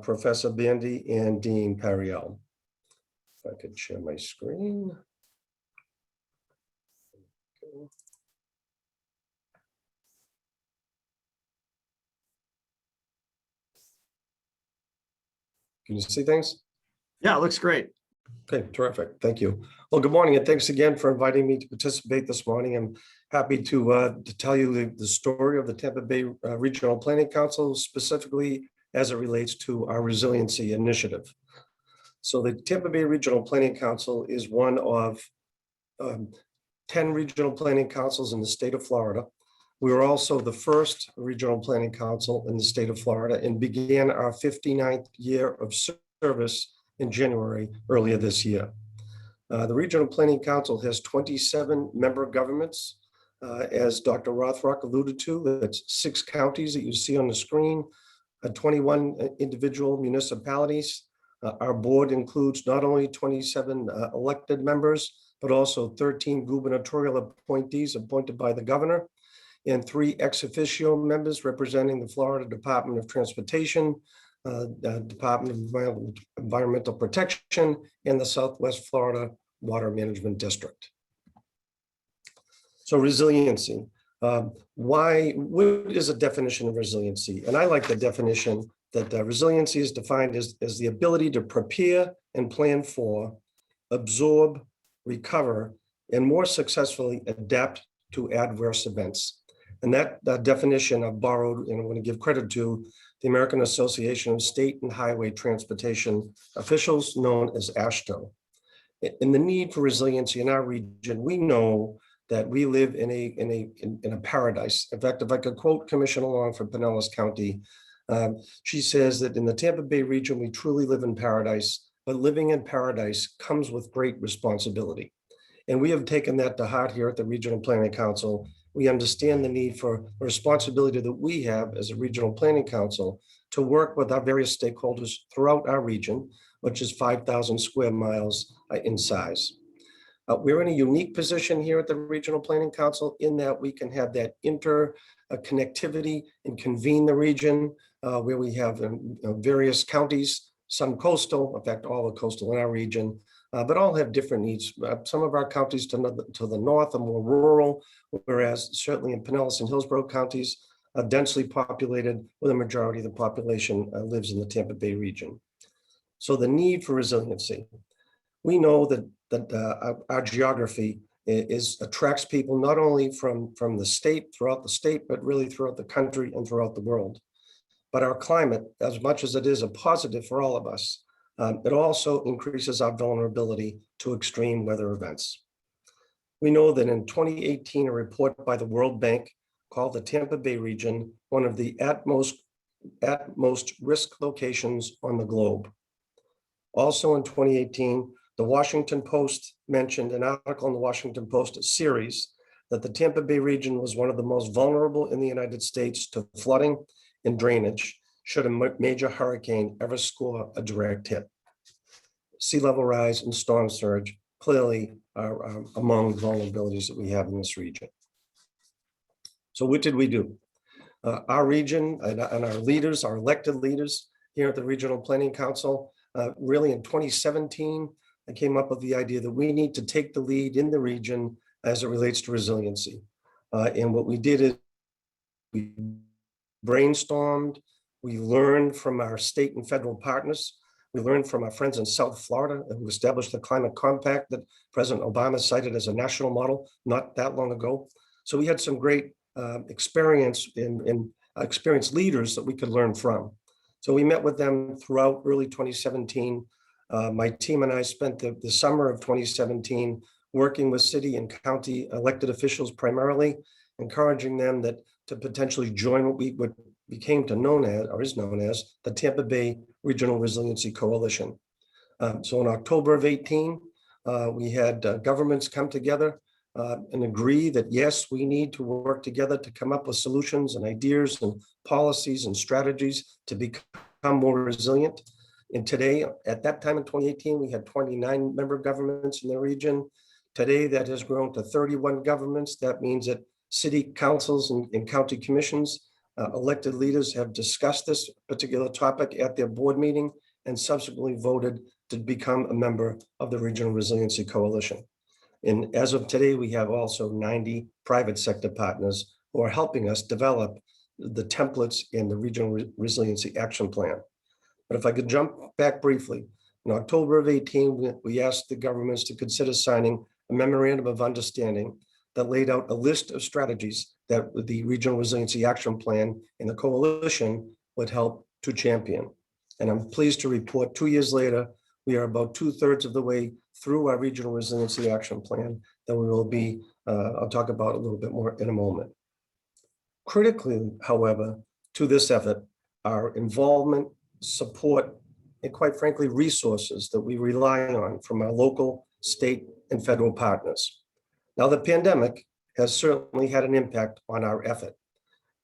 Professor Bandy, and Dean Perriel. If I could share my screen. Can you see things? Yeah, it looks great. Okay, terrific. Thank you. Well, good morning, and thanks again for inviting me to participate this morning. I'm happy to tell you the story of the Tampa Bay Regional Planning Council, specifically as it relates to our resiliency initiative. So the Tampa Bay Regional Planning Council is one of 10 regional planning councils in the state of Florida. We were also the first regional planning council in the state of Florida and began our 59th year of service in January earlier this year. The Regional Planning Council has 27 member governments. As Dr. Rothrock alluded to, that's 6 counties that you see on the screen, 21 individual municipalities, Our board includes not only 27 elected members, but also 13 gubernatorial appointees appointed by the governor, and 3 ex officio members representing the Florida Department of Transportation, Department of Environmental Protection, and the Southwest Florida Water Management District. So resiliency. What is a definition of resiliency? And I like the definition that resiliency is defined as the ability to prepare and plan for, absorb, recover, and more successfully adapt to adverse events. And that definition I've borrowed, and I want to give credit to the American Association of State and Highway Transportation Officials, known as AASHTO. In the need for resiliency in our region, we know that we live in a paradise. In fact, if I could quote Commissioner Long from Pinellas County, she says that in the Tampa Bay region, we truly live in paradise, but living in paradise comes with great responsibility. And we have taken that to heart here at the Regional Planning Council. We understand the need for responsibility that we have as a Regional Planning Council to work with our various stakeholders throughout our region, which is 5,000 square miles in size. We're in a unique position here at the Regional Planning Council in that we can have that interconnectivity and convene the region where we have various counties, some coastal, in fact, all are coastal in our region, but all have different needs. Some of our counties to the north are more rural, whereas certainly in Pinellas and Hillsborough counties are densely populated, where the majority of the population lives in the Tampa Bay region. So the need for resiliency. We know that our geography attracts people not only from the state, throughout the state, but really throughout the country and throughout the world. But our climate, as much as it is a positive for all of us, it also increases our vulnerability to extreme weather events. We know that in 2018, a report by the World Bank called the Tampa Bay region one of the at most risk locations on the globe. Also in 2018, the Washington Post mentioned an article in the Washington Post series that the Tampa Bay region was one of the most vulnerable in the United States to flooding and drainage should a major hurricane ever score a direct hit. Sea level rise and storm surge clearly are among vulnerabilities that we have in this region. So what did we do? Our region and our leaders, our elected leaders here at the Regional Planning Council, really in 2017, I came up with the idea that we need to take the lead in the region as it relates to resiliency. And what we did is we brainstormed, we learned from our state and federal partners, we learned from our friends in South Florida who established the Climate Compact that President Obama cited as a national model not that long ago. So we had some great experienced leaders that we could learn from. So we met with them throughout early 2017. My team and I spent the summer of 2017 working with city and county elected officials primarily, encouraging them to potentially join what became known as the Tampa Bay Regional Resiliency Coalition. So in October of 18, we had governments come together and agree that yes, we need to work together to come up with solutions and ideas and policies and strategies to become more resilient. And today, at that time in 2018, we had 29 member governments in the region. Today, that has grown to 31 governments. That means that city councils and county commissions, elected leaders have discussed this particular topic at their board meeting and subsequently voted to become a member of the Regional Resiliency Coalition. And as of today, we have also 90 private sector partners who are helping us develop the templates in the Regional Resiliency Action Plan. But if I could jump back briefly, in October of 18, we asked the governments to consider signing a memorandum of understanding that laid out a list of strategies that the Regional Resiliency Action Plan and the coalition would help to champion. And I'm pleased to report 2 years later, we are about 2/3 of the way through our Regional Resiliency Action Plan that we will be, I'll talk about a little bit more in a moment. Critically, however, to this effort, our involvement, support, and quite frankly, resources that we rely on from our local, state, and federal partners. Now, the pandemic has certainly had an impact on our effort.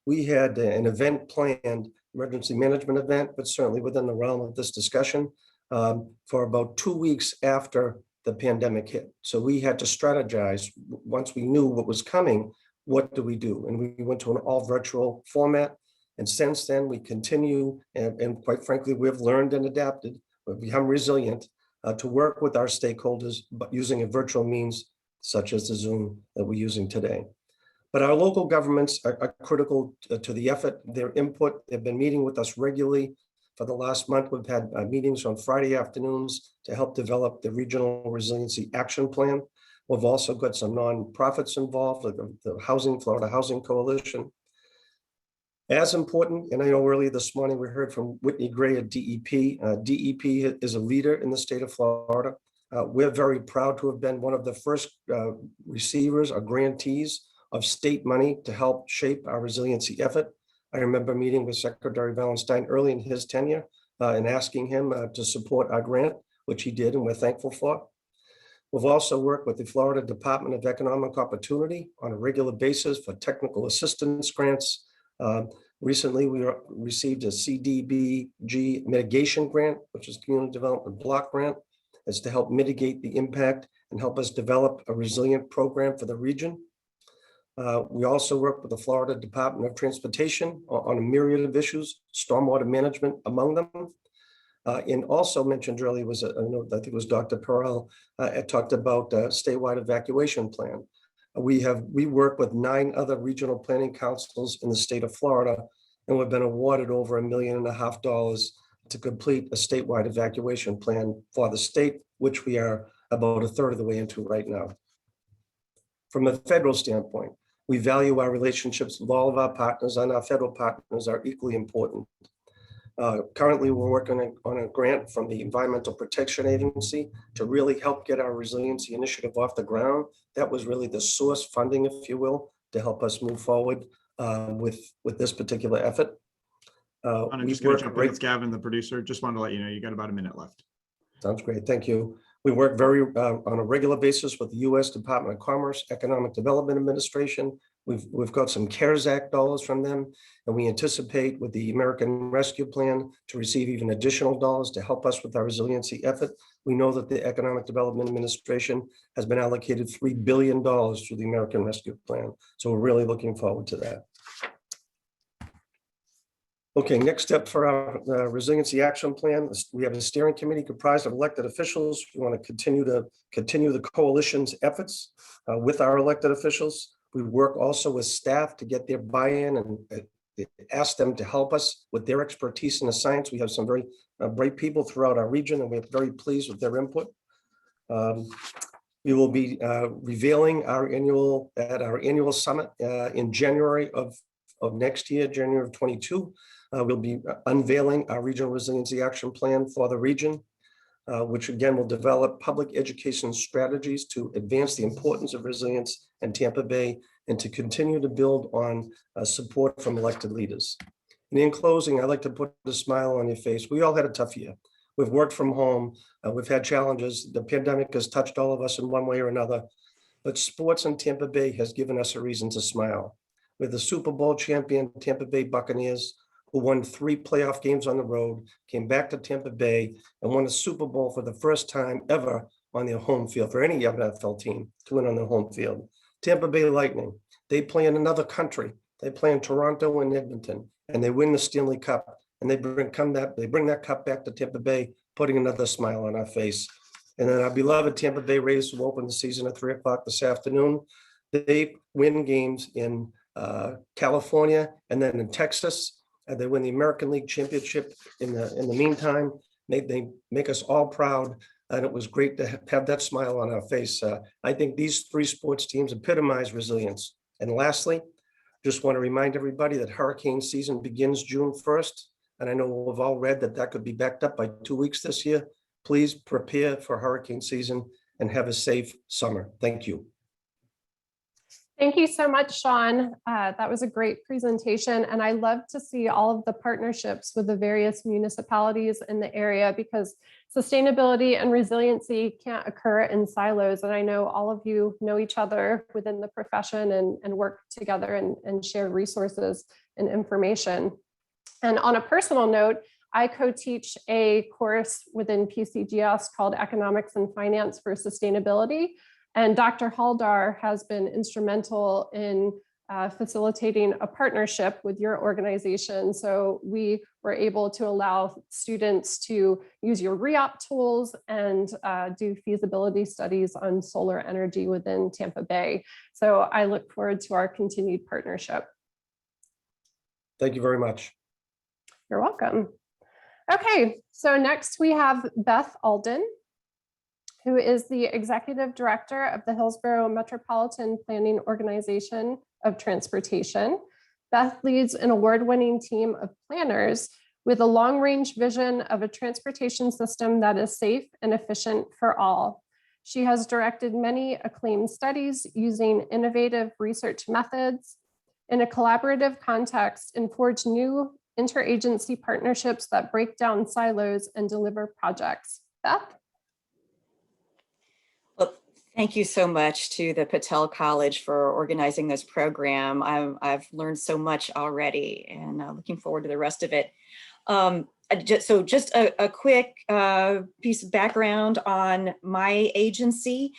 We had an event planned, emergency management event, but certainly within the realm of this discussion, for about 2 weeks after the pandemic hit. So we had to strategize once we knew what was coming, what do we do? And we went to an all virtual format. And since then we continue, and quite frankly, we've learned and adapted, we've become resilient to work with our stakeholders, but using a virtual means such as the Zoom that we're using today. But our local governments are critical to the effort, their input. They've been meeting with us regularly. For the last month, we've had meetings on Friday afternoons to help develop the Regional Resiliency Action Plan. We've also got some nonprofits involved, like the Florida Housing Coalition. As important, and I know earlier this morning we heard from Whitney Gray at DEP. DEP is a leader in the state of Florida. We're very proud to have been one of the first receivers or grantees of state money to help shape our resiliency effort. I remember meeting with Secretary Valenstein early in his tenure and asking him to support our grant, which he did, and we're thankful for. We've also worked with the Florida Department of Economic Opportunity on a regular basis for technical assistance grants. Recently, we received a CDBG mitigation grant, which is Community Development Block Grant. It's to help mitigate the impact and help us develop a resilient program for the region. We also work with the Florida Department of Transportation on a myriad of issues, stormwater management among them. And also mentioned earlier was, I think it was Dr. Peril, talked about a statewide evacuation plan. We work with 9 other regional planning councils in the state of Florida, and we've been awarded over $1.5 million to complete a statewide evacuation plan for the state, which we are about a third of the way into right now. From a federal standpoint, we value our relationships with all of our partners, and our federal partners are equally important. Currently, we're working on a grant from the Environmental Protection Agency to really help get our resiliency initiative off the ground. That was really the source funding, if you will, to help us move forward with this particular effort. I'm just going to jump in. It's Gavin, the producer. Just wanted to let you know you got about a minute left. Sounds great. Thank you. We work on a regular basis with the U.S. Department of Commerce, Economic Development Administration. We've got some CARES Act dollars from them, and we anticipate with the American Rescue Plan to receive even additional dollars to help us with our resiliency effort. We know that the Economic Development Administration has been allocated $3 billion through the American Rescue Plan. So we're really looking forward to that. Okay, next step for our resiliency action plan. We have a steering committee comprised of elected officials. We want to continue the coalition's efforts with our elected officials. We work also with staff to get their buy-in and ask them to help us with their expertise in the science. We have some very bright people throughout our region, and we're very pleased with their input. We will be revealing our annual summit in January of next year, January of 22. We'll be unveiling our regional resiliency action plan for the region, which again will develop public education strategies to advance the importance of resilience in Tampa Bay and to continue to build on support from elected leaders. And in closing, I'd like to put a smile on your face. We all had a tough year. We've worked from home. We've had challenges. The pandemic has touched all of us in one way or another, but sports in Tampa Bay has given us a reason to smile. We're the Super Bowl champion Tampa Bay Buccaneers, who won 3 playoff games on the road, came back to Tampa Bay and won a Super Bowl for the first time ever on their home field for any NFL team to win on their home field. Tampa Bay Lightning, they play in another country. They play in Toronto and Edmonton, and they win the Stanley Cup, and they bring that cup back to Tampa Bay, putting another smile on our face. And then our beloved Tampa Bay Rays, who open the season at 3 o'clock this afternoon, they win games in California and then in Texas. And they win the American League Championship in the meantime. They make us all proud, and it was great to have that smile on our face. I think these 3 sports teams epitomize resilience. And lastly, just want to remind everybody that hurricane season begins June 1st. And I know we've all read that could be backed up by 2 weeks this year. Please prepare for hurricane season and have a safe summer. Thank you. Thank you so much, Sean. That was a great presentation. And I love to see all of the partnerships with the various municipalities in the area, because sustainability and resiliency can't occur in silos. And I know all of you know each other within the profession and work together and share resources and information. And on a personal note, I co-teach a course within PCGS called Economics and Finance for Sustainability. And Dr. Haldar has been instrumental in facilitating a partnership with your organization. So we were able to allow students to use your REOP tools and do feasibility studies on solar energy within Tampa Bay. So I look forward to our continued partnership. Thank you very much. You're welcome. Okay, so next we have Beth Alden, who is the Executive Director of the Hillsborough Metropolitan Planning Organization of Transportation. Beth leads an award-winning team of planners with a long-range vision of a transportation system that is safe and efficient for all. She has directed many acclaimed studies using innovative research methods in a collaborative context and forged new interagency partnerships that break down silos and deliver projects. Beth? Well, thank you so much to the Patel College for organizing this program. I've learned so much already, and looking forward to the rest of it. Just a quick piece of background on my agency.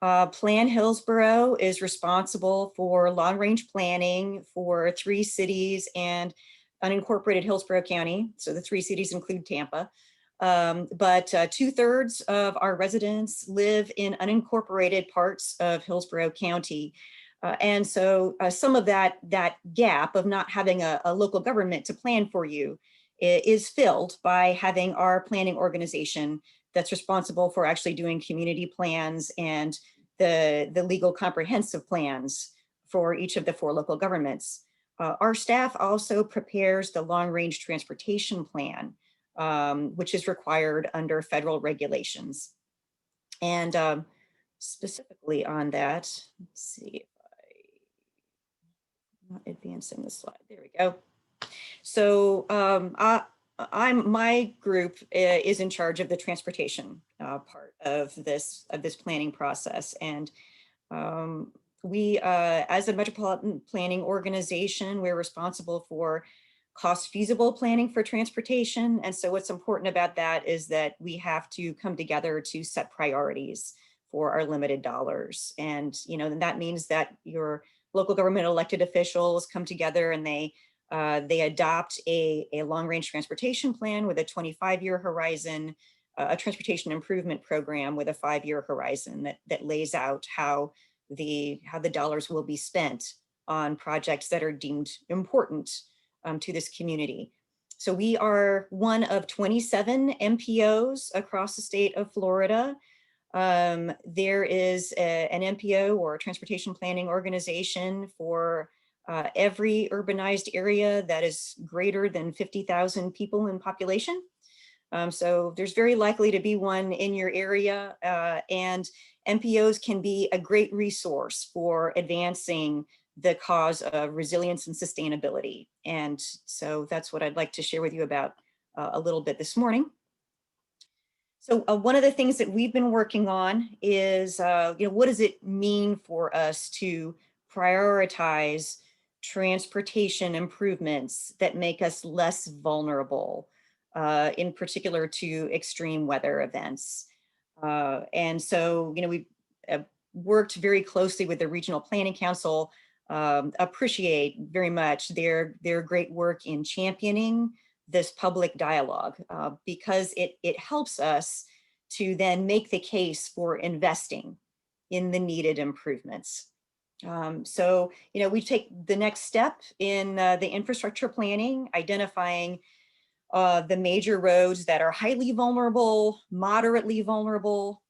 Plan Hillsborough is responsible for long-range planning for 3 cities and unincorporated Hillsborough County. So the 3 cities include Tampa. But 2/3 of our residents live in unincorporated parts of Hillsborough County. And so some of that gap of not having a local government to plan for you is filled by having our planning organization that's responsible for actually doing community plans and the legal comprehensive plans for each of the 4 local governments. Our staff also prepares the long-range transportation plan, which is required under federal regulations. And specifically on that, let's see if I'm not advancing the slide. There we go. So my group is in charge of the transportation part of this planning process. And we, as a metropolitan planning organization, we're responsible for cost feasible planning for transportation. And so what's important about that is that we have to come together to set priorities for our limited dollars. And, and that means that your local government elected officials come together and they adopt a long-range transportation plan with a 25-year horizon, a transportation improvement program with a 5-year horizon that lays out how the dollars will be spent on projects that are deemed important to this community. So we are one of 27 MPOs across the state of Florida. There is an MPO or a transportation planning organization for every urbanized area that is greater than 50,000 people in population. So there's very likely to be one in your area, and MPOs can be a great resource for advancing the cause of resilience and sustainability. And so that's what I'd like to share with you about a little bit this morning. So one of the things that we've been working on is, what does it mean for us to prioritize transportation improvements that make us less vulnerable, in particular to extreme weather events. And so, we've worked very closely with the Regional Planning Council, appreciate very much their great work in championing this public dialogue, because it helps us to then make the case for investing in the needed improvements. So, we take the next step in the infrastructure planning, identifying the major roads that are highly vulnerable, moderately vulnerable,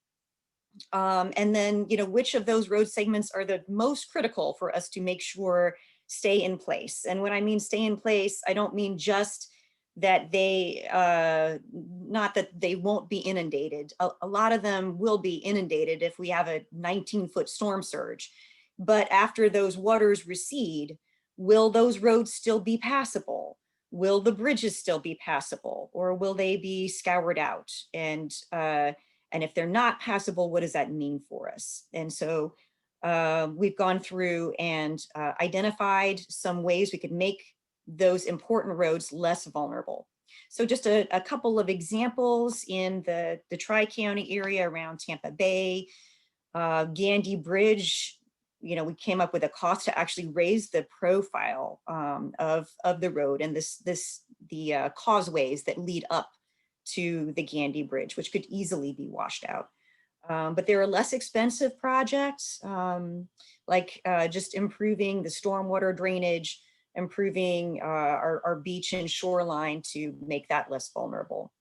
and then, which of those road segments are the most critical for us to make sure stay in place. And when I mean stay in place, I don't mean just that they, not that they won't be inundated. A lot of them will be inundated if we have a 19-foot storm surge. But after those waters recede, will those roads still be passable? Will the bridges still be passable, or will they be scoured out? And if they're not passable, what does that mean for us? And so we've gone through and identified some ways we could make those important roads less vulnerable. So just a couple of examples in the Tri-County area around Tampa Bay, Gandy Bridge, you know, we came up with a cost to actually raise the profile of the road and the causeways that lead up to the Gandy Bridge, which could easily be washed out. But there are less expensive projects, like just improving the stormwater drainage, improving our beach and shoreline to make that less vulnerable.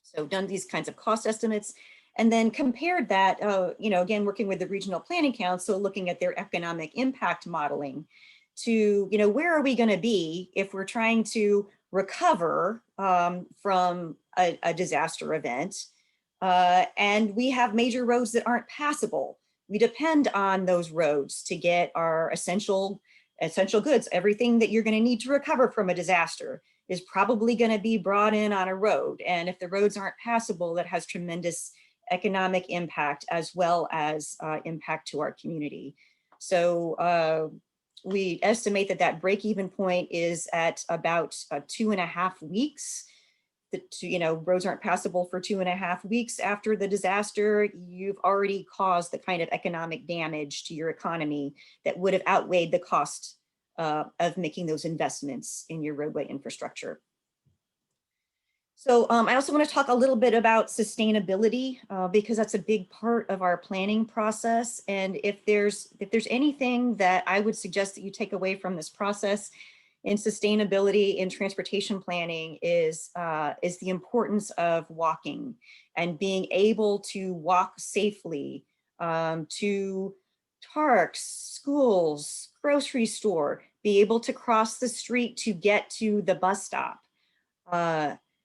So done these kinds of cost estimates, and then compared that, you know, again, working with the Regional Planning Council, looking at their economic impact modeling to, you know, where are we going to be if we're trying to recover from a disaster event, and we have major roads that aren't passable. We depend on those roads to get our essential goods. Everything that you're going to need to recover from a disaster is probably going to be brought in on a road. And if the roads aren't passable, that has tremendous economic impact as well as impact to our community. So we estimate that break-even point is at about 2.5 weeks. You know, roads aren't passable for 2.5 weeks after the disaster. You've already caused the kind of economic damage to your economy that would have outweighed the cost of making those investments in your roadway infrastructure. So I also want to talk a little bit about sustainability because that's a big part of our planning process. And if there's anything that I would suggest that you take away from this process in sustainability in transportation planning is the importance of walking and being able to walk safely to parks, schools, grocery store, be able to cross the street to get to the bus stop.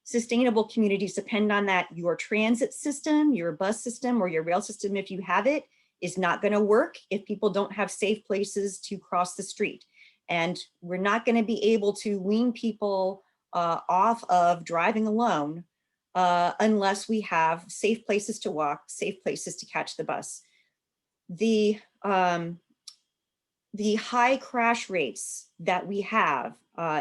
Sustainable communities depend on that. Your transit system, your bus system, or your rail system, if you have it, is not going to work if people don't have safe places to cross the street. And we're not going to be able to wean people off of driving alone unless we have safe places to walk, safe places to catch the bus. The high crash rates that we have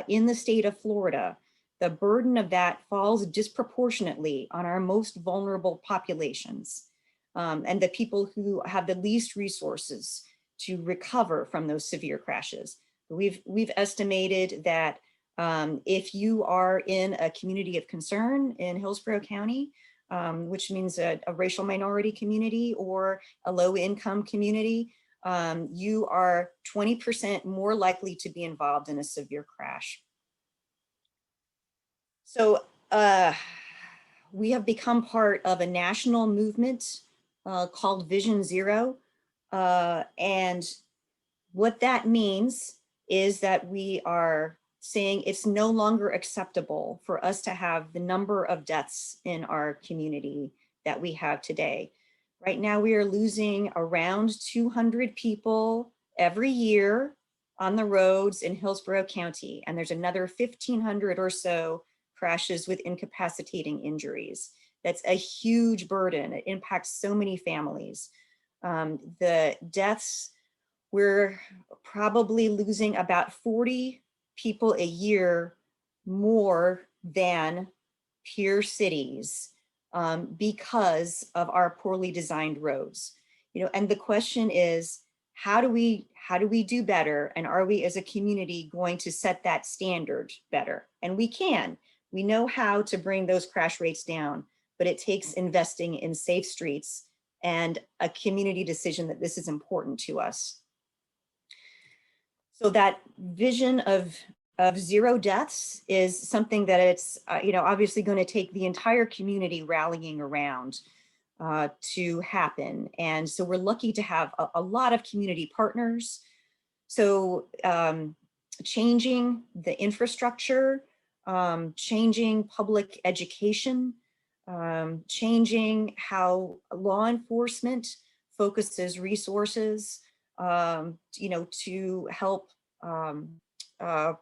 in the state of Florida, the burden of that falls disproportionately on our most vulnerable populations and the people who have the least resources to recover from those severe crashes. We've estimated that if you are in a community of concern in Hillsborough County, which means a racial minority community or a low income community, you are 20% more likely to be involved in a severe crash. So we have become part of a national movement called Vision Zero. And what that means is that we are saying it's no longer acceptable for us to have the number of deaths in our community that we have today. Right now, we are losing around 200 people every year on the roads in Hillsborough County, and there's another 1,500 or so crashes with incapacitating injuries. That's a huge burden. It impacts so many families. The deaths, we're probably losing about 40 people a year more than peer cities because of our poorly designed roads. You know, and the question is, how do we do better? And are we as a community going to set that standard better? And we can. We know how to bring those crash rates down, but it takes investing in safe streets and a community decision that this is important to us. So that vision of zero deaths is something that it's you know, obviously going to take the entire community rallying around to happen. And so we're lucky to have a lot of community partners. So changing the infrastructure, changing public education, changing how law enforcement focuses resources, you know, to help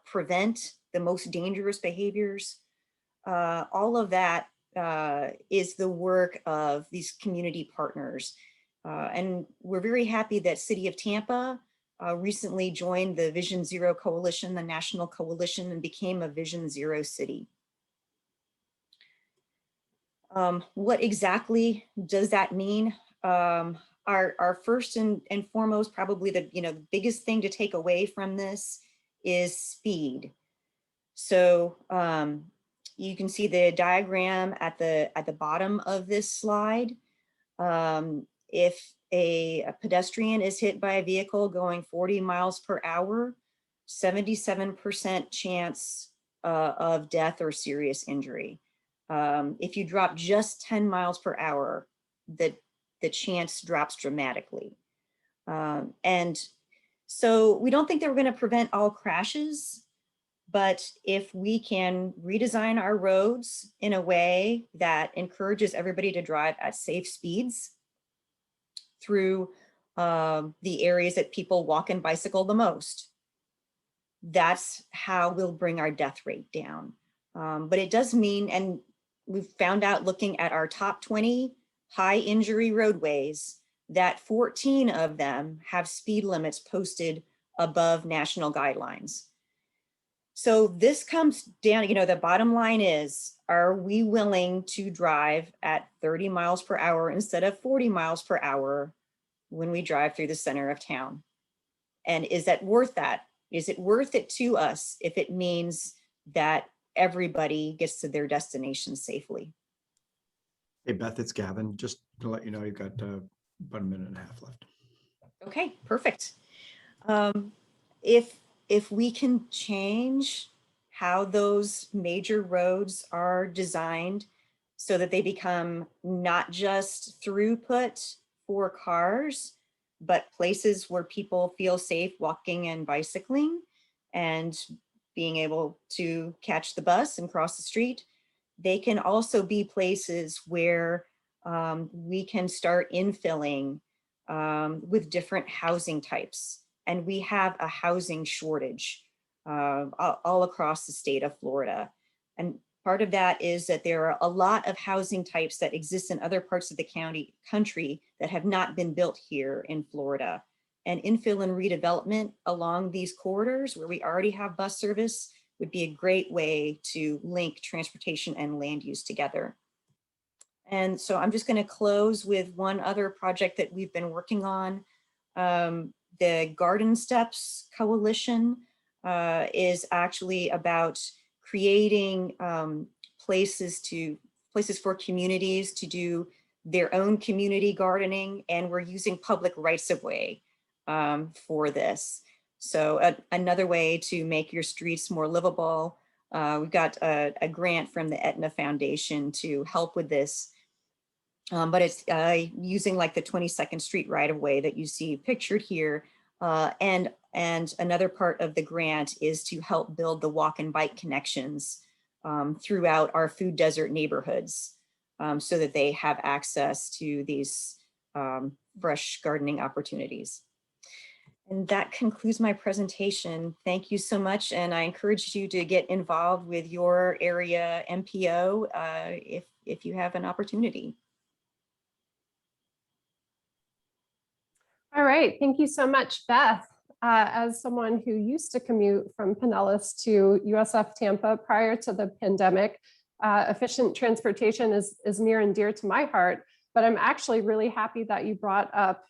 prevent the most dangerous behaviors. All of that is the work of these community partners. And we're very happy that City of Tampa recently joined the Vision Zero Coalition, the national coalition, and became a Vision Zero city. What exactly does that mean? Our first and foremost, probably the biggest thing to take away from this is speed. So you can see the diagram at the bottom of this slide. If a pedestrian is hit by a vehicle going 40 miles per hour, 77% chance of death or serious injury. If you drop just 10 miles per hour, the chance drops dramatically. And so we don't think that we're going to prevent all crashes, but if we can redesign our roads in a way that encourages everybody to drive at safe speeds through the areas that people walk and bicycle the most, that's how we'll bring our death rate down. But it does mean, and we've found out looking at our top 20 high injury roadways, that 14 of them have speed limits posted above national guidelines. So this comes down, the bottom line is, are we willing to drive at 30 miles per hour instead of 40 miles per hour when we drive through the center of town? And is that worth that? Is it worth it to us if it means that everybody gets to their destination safely? Hey, Beth, it's Gavin. Just to let you know, you've got about a minute and a half left. Okay, perfect. If we can change how those major roads are designed so that they become not just throughput for cars, but places where people feel safe walking and bicycling and being able to catch the bus and cross the street, they can also be places where we can start infilling with different housing types. And we have a housing shortage all across the state of Florida. And part of that is that there are a lot of housing types that exist in other parts of the country that have not been built here in Florida. And infill and redevelopment along these corridors where we already have bus service would be a great way to link transportation and land use together. And so I'm just going to close with one other project that we've been working on. The Garden Steps Coalition is actually about creating places for communities to do their own community gardening, and we're using public rights of way for this. So another way to make your streets more livable. We've got a grant from the Aetna Foundation to help with this. But it's using like the 22nd Street right of way that you see pictured here. And another part of the grant is to help build the walk and bike connections throughout our food desert neighborhoods so that they have access to these fresh gardening opportunities. And that concludes my presentation. Thank you so much. And I encourage you to get involved with your area MPO if you have an opportunity. All right, thank you so much, Beth. As someone who used to commute from Pinellas to USF Tampa prior to the pandemic, efficient transportation is near and dear to my heart, but I'm actually really happy that you brought up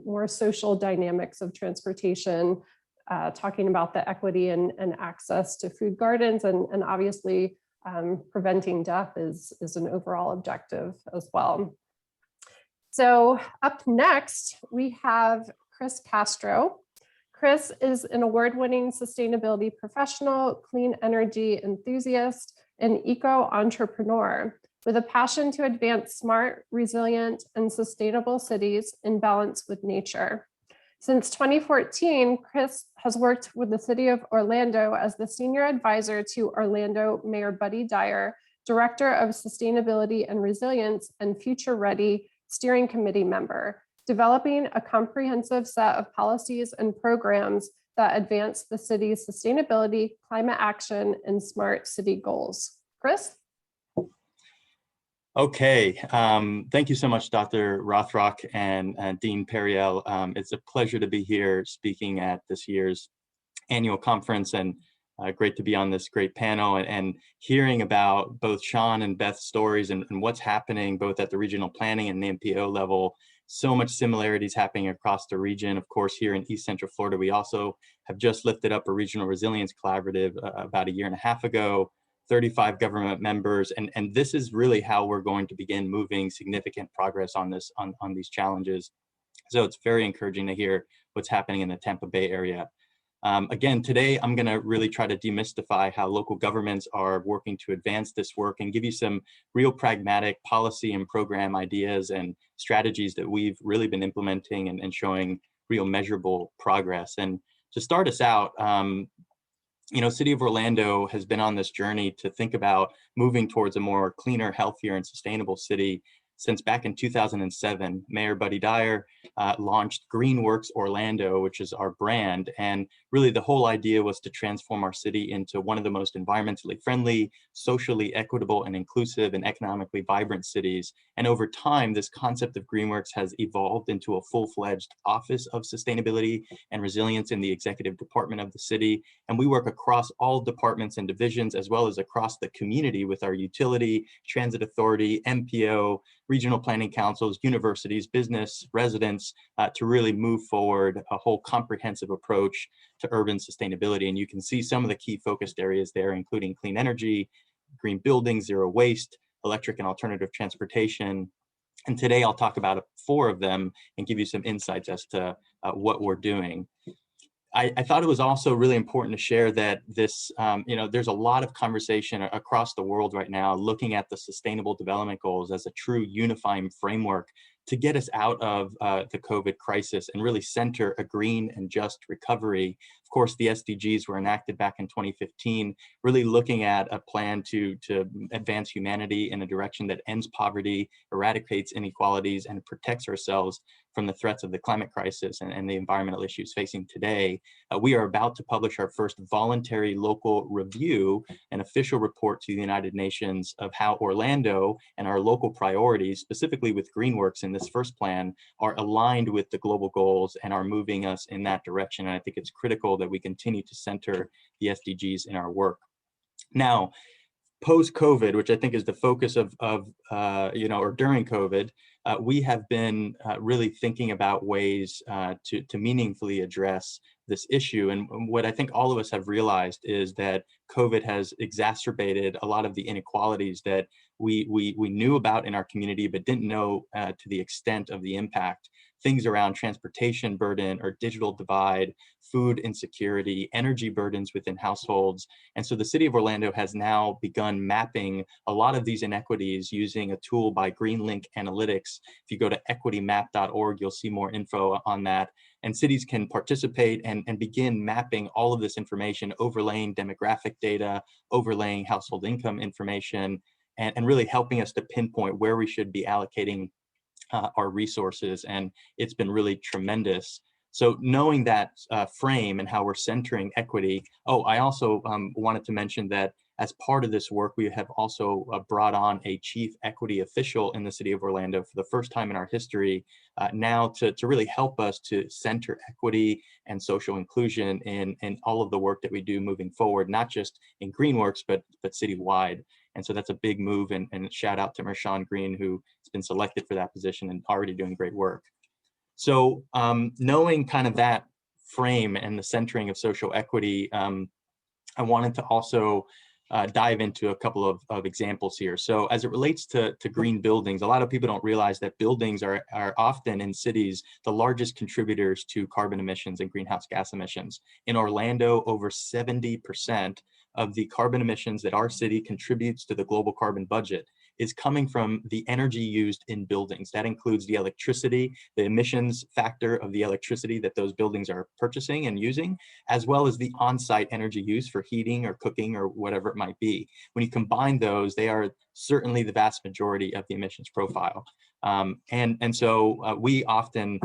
more social dynamics of transportation, talking about the equity and access to food gardens, and obviously preventing death is an overall objective as well. So up next, we have Chris Castro. Chris is an award-winning sustainability professional, clean energy enthusiast, and eco-entrepreneur with a passion to advance smart, resilient, and sustainable cities in balance with nature. Since 2014, Chris has worked with the City of Orlando as the Senior Advisor to Orlando Mayor Buddy Dyer, Director of Sustainability and Resilience and Future Ready Steering Committee member, developing a comprehensive set of policies and programs that advance the city's sustainability, climate action, and smart city goals. Chris? Okay, thank you so much, Dr. Rothrock and Dean Periel. It's a pleasure to be here speaking at this year's annual conference, and Great to be on this great panel and hearing about both Sean and Beth's stories and what's happening both at the regional planning and the MPO level. So much similarities happening across the region. Of course, here in East Central Florida, we also have just lifted up a regional resilience collaborative about 1.5 years ago, 35 government members. And this is really how we're going to begin moving significant progress on this, on these challenges. So it's very encouraging to hear what's happening in the Tampa Bay area. Again, today, I'm going to really try to demystify how local governments are working to advance this work and give you some real pragmatic policy and program ideas and strategies that we've really been implementing and showing real measurable progress. And to start us out, you know, City of Orlando has been on this journey to think about moving towards a more cleaner, healthier, and sustainable city since back in 2007. Mayor Buddy Dyer launched GreenWorks Orlando, which is our brand. And really the whole idea was to transform our city into one of the most environmentally friendly, socially equitable, and inclusive and economically vibrant cities. And over time, this concept of GreenWorks has evolved into a full-fledged Office of Sustainability and Resilience in the executive department of the city. And we work across all departments and divisions, as well as across the community with our utility, transit authority, MPO, regional planning councils, universities, business, residents, to really move forward a whole comprehensive approach to urban sustainability. And you can see some of the key focused areas there, including clean energy, green buildings, zero waste, electric and alternative transportation. And today I'll talk about 4 of them and give you some insights as to what we're doing. I thought it was also really important to share that this, you know, there's a lot of conversation across the world right now looking at the Sustainable Development Goals as a true unifying framework to get us out of the COVID crisis and really center a green and just recovery. Of course, the SDGs were enacted back in 2015, really looking at a plan to advance humanity in a direction that ends poverty, eradicates inequalities, and protects ourselves from the threats of the climate crisis and the environmental issues facing today. We are about to publish our first voluntary local review, an official report to the United Nations of how Orlando and our local priorities, specifically with GreenWorks in this first plan, are aligned with the global goals and are moving us in that direction. And I think it's critical that we continue to center the SDGs in our work. Now, post-COVID, which I think is the focus of you know, or during COVID, we have been really thinking about ways to meaningfully address this issue. And what I think all of us have realized is that COVID has exacerbated a lot of the inequalities that we knew about in our community, but didn't know to the extent of the impact. Things around transportation burden or digital divide, food insecurity, energy burdens within households. And so the City of Orlando has now begun mapping a lot of these inequities using a tool by GreenLink Analytics. If you go to equitymap.org, you'll see more info on that. And cities can participate and begin mapping all of this information, overlaying demographic data, overlaying household income information, and really helping us to pinpoint where we should be allocating our resources. And it's been really tremendous. So knowing that frame and how we're centering equity. Oh, I also wanted to mention that as part of this work, we have also brought on a chief equity official in the City of Orlando for the first time in our history, now to really help us to center equity and social inclusion in all of the work that we do moving forward, not just in GreenWorks, but citywide. And so that's a big move, and shout out to Mershawn Green, who has been selected for that position and already doing great work. So knowing kind of that frame and the centering of social equity, I wanted to also dive into a couple of examples here. So as it relates to green buildings, a lot of people don't realize that buildings are often in cities the largest contributors to carbon emissions and greenhouse gas emissions. In Orlando, over 70% of the carbon emissions that our city contributes to the global carbon budget is coming from the energy used in buildings. That includes the electricity, the emissions factor of the electricity that those buildings are purchasing and using, as well as the on-site energy use for heating or cooking or whatever it might be. When you combine those, they are certainly the vast majority of the emissions profile. And so we often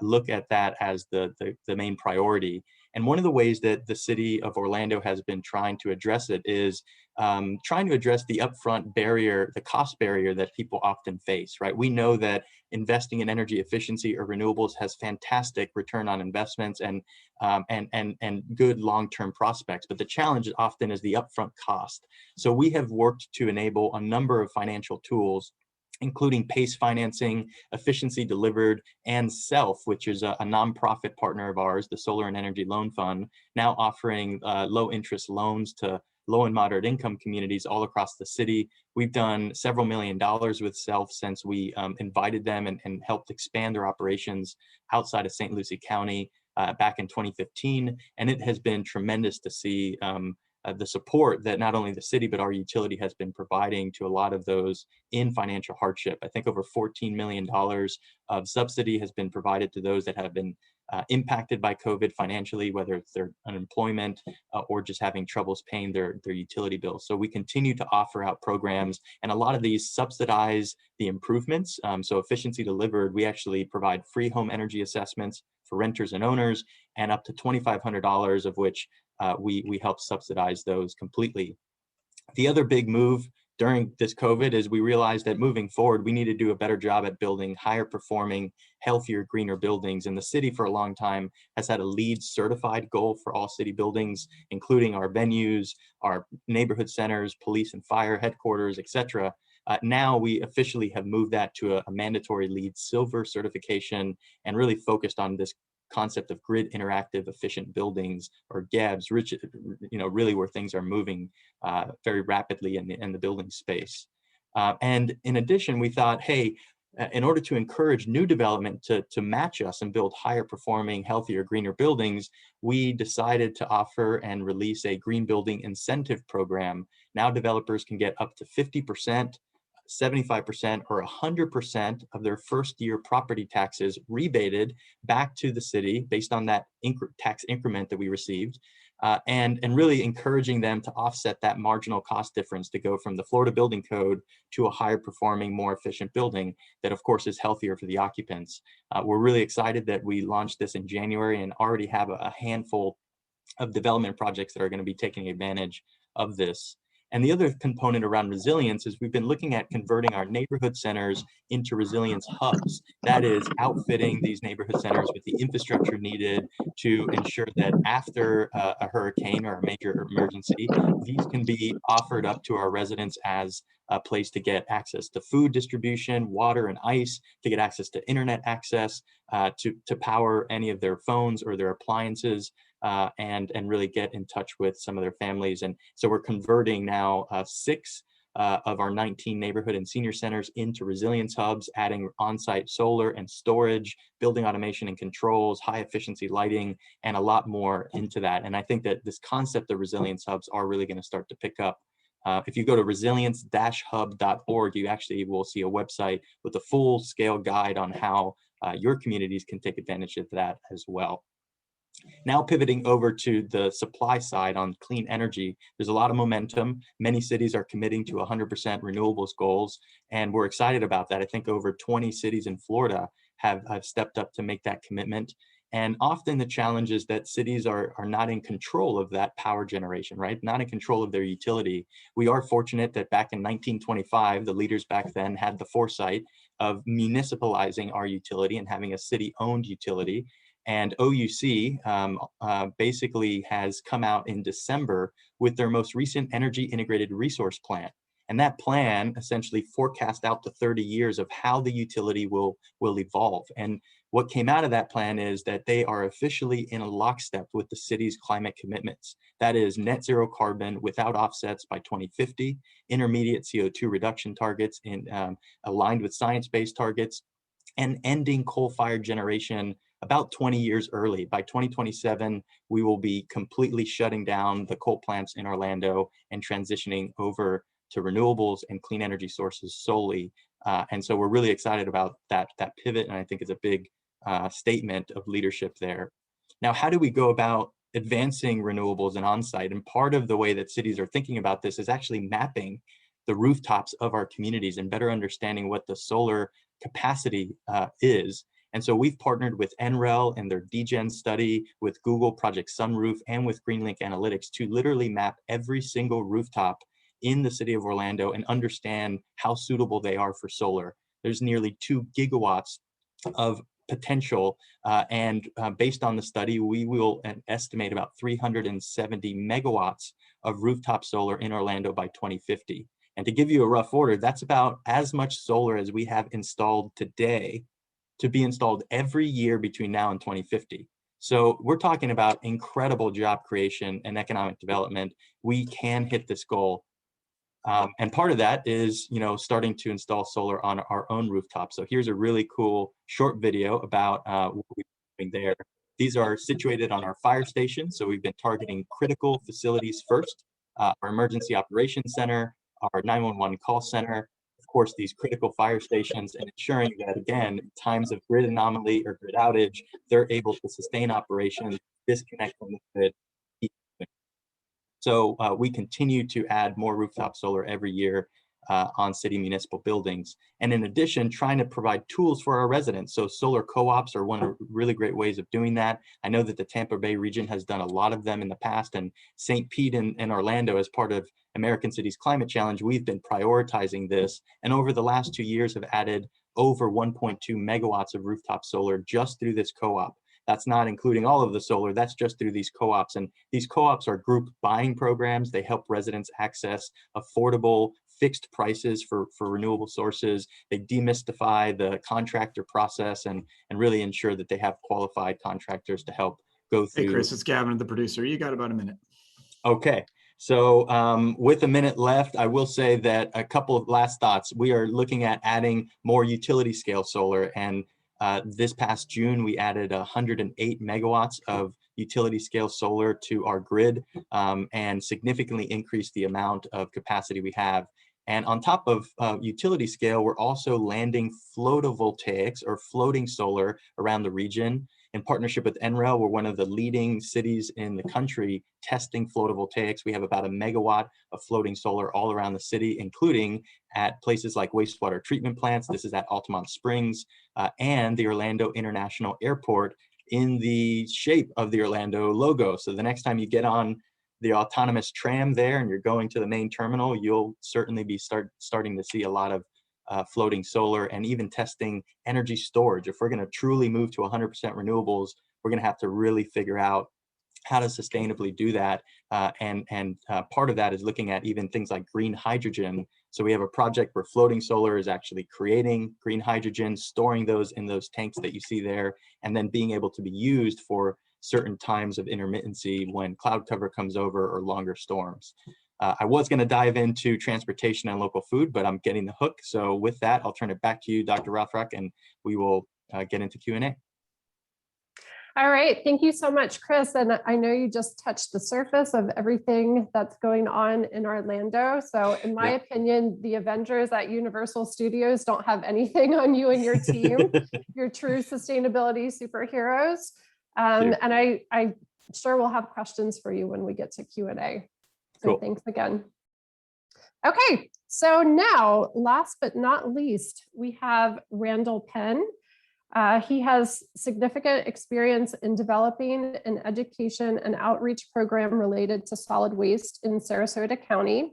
look at that as the main priority. And one of the ways that the City of Orlando has been trying to address it is trying to address the upfront barrier, the cost barrier that people often face, right? We know that investing in energy efficiency or renewables has fantastic return on investments and good long-term prospects, but the challenge often is the upfront cost. So we have worked to enable a number of financial tools, including PACE financing, Efficiency Delivered, and SELF, which is a nonprofit partner of ours, the Solar and Energy Loan Fund, now offering low interest loans to low and moderate income communities all across the city. We've done several $1 million with SELF since we invited them and helped expand their operations outside of St. Lucie County back in 2015. And it has been tremendous to see the support that not only the city, but our utility has been providing to a lot of those in financial hardship. I think over $14 million of subsidy has been provided to those that have been impacted by COVID financially, whether it's their unemployment or just having troubles paying their utility bills. So we continue to offer out programs, and a lot of these subsidize the improvements. So Efficiency Delivered, we actually provide free home energy assessments for renters and owners, and up to $2,500 of which we help subsidize those completely. The other big move during this COVID is we realized that moving forward, we need to do a better job at building higher performing, healthier, greener buildings. And the city for a long time has had a LEED certified goal for all city buildings, including our venues, our neighborhood centers, police and fire headquarters, etc. Now we officially have moved that to a mandatory LEED Silver certification and really focused on this concept of grid interactive efficient buildings, or GEBs, which, really where things are moving very rapidly in the building space. And in addition, we thought, hey, in order to encourage new development to match us and build higher performing, healthier, greener buildings, we decided to offer and release a green building incentive program. Now developers can get up to 50%, 75%, or 100% of their first year property taxes rebated back to the city based on that tax increment that we received, and really encouraging them to offset that marginal cost difference to go from the Florida Building Code to a higher performing, more efficient building that of course is healthier for the occupants. We're really excited that we launched this in January and already have a handful of development projects that are going to be taking advantage of this. And the other component around resilience is we've been looking at converting our neighborhood centers into resilience hubs. That is outfitting these neighborhood centers with the infrastructure needed to ensure that after a hurricane or a major emergency, these can be offered up to our residents as a place to get access to food distribution, water and ice, to get access to internet access, to power any of their phones or their appliances, and really get in touch with some of their families. And so we're converting now 6 of our 19 neighborhood and senior centers into resilience hubs, adding on-site solar and storage, building automation and controls, high efficiency lighting, and a lot more into that. And I think that this concept of resilience hubs are really going to start to pick up. If you go to resilience-hub.org, you actually will see a website with a full-scale guide on how your communities can take advantage of that as well. Now pivoting over to the supply side on clean energy, there's a lot of momentum. Many cities are committing to 100% renewables goals, and we're excited about that. I think over 20 cities in Florida have stepped up to make that commitment. And often the challenge is that cities are not in control of that power generation, right? Not in control of their utility. We are fortunate that back in 1925, the leaders back then had the foresight of municipalizing our utility and having a city-owned utility. And OUC basically has come out in December with their most recent Energy Integrated Resource Plan. And that plan essentially forecast out to 30 years of how the utility will evolve. And what came out of that plan is that they are officially in a lockstep with the city's climate commitments. That is net zero carbon without offsets by 2050, intermediate CO2 reduction targets aligned with science-based targets, and ending coal-fired generation about 20 years early. By 2027, we will be completely shutting down the coal plants in Orlando and transitioning over to renewables and clean energy sources solely. And so we're really excited about that pivot, and I think it's a big statement of leadership there. Now, how do we go about advancing renewables and on-site? And part of the way that cities are thinking about this is actually mapping the rooftops of our communities and better understanding what the solar capacity is. And so we've partnered with NREL and their DGen study, with Google Project Sunroof, and with GreenLink Analytics to literally map every single rooftop in the city of Orlando and understand how suitable they are for solar. There's nearly 2 gigawatts of potential, and based on the study, we will estimate about 370 megawatts of rooftop solar in Orlando by 2050. And to give you a rough order, that's about as much solar as we have installed today to be installed every year between now and 2050. So we're talking about incredible job creation and economic development. We can hit this goal. And part of that is, starting to install solar on our own rooftop. So here's a really cool short video about what we're doing there. These are situated on our fire station. So we've been targeting critical facilities first, our emergency operations center, our 911 call center, of course, these critical fire stations, and ensuring that, again, in times of grid anomaly or grid outage, they're able to sustain operations, disconnect from the grid. So we continue to add more rooftop solar every year on city municipal buildings. And in addition, trying to provide tools for our residents. So solar co-ops are one of the really great ways of doing that. I know that the Tampa Bay region has done a lot of them in the past, and St. Pete and Orlando, as part of American Cities Climate Challenge, we've been prioritizing this. And over the last 2 years have added over 1.2 megawatts of rooftop solar just through this co-op. That's not including all of the solar, that's just through these co-ops. And these co-ops are group buying programs. They help residents access affordable fixed prices for renewable sources. They demystify the contractor process and really ensure that they have qualified contractors to help go through. Hey, Chris, it's Gavin, the producer. You got about a minute. Okay. So with a minute left, I will say that a couple of last thoughts. We are looking at adding more utility scale solar, and this past June, we added 108 megawatts of utility scale solar to our grid and significantly increased the amount of capacity we have. And on top of utility scale, we're also landing photovoltaics or floating solar around the region. In partnership with NREL, we're one of the leading cities in the country testing photovoltaics. We have about 1 megawatt of floating solar all around the city, including at places like wastewater treatment plants. This is at Altamont Springs and the Orlando International Airport in the shape of the Orlando logo. So the next time you get on the autonomous tram there and you're going to the main terminal, you'll certainly be starting to see a lot of floating solar and even testing energy storage. If we're going to truly move to 100% renewables, we're going to have to really figure out how to sustainably do that. And part of that is looking at even things like green hydrogen. So we have a project where floating solar is actually creating green hydrogen, storing those in those tanks that you see there, and then being able to be used for certain times of intermittency when cloud cover comes over or longer storms. I was going to dive into transportation and local food, but I'm getting the hook. So with that, I'll turn it back to you, Dr. Rothrock, and we will get into Q&A. All right, thank you so much, Chris. And I know you just touched the surface of everything that's going on in Orlando. So in my opinion, the Avengers at Universal Studios don't have anything on you and your team. You're true sustainability superheroes. And I'm sure we'll have questions for you when we get to Q&A. So cool. Thanks again. Okay, so now, last but not least, we have Randall Penn. He has significant experience in developing an education and outreach program related to solid waste in Sarasota County.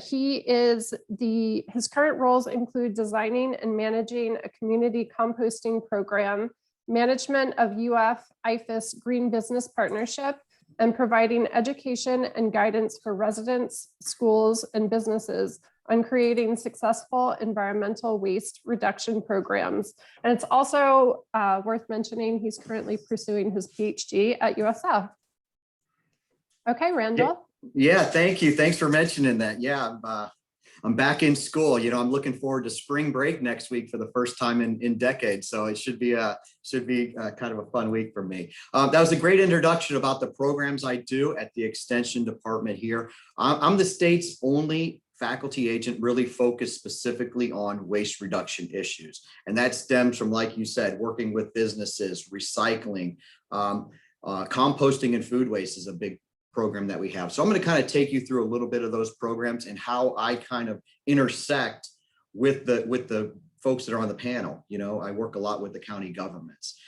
His current roles include designing and managing a community composting program, management of UF-IFAS Green Business Partnership, and providing education and guidance for residents, schools, and businesses on creating successful environmental waste reduction programs. And it's also worth mentioning he's currently pursuing his PhD at USF. Okay, Randall. Yeah, thank you. Thanks for mentioning that. Yeah, I'm back in school. You know, I'm looking forward to spring break next week for the first time in decades. So it should be kind of a fun week for me. That was a great introduction about the programs I do at the Extension Department here. I'm the state's only faculty agent really focused specifically on waste reduction issues. And that stems from, like you said, working with businesses, recycling, composting and food waste is a big program that we have. So I'm going to kind of take you through a little bit of those programs and how I kind of intersect with the folks that are on the panel. You know, I work a lot with the county governments.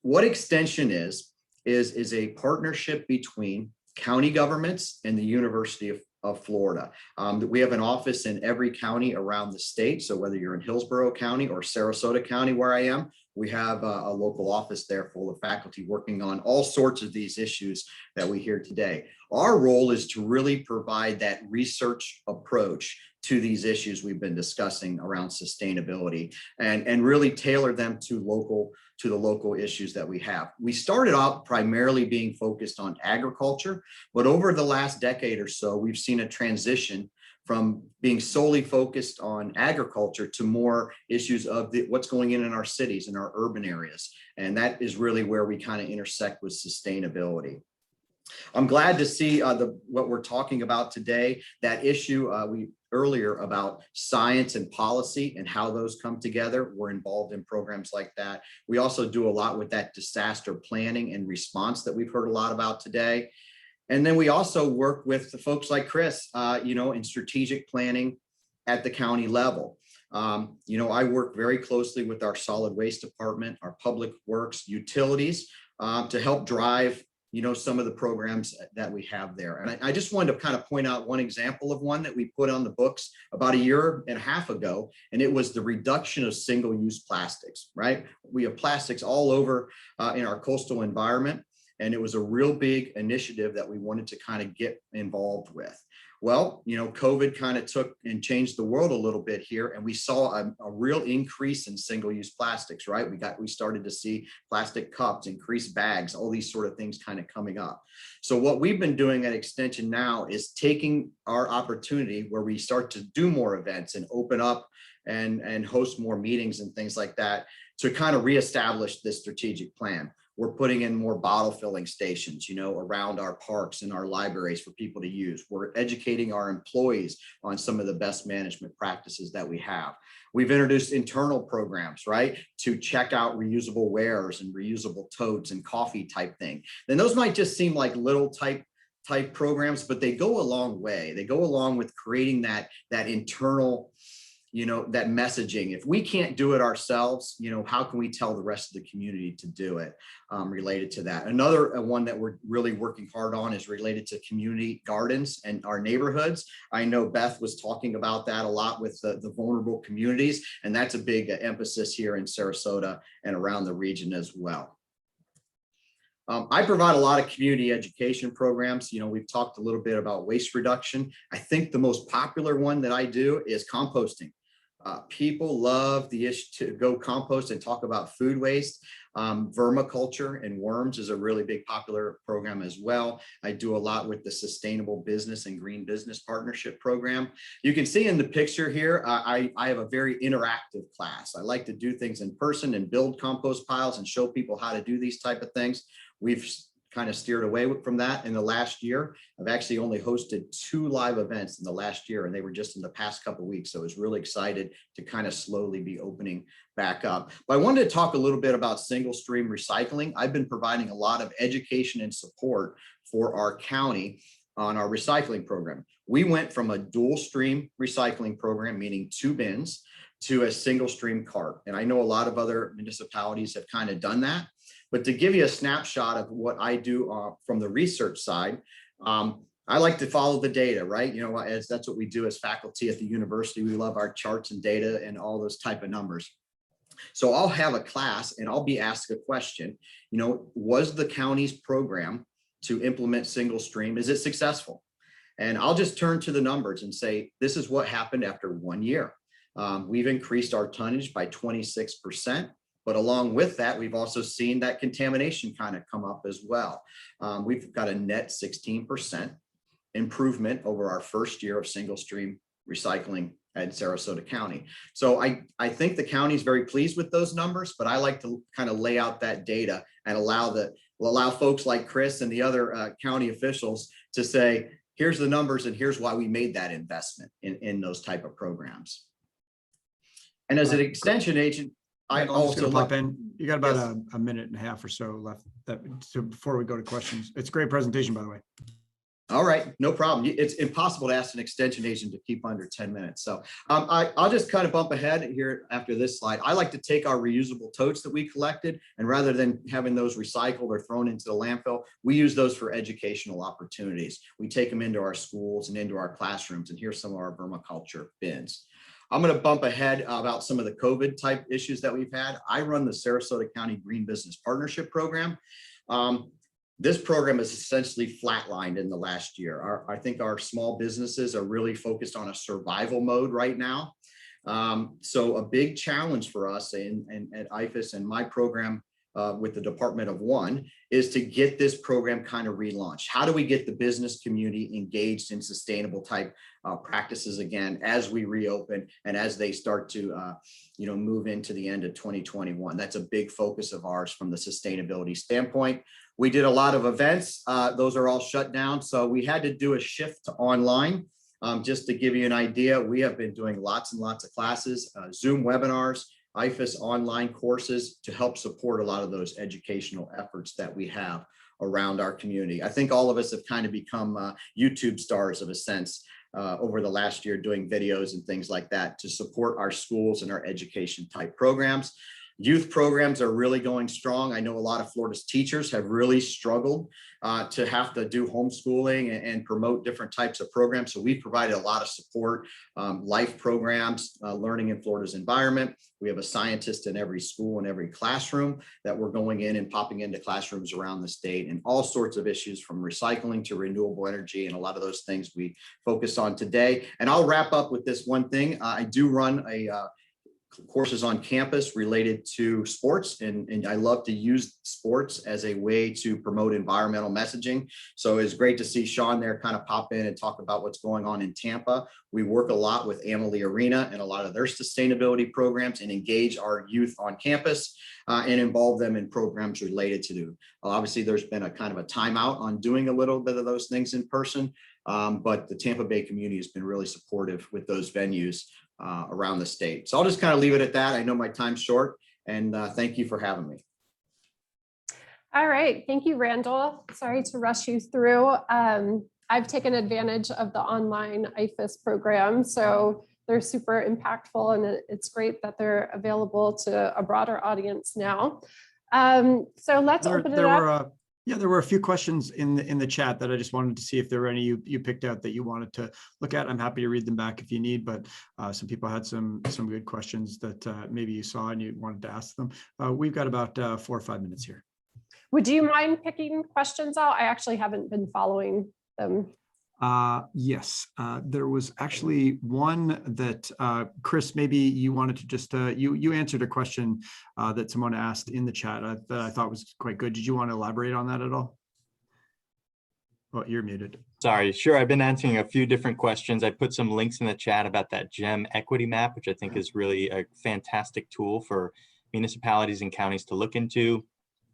What Extension is a partnership between county governments and the University of Florida. We have an office in every county around the state. So whether you're in Hillsborough County or Sarasota County, where I am, we have a local office there full of faculty working on all sorts of these issues that we hear today. Our role is to really provide that research approach to these issues we've been discussing around sustainability and really tailor them to the local issues that we have. We started out primarily being focused on agriculture, but over the last decade or so, we've seen a transition from being solely focused on agriculture to more issues of what's going in our cities and our urban areas. And that is really where we kind of intersect with sustainability. I'm glad to see what we're talking about today, that issue earlier about science and policy and how those come together. We're involved in programs like that. We also do a lot with that disaster planning and response that we've heard a lot about today. And then we also work with the folks like Chris, in strategic planning at the county level. I work very closely with our solid waste department, our public works, utilities, to help drive some of the programs that we have there. And I just wanted to kind of point out one example of one that we put on the books about a year and a half ago, and it was the reduction of single-use plastics, right? We have plastics all over in our coastal environment, and it was a real big initiative that we wanted to kind of get involved with. Well, COVID kind of took and changed the world a little bit here, and we saw a real increase in single-use plastics, right? We started to see plastic cups, increased bags, all these sort of things kind of coming up. So what we've been doing at Extension now is taking our opportunity where we start to do more events and open up and host more meetings and things like that to kind of reestablish this strategic plan. We're putting in more bottle filling stations, around our parks and our libraries for people to use. We're educating our employees on some of the best management practices that we have. We've introduced internal programs, right, to check out reusable wares and reusable totes and coffee type thing. And those might just seem like little type programs, but they go a long way. They go along with creating that internal, that messaging. If we can't do it ourselves, how can we tell the rest of the community to do it related to that? Another one that we're really working hard on is related to community gardens and our neighborhoods. I know Beth was talking about that a lot with the vulnerable communities, and that's a big emphasis here in Sarasota and around the region as well. I provide a lot of community education programs. We've talked a little bit about waste reduction. I think the most popular one that I do is composting. People love the issue to go compost and talk about food waste. Vermiculture and worms is a really big popular program as well. I do a lot with the Sustainable Business and Green Business Partnership Program. You can see in the picture here, I have a very interactive class. I like to do things in person and build compost piles and show people how to do these type of things. We've kind of steered away from that in the last year. I've actually only hosted 2 live events in the last year, and they were just in the past couple of weeks. So I was really excited to kind of slowly be opening back up. But I wanted to talk a little bit about single stream recycling. I've been providing a lot of education and support for our county on our recycling program. We went from a dual stream recycling program, meaning 2 bins, to a single stream cart. And I know a lot of other municipalities have kind of done that. But to give you a snapshot of what I do from the research side, I like to follow the data, right? As that's what we do as faculty at the university. We love our charts and data and all those type of numbers. So I'll have a class and I'll be asked a question, was the county's program to implement single stream, is it successful? And I'll just turn to the numbers and say, this is what happened after 1 year. We've increased our tonnage by 26%. But along with that, we've also seen that contamination kind of come up as well. We've got a net 16% improvement over our first year of single stream recycling at Sarasota County. So I think the county is very pleased with those numbers, but I like to kind of lay out that data and allow folks like Chris and the other county officials to say, here's the numbers and here's why we made that investment in those type of programs. And as an extension agent, I also pop in. You got about a minute and a half or so left before we go to questions. It's a great presentation, by the way. All right, no problem. It's impossible to ask an extension agent to keep under 10 minutes. So I'll just kind of bump ahead here after this slide. I like to take our reusable totes that we collected, and rather than having those recycled or thrown into the landfill, we use those for educational opportunities. We take them into our schools and into our classrooms, and here's some of our vermiculture bins. I'm going to bump ahead about some of the COVID type issues that we've had. I run the Sarasota County Green Business Partnership Program. This program is essentially flatlined in the last year. I think our small businesses are really focused on a survival mode right now. So a big challenge for us at IFAS and my program with the Department of One is to get this program kind of relaunched. How do we get the business community engaged in sustainable type practices again as we reopen and as they start to move into the end of 2021? That's a big focus of ours from the sustainability standpoint. We did a lot of events. Those are all shut down. So we had to do a shift to online. Just to give you an idea, we have been doing lots and lots of classes, Zoom webinars, IFAS online courses to help support a lot of those educational efforts that we have around our community. I think all of us have kind of become YouTube stars of a sense over the last year, doing videos and things like that to support our schools and our education type programs. Youth programs are really going strong. I know a lot of Florida's teachers have really struggled to have to do homeschooling and promote different types of programs. So we provided a lot of support, life programs, learning in Florida's environment. We have a scientist in every school and every classroom that we're going in and popping into classrooms around the state, and all sorts of issues from recycling to renewable energy and a lot of those things we focus on today. And I'll wrap up with this one thing. I do run courses on campus related to sports, and I love to use sports as a way to promote environmental messaging. So it's great to see Sean there kind of pop in and talk about what's going on in Tampa. We work a lot with Natalie Arena and a lot of their sustainability programs and engage our youth on campus and involve them in programs related to obviously there's been a kind of a timeout on doing a little bit of those things in person, but the Tampa Bay community has been really supportive with those venues around the state. So I'll just kind of leave it at that. I know my time's short, and thank you for having me. All right, thank you, Randall. Sorry to rush you through. I've taken advantage of the online IFAS program, so they're super impactful, and it's great that they're available to a broader audience now. So let's open it up. There were a few questions in the chat that I just wanted to see if there were any you picked out that you wanted to look at. I'm happy to read them back if you need, but some people had some good questions that maybe you saw and you wanted to ask them. We've got about 4 or 5 minutes here. Would you mind picking questions out? I actually haven't been following them. Yes, there was actually one that Chris, maybe you wanted to just you answered a question that someone asked in the chat that I thought was quite good. Did you want to elaborate on that at all? Well, you're muted. Sorry, sure. I've been answering a few different questions. I put some links in the chat about that GEM equity map, which I think is really a fantastic tool for municipalities and counties to look into.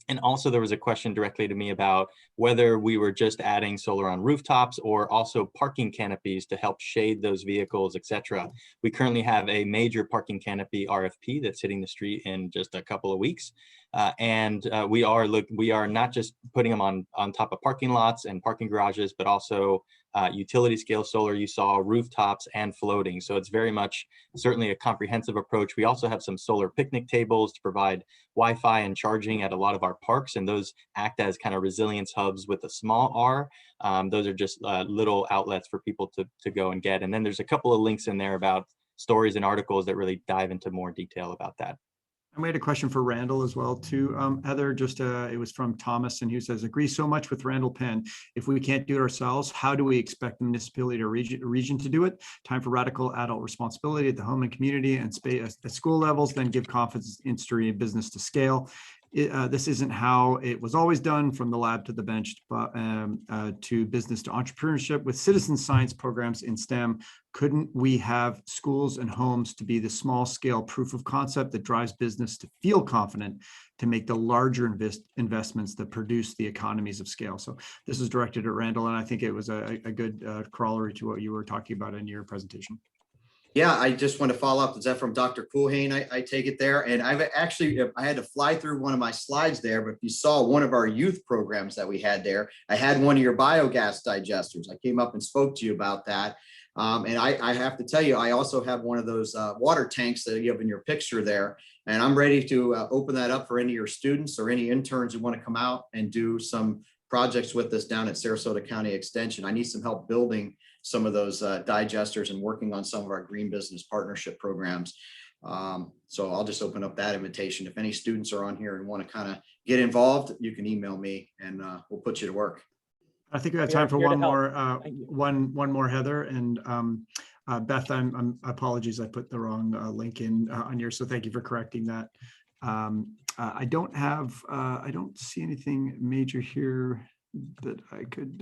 And also there was a question directly to me about whether we were just adding solar on rooftops or also parking canopies to help shade those vehicles, etc. We currently have a major parking canopy RFP that's hitting the street in just a couple of weeks. We are not just putting them on top of parking lots and parking garages, but also utility scale solar, you saw, rooftops and floating. So it's very much certainly a comprehensive approach. We also have some solar picnic tables to provide Wi-Fi and charging at a lot of our parks, and those act as kind of resilience hubs with a small R. Those are just little outlets for people to go and get. And then there's a couple of links in there about stories and articles that really dive into more detail about that. And we had a question for Randall as well too, Heather. Just it was from Thomas, and he says, "Agree so much with Randall Penn. If we can't do it ourselves, how do we expect the municipality or region to do it? Time for radical adult responsibility at the home and community and space at school levels. Then give confidence in industry and business to scale. This isn't how it was always done, from the lab to the bench, but to business to entrepreneurship with citizen science programs in STEM. Couldn't we have schools and homes to be the small scale proof of concept that drives business to feel confident to make the larger investments that produce the economies of scale?" So this is directed at Randall, and I think it was a good corollary to what you were talking about in your presentation. Yeah, I just want to follow up. Is that from Dr. Coolhane? I take it there. And I had to fly through one of my slides there, but if you saw one of our youth programs that we had there, I had one of your biogas digesters. I came up and spoke to you about that. And I have to tell you, I also have one of those water tanks that you have in your picture there. And I'm ready to open that up for any of your students or any interns who want to come out and do some projects with us down at Sarasota County Extension. I need some help building some of those digesters and working on some of our green business partnership programs. So I'll just open up that invitation. If any students are on here and want to kind of get involved, you can email me and we'll put you to work. I think we have time for one more, Heather. And Beth, apologies, I put the wrong link in on yours, so thank you for correcting that. I don't see anything major here that I could,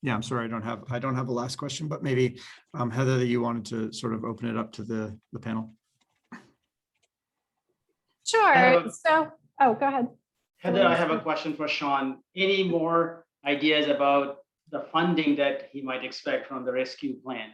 yeah, I'm sorry, I don't have a last question, but maybe Heather, that you wanted to sort of open it up to the panel. Sure. So, oh, go ahead. Heather, I have a question for Sean. Any more ideas about the funding that he might expect from the rescue plan?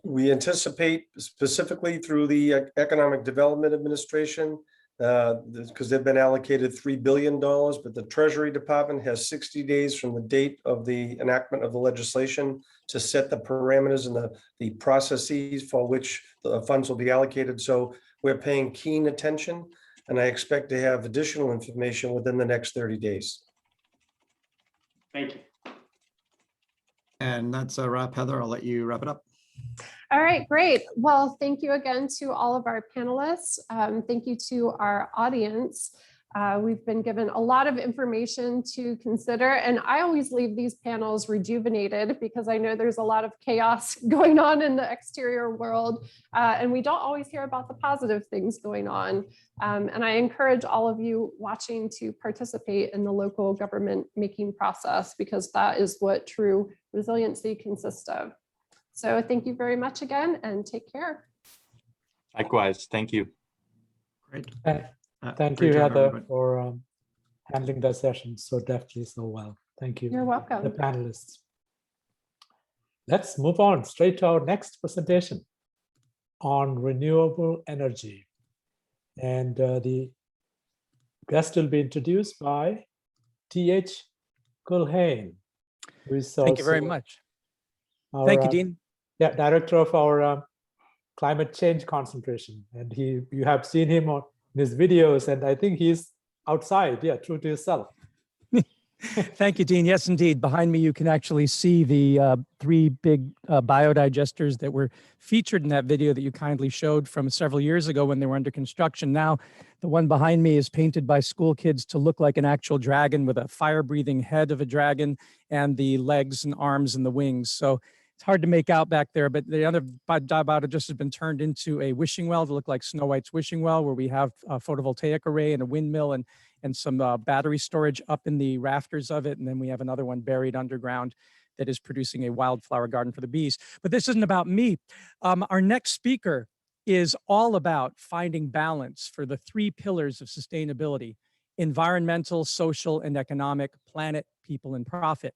We anticipate specifically through the Economic Development Administration, because they've been allocated $3 billion, but the Treasury Department has 60 days from the date of the enactment of the legislation to set the parameters and the processes for which the funds will be allocated. So we're paying keen attention, and I expect to have additional information within the next 30 days. Thank you. And that's a wrap, Heather. I'll let you wrap it up. All right, great. Well, thank you again to all of our panelists. Thank you to our audience. We've been given a lot of information to consider, and I always leave these panels rejuvenated because I know there's a lot of chaos going on in the exterior world, and we don't always hear about the positive things going on. And I encourage all of you watching to participate in the local government making process, because that is what true resiliency consists of. So thank you very much again, and take care. Likewise, thank you. Great. Thank you, Heather, for handling the session so deftly, so well. Thank you. You're welcome. The panelists. Let's move on straight to our next presentation on renewable energy. And the guest will be introduced by T.H. Culhane. Thank you very much. Thank you, Dean. Yeah, director of our climate change concentration. And you have seen him on his videos, and I think he's outside, yeah, true to himself. Thank you, Dean. Yes, indeed. Behind me, you can actually see the 3 big biodigesters that were featured in that video that you kindly showed from several years ago when they were under construction. Now, the one behind me is painted by school kids to look like an actual dragon with a fire-breathing head of a dragon and the legs and arms and the wings. So it's hard to make out back there, but the other biodigester has been turned into a wishing well to look like Snow White's wishing well, where we have a photovoltaic array and a windmill and some battery storage up in the rafters of it. And then we have another one buried underground that is producing a wildflower garden for the bees. But this isn't about me. Our next speaker is all about finding balance for the 3 pillars of sustainability: environmental, social, and economic, planet, people, and profit.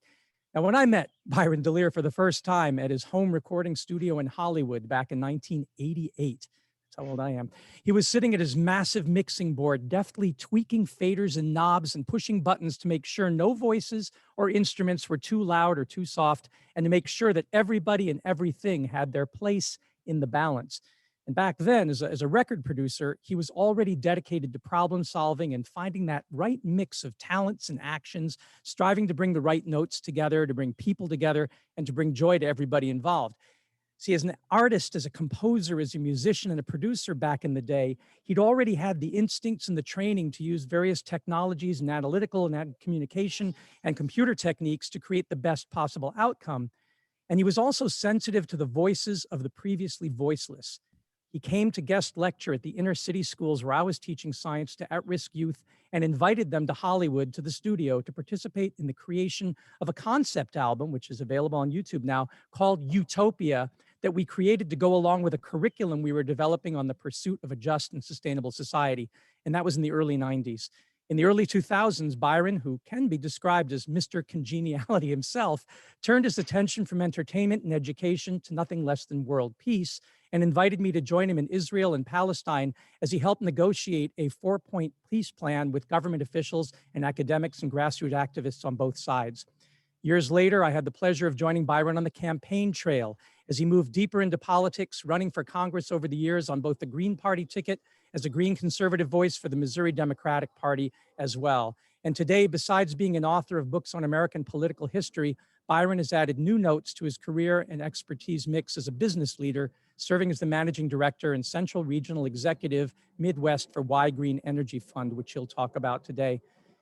Now, when I met Byron Delir for the first time at his home recording studio in Hollywood back in 1988, that's how old I am, he was sitting at his massive mixing board, deftly tweaking faders and knobs and pushing buttons to make sure no voices or instruments were too loud or too soft, and to make sure that everybody and everything had their place in the balance. And back then, as a record producer, he was already dedicated to problem solving and finding that right mix of talents and actions, striving to bring the right notes together, to bring people together, and to bring joy to everybody involved. See, as an artist, as a composer, as a musician, and a producer back in the day, he'd already had the instincts and the training to use various technologies and analytical and communication and computer techniques to create the best possible outcome. And he was also sensitive to the voices of the previously voiceless. He came to guest lecture at the inner city schools where I was teaching science to at-risk youth and invited them to Hollywood, to the studio, to participate in the creation of a concept album, which is available on YouTube now, called Utopia, that we created to go along with a curriculum we were developing on the pursuit of a just and sustainable society. And that was in the early 90s. In the early 2000s, Byron, who can be described as Mr. Congeniality himself, turned his attention from entertainment and education to nothing less than world peace, and invited me to join him in Israel and Palestine as he helped negotiate a 4-point peace plan with government officials and academics and grassroots activists on both sides. Years later, I had the pleasure of joining Byron on the campaign trail as he moved deeper into politics, running for Congress over the years on both the Green Party ticket as a Green conservative voice for the Missouri Democratic Party as well. And today, besides being an author of books on American political history, Byron has added new notes to his career and expertise mix as a business leader, serving as the managing director and central regional executive Midwest for Y Green Energy Fund, which he'll talk about today.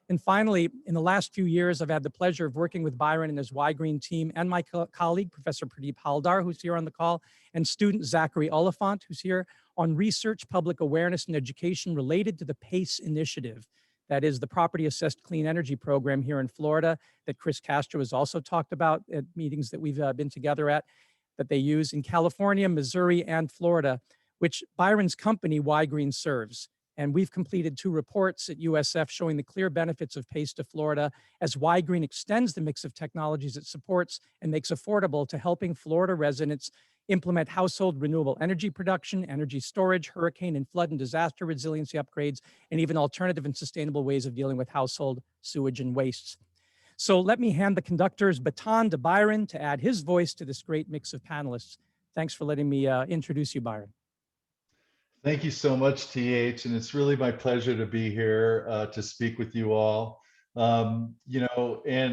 And finally, in the last few years, I've had the pleasure of working with Byron and his Y Green team and my colleague, Professor Pradeep Haldar, who's here on the call, and student Zachary Oliphant, who's here, on research, public awareness, and education related to the PACE initiative. That is the Property Assessed Clean Energy Program here in Florida that Chris Castro has also talked about at meetings that we've been together at, that they use in California, Missouri, and Florida, which Byron's company, Y Green, serves. And we've completed 2 reports at USF showing the clear benefits of PACE to Florida as Y Green extends the mix of technologies it supports and makes affordable to helping Florida residents implement household renewable energy production, energy storage, hurricane and flood and disaster resiliency upgrades, and even alternative and sustainable ways of dealing with household sewage and wastes. So let me hand the conductor's baton to Byron to add his voice to this great mix of panelists. Thanks for letting me introduce you, Byron. Thank you so much, TH, and it's really my pleasure to be here to speak with you all. And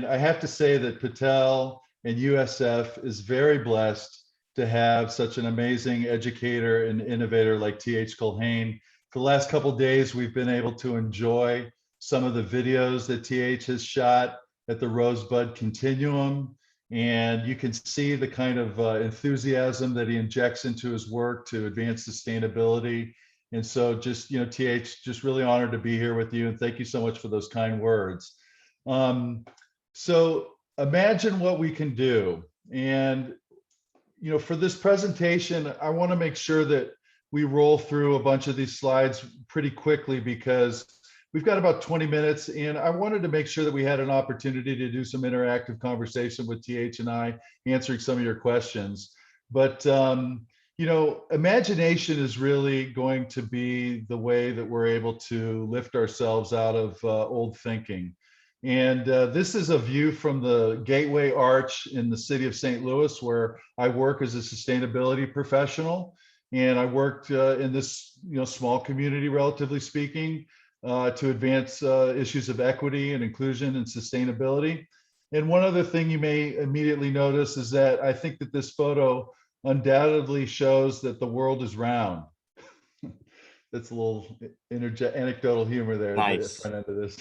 I have to say that Patel and USF is very blessed to have such an amazing educator and innovator like TH Culhane. For the last couple of days, we've been able to enjoy some of the videos that TH has shot at the Rosebud Continuum. And you can see the kind of enthusiasm that he injects into his work to advance sustainability. And so just, TH, just really honored to be here with you. And thank you so much for those kind words. So imagine what we can do. And, for this presentation, I want to make sure that we roll through a bunch of these slides pretty quickly because we've got about 20 minutes, and I wanted to make sure that we had an opportunity to do some interactive conversation with TH and I, answering some of your questions. But, imagination is really going to be the way that we're able to lift ourselves out of old thinking. And this is a view from the Gateway Arch in the city of St. Louis, where I work as a sustainability professional. And I worked in this small community, relatively speaking, to advance issues of equity and inclusion and sustainability. And one other thing you may immediately notice is that I think that this photo undoubtedly shows that the world is round. That's a little anecdotal humor there. Nice. At the front end of this.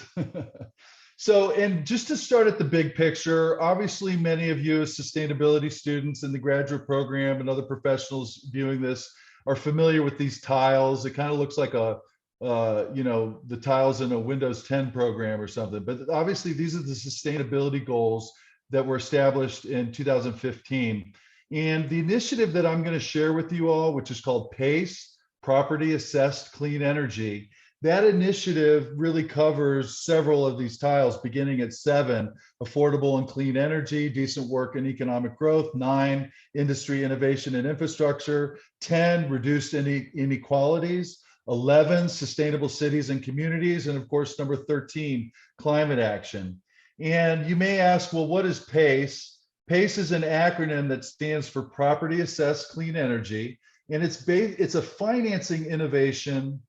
So, and just to start at the big picture, obviously many of you as sustainability students in the graduate program and other professionals viewing this are familiar with these tiles. It kind of looks like the tiles in a Windows 10 program or something. But obviously these are the sustainability goals that were established in 2015. And the initiative that I'm going to share with you all, which is called PACE, Property Assessed Clean Energy, that initiative really covers several of these tiles, beginning at 7, affordable and clean energy, decent work and economic growth, 9, industry, innovation and infrastructure, 10, reduced inequalities, 11, sustainable cities and communities, and of course, number 13, climate action. And you may ask, well, what is PACE? PACE is an acronym that stands for Property Assessed Clean Energy, and it's a financing innovation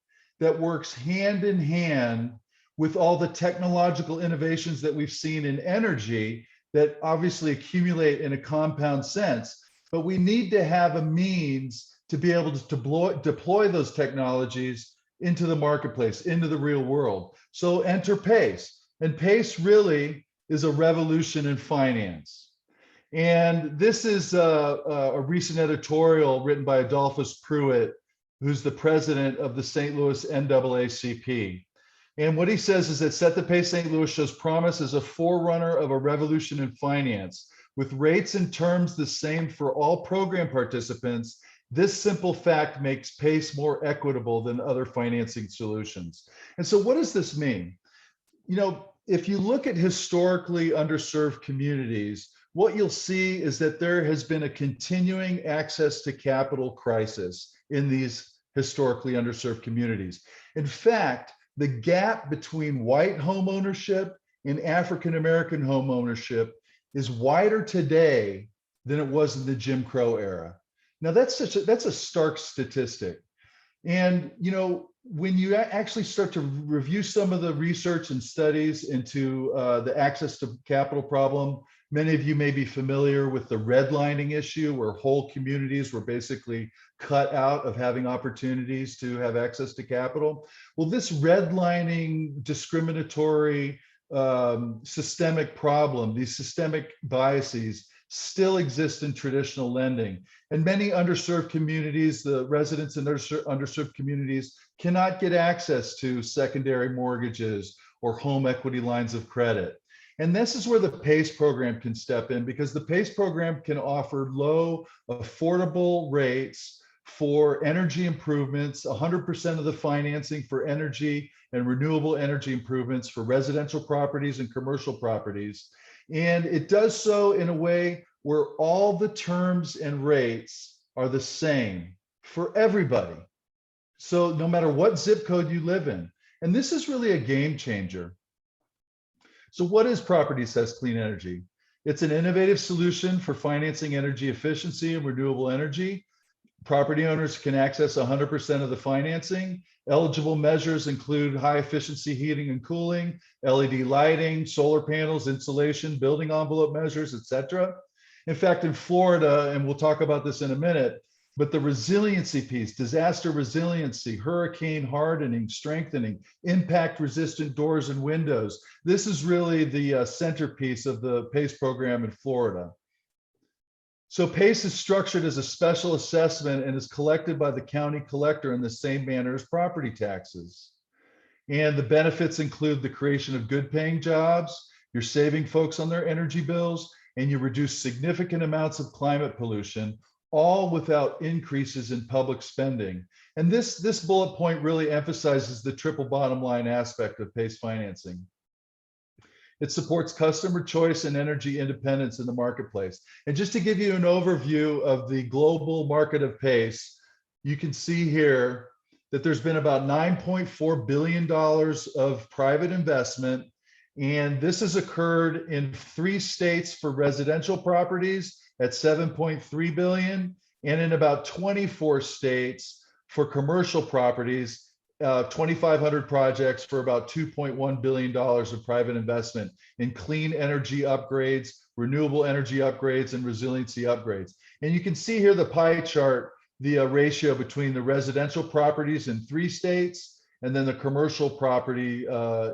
that works hand in hand with all the technological innovations that we've seen in energy that obviously accumulate in a compound sense. But we need to have a means to be able to deploy those technologies into the marketplace, into the real world. So enter PACE. And PACE really is a revolution in finance. And this is a recent editorial written by Adolphus Pruitt, who's the president of the St. Louis NAACP. And what he says is that Set the Pace St. Louis shows promise as a forerunner of a revolution in finance. With rates and terms the same for all program participants, this simple fact makes PACE more equitable than other financing solutions. And so what does this mean? you know, if you look at historically underserved communities, what you'll see is that there has been a continuing access to capital crisis in these historically underserved communities. In fact, the gap between white home ownership and African-American home ownership is wider today than it was in the Jim Crow era. Now that's a stark statistic. And, you know, when you actually start to review some of the research and studies into the access to capital problem, many of you may be familiar with the redlining issue, where whole communities were basically cut out of having opportunities to have access to capital. Well, this redlining, discriminatory, systemic problem, these systemic biases still exist in traditional lending. And many underserved communities, the residents in underserved communities cannot get access to secondary mortgages or home equity lines of credit. And this is where the PACE program can step in, because the PACE program can offer low, affordable rates for energy improvements, 100% of the financing for energy and renewable energy improvements for residential properties and commercial properties. And it does so in a way where all the terms and rates are the same for everybody. So no matter what zip code you live in, and this is really a game changer. So what is Property Says Clean Energy? It's an innovative solution for financing energy efficiency and renewable energy. Property owners can access 100% of the financing. Eligible measures include high efficiency heating and cooling, LED lighting, solar panels, insulation, building envelope measures, etc. In fact, in Florida, and we'll talk about this in a minute, but the resiliency piece, disaster resiliency, hurricane hardening, strengthening, impact resistant doors and windows. This is really the centerpiece of the PACE program in Florida. So PACE is structured as a special assessment and is collected by the county collector in the same manner as property taxes. And the benefits include the creation of good paying jobs, you're saving folks on their energy bills, and you reduce significant amounts of climate pollution, all without increases in public spending. And this bullet point really emphasizes the triple bottom line aspect of PACE financing. It supports customer choice and energy independence in the marketplace. And just to give you an overview of the global market of PACE, you can see here that there's been about $9.4 billion of private investment. And this has occurred in 3 states for residential properties at 7.3 billion, and in about 24 states for commercial properties, 2,500 projects for about $2.1 billion of private investment in clean energy upgrades, renewable energy upgrades, and resiliency upgrades. And you can see here the pie chart, the ratio between the residential properties in 3 states and then the commercial property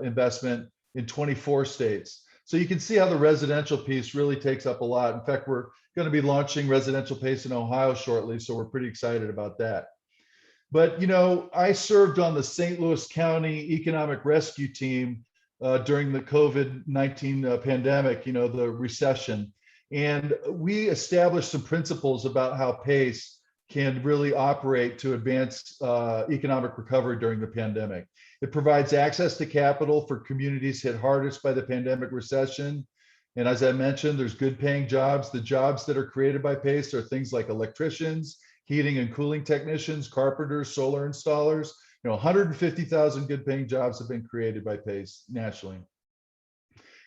investment in 24 states. So you can see how the residential piece really takes up a lot. In fact, we're going to be launching residential PACE in Ohio shortly, so we're pretty excited about that. But, you know, I served on the St. Louis County Economic Rescue Team during the COVID-19 pandemic, you know, the recession. And we established some principles about how PACE can really operate to advance economic recovery during the pandemic. It provides access to capital for communities hit hardest by the pandemic recession. And as I mentioned, there's good paying jobs. The jobs that are created by PACE are things like electricians, heating and cooling technicians, carpenters, solar installers. You know, 150,000 good paying jobs have been created by PACE nationally.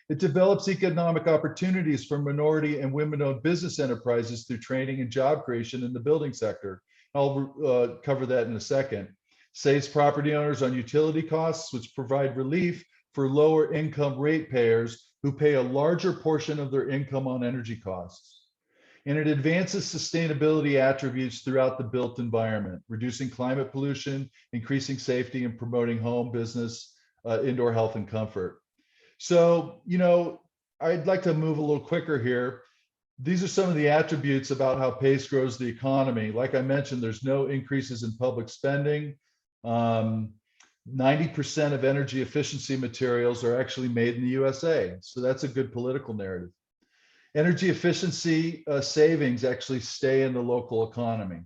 It develops economic opportunities for minority and women-owned business enterprises through training and job creation in the building sector. I'll cover that in a second. Saves property owners on utility costs, which provide relief for lower income ratepayers who pay a larger portion of their income on energy costs. And it advances sustainability attributes throughout the built environment, reducing climate pollution, increasing safety, and promoting home, business, indoor health and comfort. So, you know, I'd like to move a little quicker here. These are some of the attributes about how PACE grows the economy. Like I mentioned, there's no increases in public spending. 90% of energy efficiency materials are actually made in the USA. So that's a good political narrative. Energy efficiency savings actually stay in the local economy.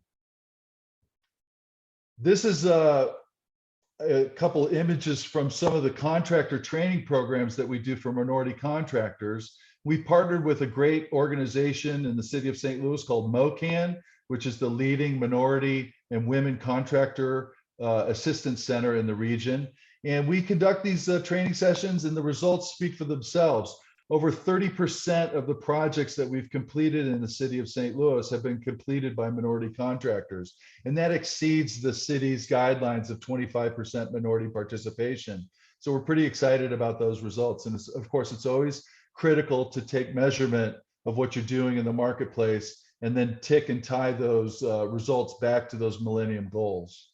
This is a couple images from some of the contractor training programs that we do for minority contractors. We partnered with a great organization in the city of St. Louis called MOCAN, which is the leading minority and women contractor assistance center in the region. And we conduct these training sessions, and the results speak for themselves. Over 30% of the projects that we've completed in the city of St. Louis have been completed by minority contractors. And that exceeds the city's guidelines of 25% minority participation. So we're pretty excited about those results. And of course, it's always critical to take measurement of what you're doing in the marketplace and then tick and tie those results back to those Millennium Goals.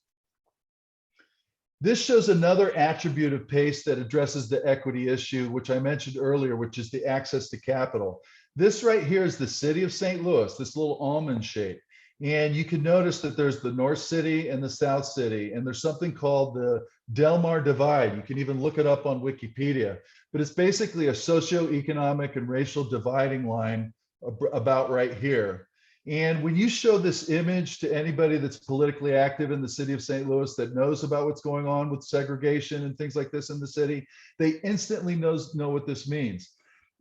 This shows another attribute of PACE that addresses the equity issue, which I mentioned earlier, which is the access to capital. This right here is the city of St. Louis, this little almond shape. And you can notice that there's the North City and the South City, and there's something called the Del Mar Divide. You can even look it up on Wikipedia, but it's basically a socioeconomic and racial dividing line about right here. And when you show this image to anybody that's politically active in the city of St. Louis that knows about what's going on with segregation and things like this in the city, they instantly know what this means.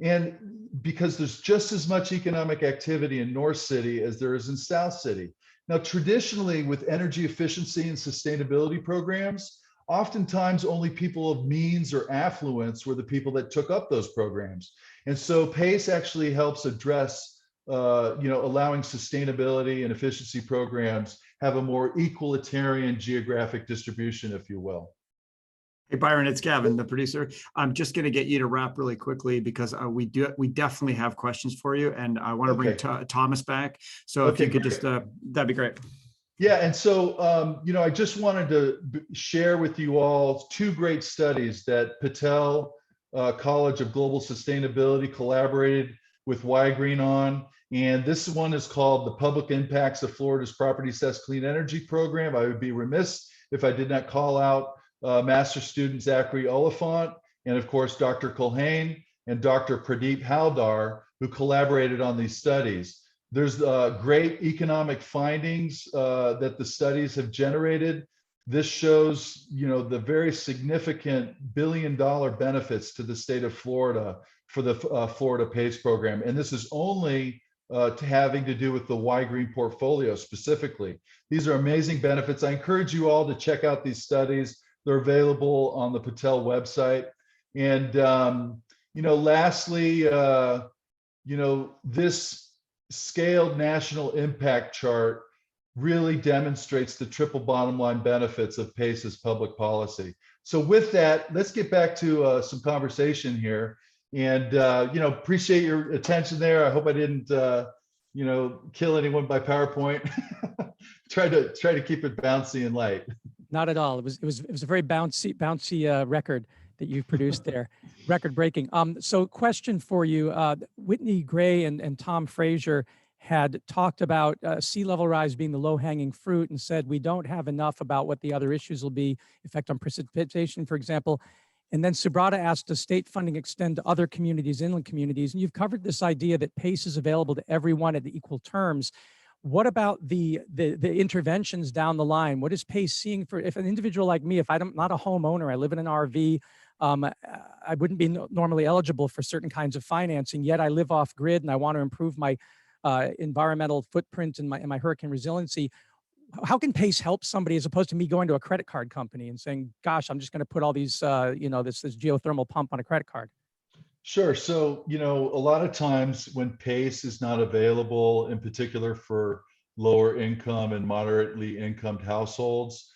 And because there's just as much economic activity in North City as there is in South City. Now, traditionally with energy efficiency and sustainability programs, oftentimes only people of means or affluence were the people that took up those programs. And so PACE actually helps address allowing sustainability and efficiency programs have a more equalitarian geographic distribution, if you will. Hey, Byron, it's Gavin, the producer. I'm just going to get you to wrap really quickly because we definitely have questions for you, and I want to bring Thomas back. So if you could just, that'd be great. Yeah, and so, I just wanted to share with you all two great studies that Patel College of Global Sustainability collaborated with Y-Green on. And this one is called The Public Impacts of Florida's Property Assessed Clean Energy Program. I would be remiss if I did not call out Master Student Zachary Oliphant, and of course, Dr. Culhane and Dr. Pradeep Haldar, who collaborated on these studies. There's great economic findings that the studies have generated. This shows, the very significant billion-dollar benefits to the state of Florida for the Florida PACE program. And this is only having to do with the Y-Green portfolio specifically. These are amazing benefits. I encourage you all to check out these studies. They're available on the Patel website. And, lastly, this scaled national impact chart really demonstrates the triple bottom line benefits of PACE's public policy. So with that, let's get back to some conversation here. And, appreciate your attention there. I hope I didn't, kill anyone by PowerPoint. try to keep it bouncy and light. Not at all. It was a very bouncy record that you've produced there, record breaking. So question for you, Whitney Gray and Tom Fraser had talked about sea level rise being the low hanging fruit and said, we don't have enough about what the other issues will be, effect on precipitation, for example. And then Subrata asked, does state funding extend to other communities, inland communities? And you've covered this idea that PACE is available to everyone at equal terms. What about the interventions down the line? What is PACE seeing for, if an individual like me, if I'm not a homeowner, I live in an RV, I wouldn't be normally eligible for certain kinds of financing, yet I live off grid and I want to improve my environmental footprint and my hurricane resiliency. How can PACE help somebody as opposed to me going to a credit card company and saying, gosh, I'm just going to put all these, this geothermal pump on a credit card? Sure. So, a lot of times when PACE is not available, in particular for lower income and moderately incomed households,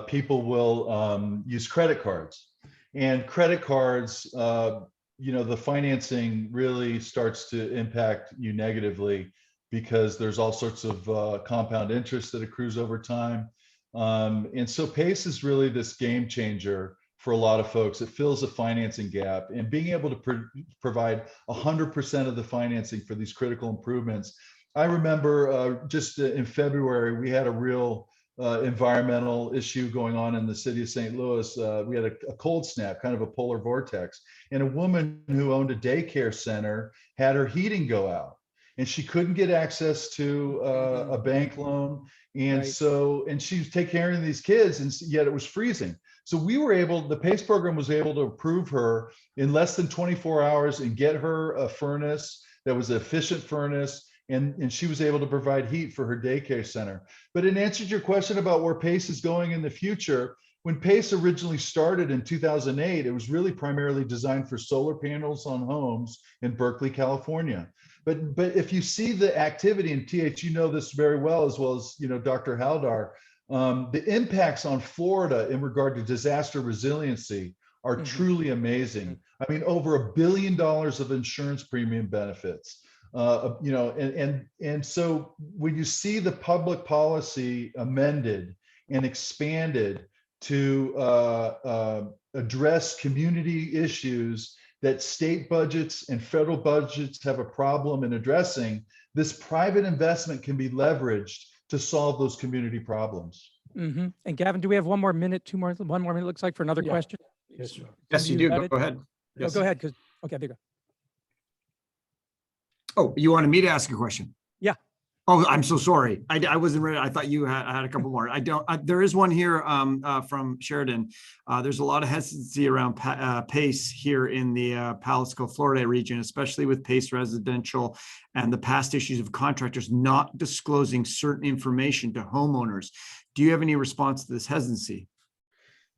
people will use credit cards. And credit cards, the financing really starts to impact you negatively because there's all sorts of compound interest that accrues over time. And so PACE is really this game changer for a lot of folks. It fills a financing gap, and being able to provide 100% of the financing for these critical improvements. I remember just in February, we had a real environmental issue going on in the city of St. Louis. We had a cold snap, kind of a polar vortex, and a woman who owned a daycare center had her heating go out. And she couldn't get access to a bank loan. And so, and she was taking care of these kids, and yet it was freezing. So the PACE program was able to approve her in less than 24 hours and get her a furnace that was an efficient furnace, and she was able to provide heat for her daycare center. But in answer to your question about where PACE is going in the future, when PACE originally started in 2008, it was really primarily designed for solar panels on homes in Berkeley, California. But if you see the activity, and TH, you know this very well as Dr. Haldar, the impacts on Florida in regard to disaster resiliency are truly amazing. I mean, over $1 billion of insurance premium benefits. And so when you see the public policy amended and expanded to address community issues that state budgets and federal budgets have a problem in addressing, this private investment can be leveraged to solve those community problems. And Gavin, do we have one more minute, one more minute, looks like, for another question? Yes, sure. Yes, you do. Go ahead. Yes. No, go ahead. Okay, there you go. Oh, you wanted me to ask a question? Yeah. Oh, I'm so sorry. I wasn't ready. I thought you had a couple more. I don't. There is one here from Sheridan. There's a lot of hesitancy around PACE here in the Palisco, Florida region, especially with PACE residential and the past issues of contractors not disclosing certain information to homeowners. Do you have any response to this hesitancy?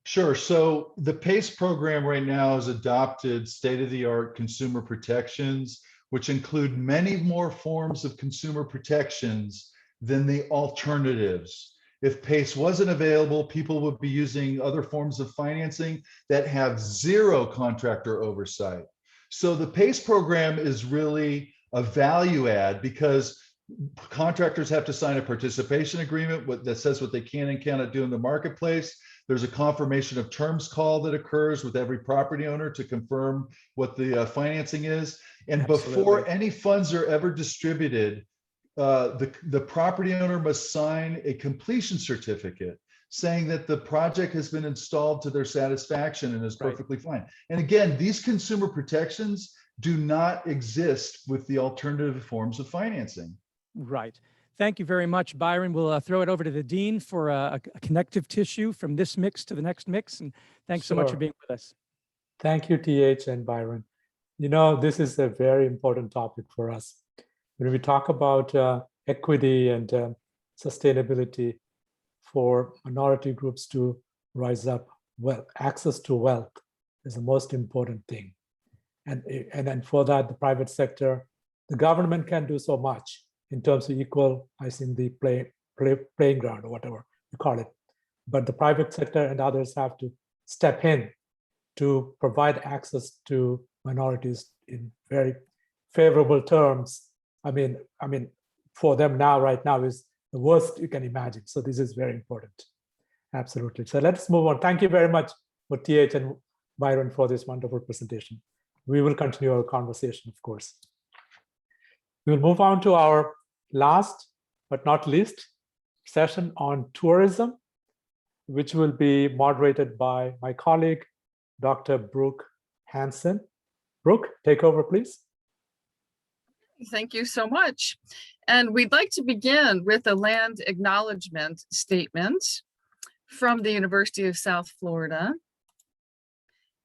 Sure. So the PACE program right now has adopted state-of-the-art consumer protections, which include many more forms of consumer protections than the alternatives. If PACE wasn't available, people would be using other forms of financing that have zero contractor oversight. So the PACE program is really a value add because contractors have to sign a participation agreement that says what they can and cannot do in the marketplace. There's a confirmation of terms call that occurs with every property owner to confirm what the financing is. And before any funds are ever distributed, the property owner must sign a completion certificate saying that the project has been installed to their satisfaction and is perfectly fine. And again, these consumer protections do not exist with the alternative forms of financing. Right. Thank you very much, Byron. We'll throw it over to the Dean for a connective tissue from this mix to the next mix. And thanks so much for being with us. Thank you, TH and Byron. You know, this is a very important topic for us. When we talk about equity and sustainability for minority groups to rise up, well, access to wealth is the most important thing. And for that, the private sector, the government can do so much in terms of equalizing the playing ground or whatever you call it. But the private sector and others have to step in to provide access to minorities in very favorable terms. I mean, for them now, right now is the worst you can imagine. So this is very important. Absolutely. So let's move on. Thank you very much for TH and Byron for this wonderful presentation. We will continue our conversation, of course. We will move on to our last but not least session on tourism, which will be moderated by my colleague, Dr. Brooke Hansen. Brooke, take over, please. Thank you so much. And we'd like to begin with a land acknowledgement statement from the University of South Florida.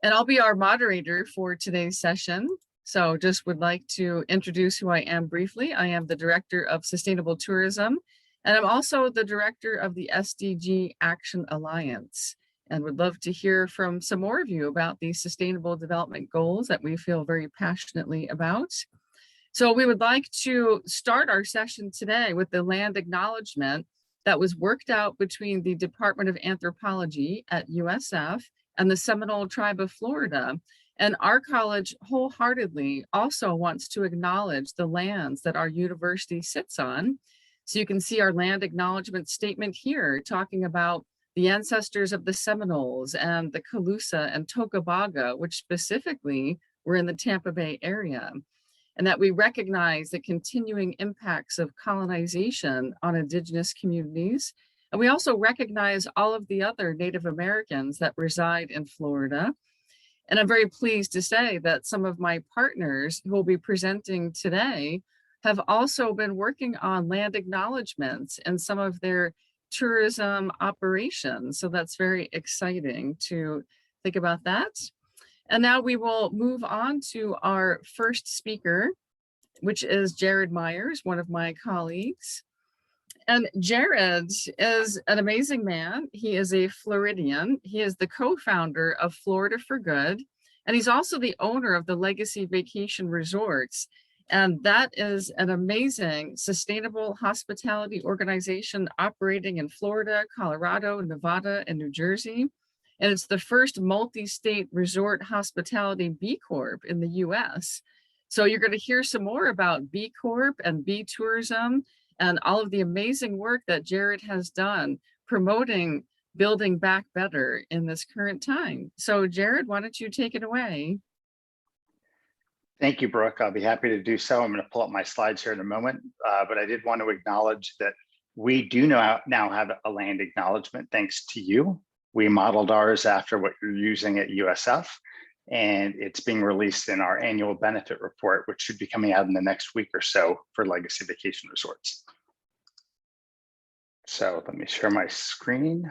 And I'll be our moderator for today's session. So just would like to introduce who I am briefly. I am the Director of Sustainable Tourism, and I'm also the Director of the SDG Action Alliance, and would love to hear from some more of you about these sustainable development goals that we feel very passionately about. So we would like to start our session today with the land acknowledgement that was worked out between the Department of Anthropology at USF and the Seminole Tribe of Florida. And our college wholeheartedly also wants to acknowledge the lands that our university sits on. So you can see our land acknowledgement statement here, talking about the ancestors of the Seminoles and the Calusa and Tocobaga, which specifically were in the Tampa Bay area. And that we recognize the continuing impacts of colonization on Indigenous communities. And we also recognize all of the other Native Americans that reside in Florida. And I'm very pleased to say that some of my partners who will be presenting today have also been working on land acknowledgements in some of their tourism operations. So that's very exciting to think about that. And now we will move on to our first speaker, which is Jared Myers, one of my colleagues. And Jared is an amazing man. He is a Floridian. He is the co-founder of Florida for Good, and he's also the owner of the Legacy Vacation Resorts. And that is an amazing sustainable hospitality organization operating in Florida, Colorado, Nevada, and New Jersey. And it's the first multi-state resort hospitality B Corp in the US. So you're going to hear some more about B Corp and B Tourism and all of the amazing work that Jared has done promoting building back better in this current time. So Jared, why don't you take it away? Thank you, Brooke. I'll be happy to do so. I'm going to pull up my slides here in a moment, but I did want to acknowledge that we do now have a land acknowledgement thanks to you. We modeled ours after what you're using at USF, and it's being released in our annual benefit report, which should be coming out in the next week or so for Legacy Vacation Resorts. So let me share my screen.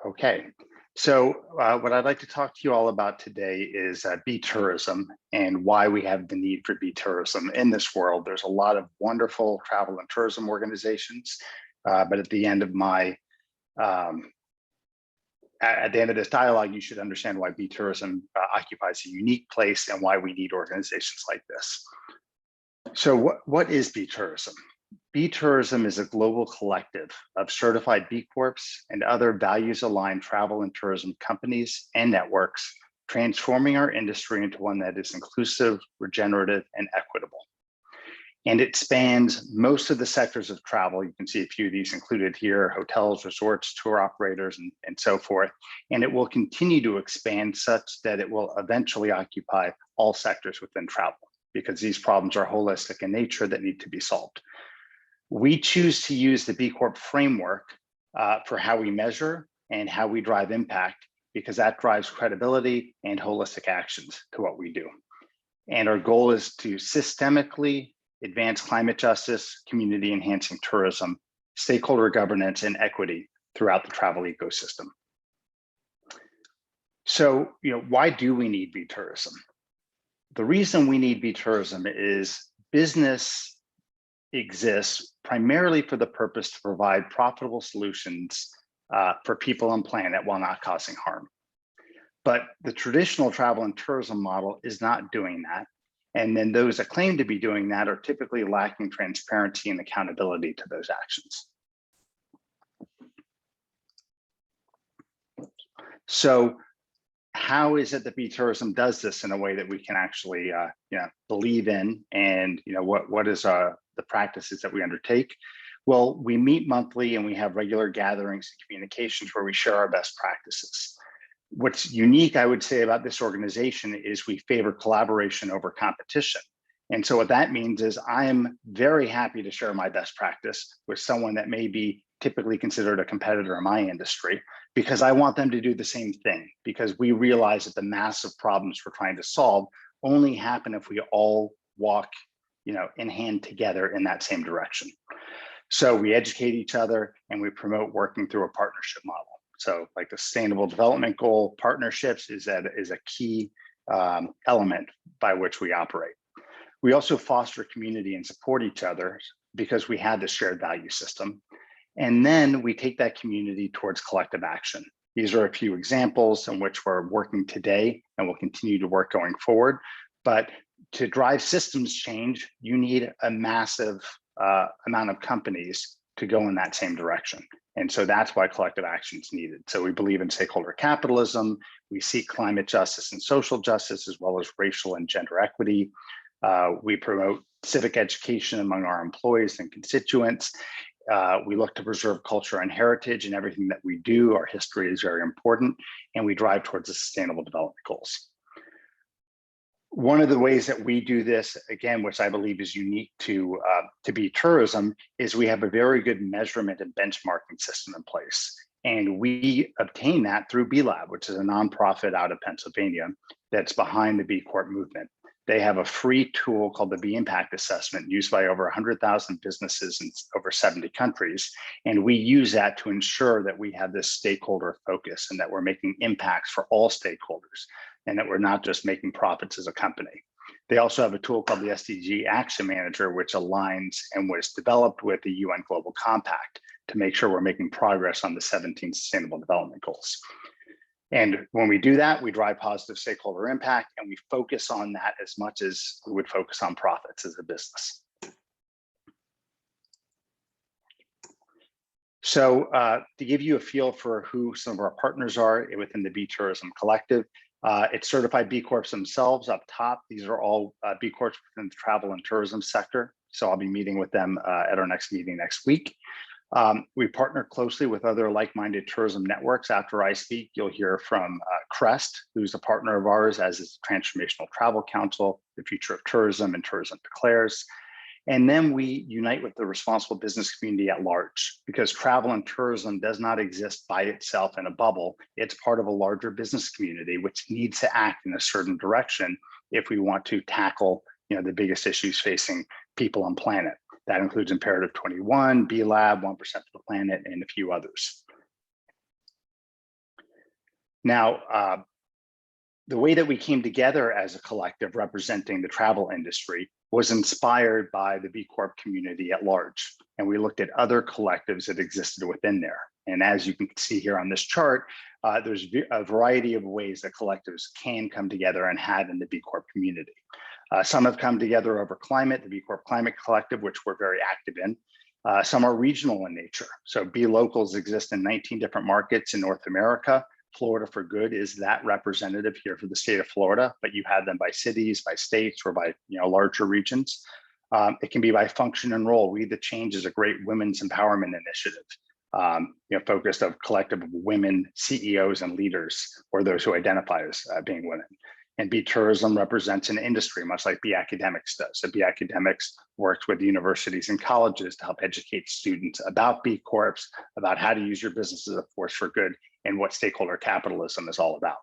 Okay, so what I'd like to talk to you all about today is bee tourism and why we have the need for bee tourism in this world. There's a lot of wonderful travel and tourism organizations, but at the end of my at the end of this dialogue, you should understand why bee tourism occupies a unique place and why we need organizations like this. So what is bee tourism? Bee tourism is a global collective of certified B Corps and other values-aligned travel and tourism companies and networks, transforming our industry into one that is inclusive, regenerative, and equitable. And it spans most of the sectors of travel. You can see a few of these included here: hotels, resorts, tour operators, and so forth. And it will continue to expand such that it will eventually occupy all sectors within travel, because these problems are holistic in nature that need to be solved. We choose to use the B Corp framework for how we measure and how we drive impact, because that drives credibility and holistic actions to what we do. And our goal is to systemically advance climate justice, community enhancing tourism, stakeholder governance, and equity throughout the travel ecosystem. So, why do we need bee tourism? The reason we need bee tourism is business exists primarily for the purpose to provide profitable solutions for people and planet while not causing harm. But the traditional travel and tourism model is not doing that. And then those that claim to be doing that are typically lacking transparency and accountability to those actions. So how is it that bee tourism does this in a way that we can actually believe in, and what is the practices that we undertake? Well, we meet monthly and we have regular gatherings and communications where we share our best practices. What's unique, I would say, about this organization is we favor collaboration over competition. And so what that means is I am very happy to share my best practice with someone that may be typically considered a competitor in my industry, because I want them to do the same thing, because we realize that the massive problems we're trying to solve only happen if we all walk in hand together in that same direction. So we educate each other and we promote working through a partnership model. So like the Sustainable Development Goal, partnerships is a key element by which we operate. We also foster community and support each other because we have this shared value system. And then we take that community towards collective action. These are a few examples in which we're working today and will continue to work going forward. But to drive systems change, you need a massive amount of companies to go in that same direction. And so that's why collective action is needed. So we believe in stakeholder capitalism. We seek climate justice and social justice, as well as racial and gender equity. We promote civic education among our employees and constituents. We look to preserve culture and heritage in everything that we do. Our history is very important, and we drive towards the Sustainable Development Goals. One of the ways that we do this, again, which I believe is unique to bee tourism, is we have a very good measurement and benchmarking system in place. And we obtain that through B Lab, which is a nonprofit out of Pennsylvania that's behind the B Corp movement. They have a free tool called the Bee Impact Assessment used by over 100,000 businesses in over 70 countries. And we use that to ensure that we have this stakeholder focus and that we're making impacts for all stakeholders and that we're not just making profits as a company. They also have a tool called the SDG Action Manager, which aligns and was developed with the UN Global Compact to make sure we're making progress on the 17 Sustainable Development Goals. And when we do that, we drive positive stakeholder impact and we focus on that as much as we would focus on profits as a business. So to give you a feel for who some of our partners are within the Bee Tourism Collective, it's certified B Corps themselves up top. These are all B Corps within the travel and tourism sector. So I'll be meeting with them at our next meeting next week. We partner closely with other like-minded tourism networks. After I speak, you'll hear from Crest, who's a partner of ours, as is the Transformational Travel Council, the Future of Tourism, and Tourism Declares. And then we unite with the responsible business community at large, because travel and tourism does not exist by itself in a bubble. It's part of a larger business community, which needs to act in a certain direction if we want to tackle, the biggest issues facing people on planet. That includes Imperative 21, B Lab, 1% for the planet, and a few others. Now, the way that we came together as a collective representing the travel industry was inspired by the B Corp community at large. And we looked at other collectives that existed within there. And as you can see here on this chart, there's a variety of ways that collectives can come together and have in the B Corp community. Some have come together over climate, the B Corp Climate Collective, which we're very active in. Some are regional in nature. So B Locals exist in 19 different markets in North America. Florida for Good is that representative here for the state of Florida, but you have them by cities, by states, or by larger regions. It can be by function and role. We the Change is a great women's empowerment initiative, focused of collective of women CEOs and leaders, or those who identify as being women. And B Tourism represents an industry, much like B Academics does. So B Academics works with universities and colleges to help educate students about B Corps, about how to use your business as a force for good, and what stakeholder capitalism is all about.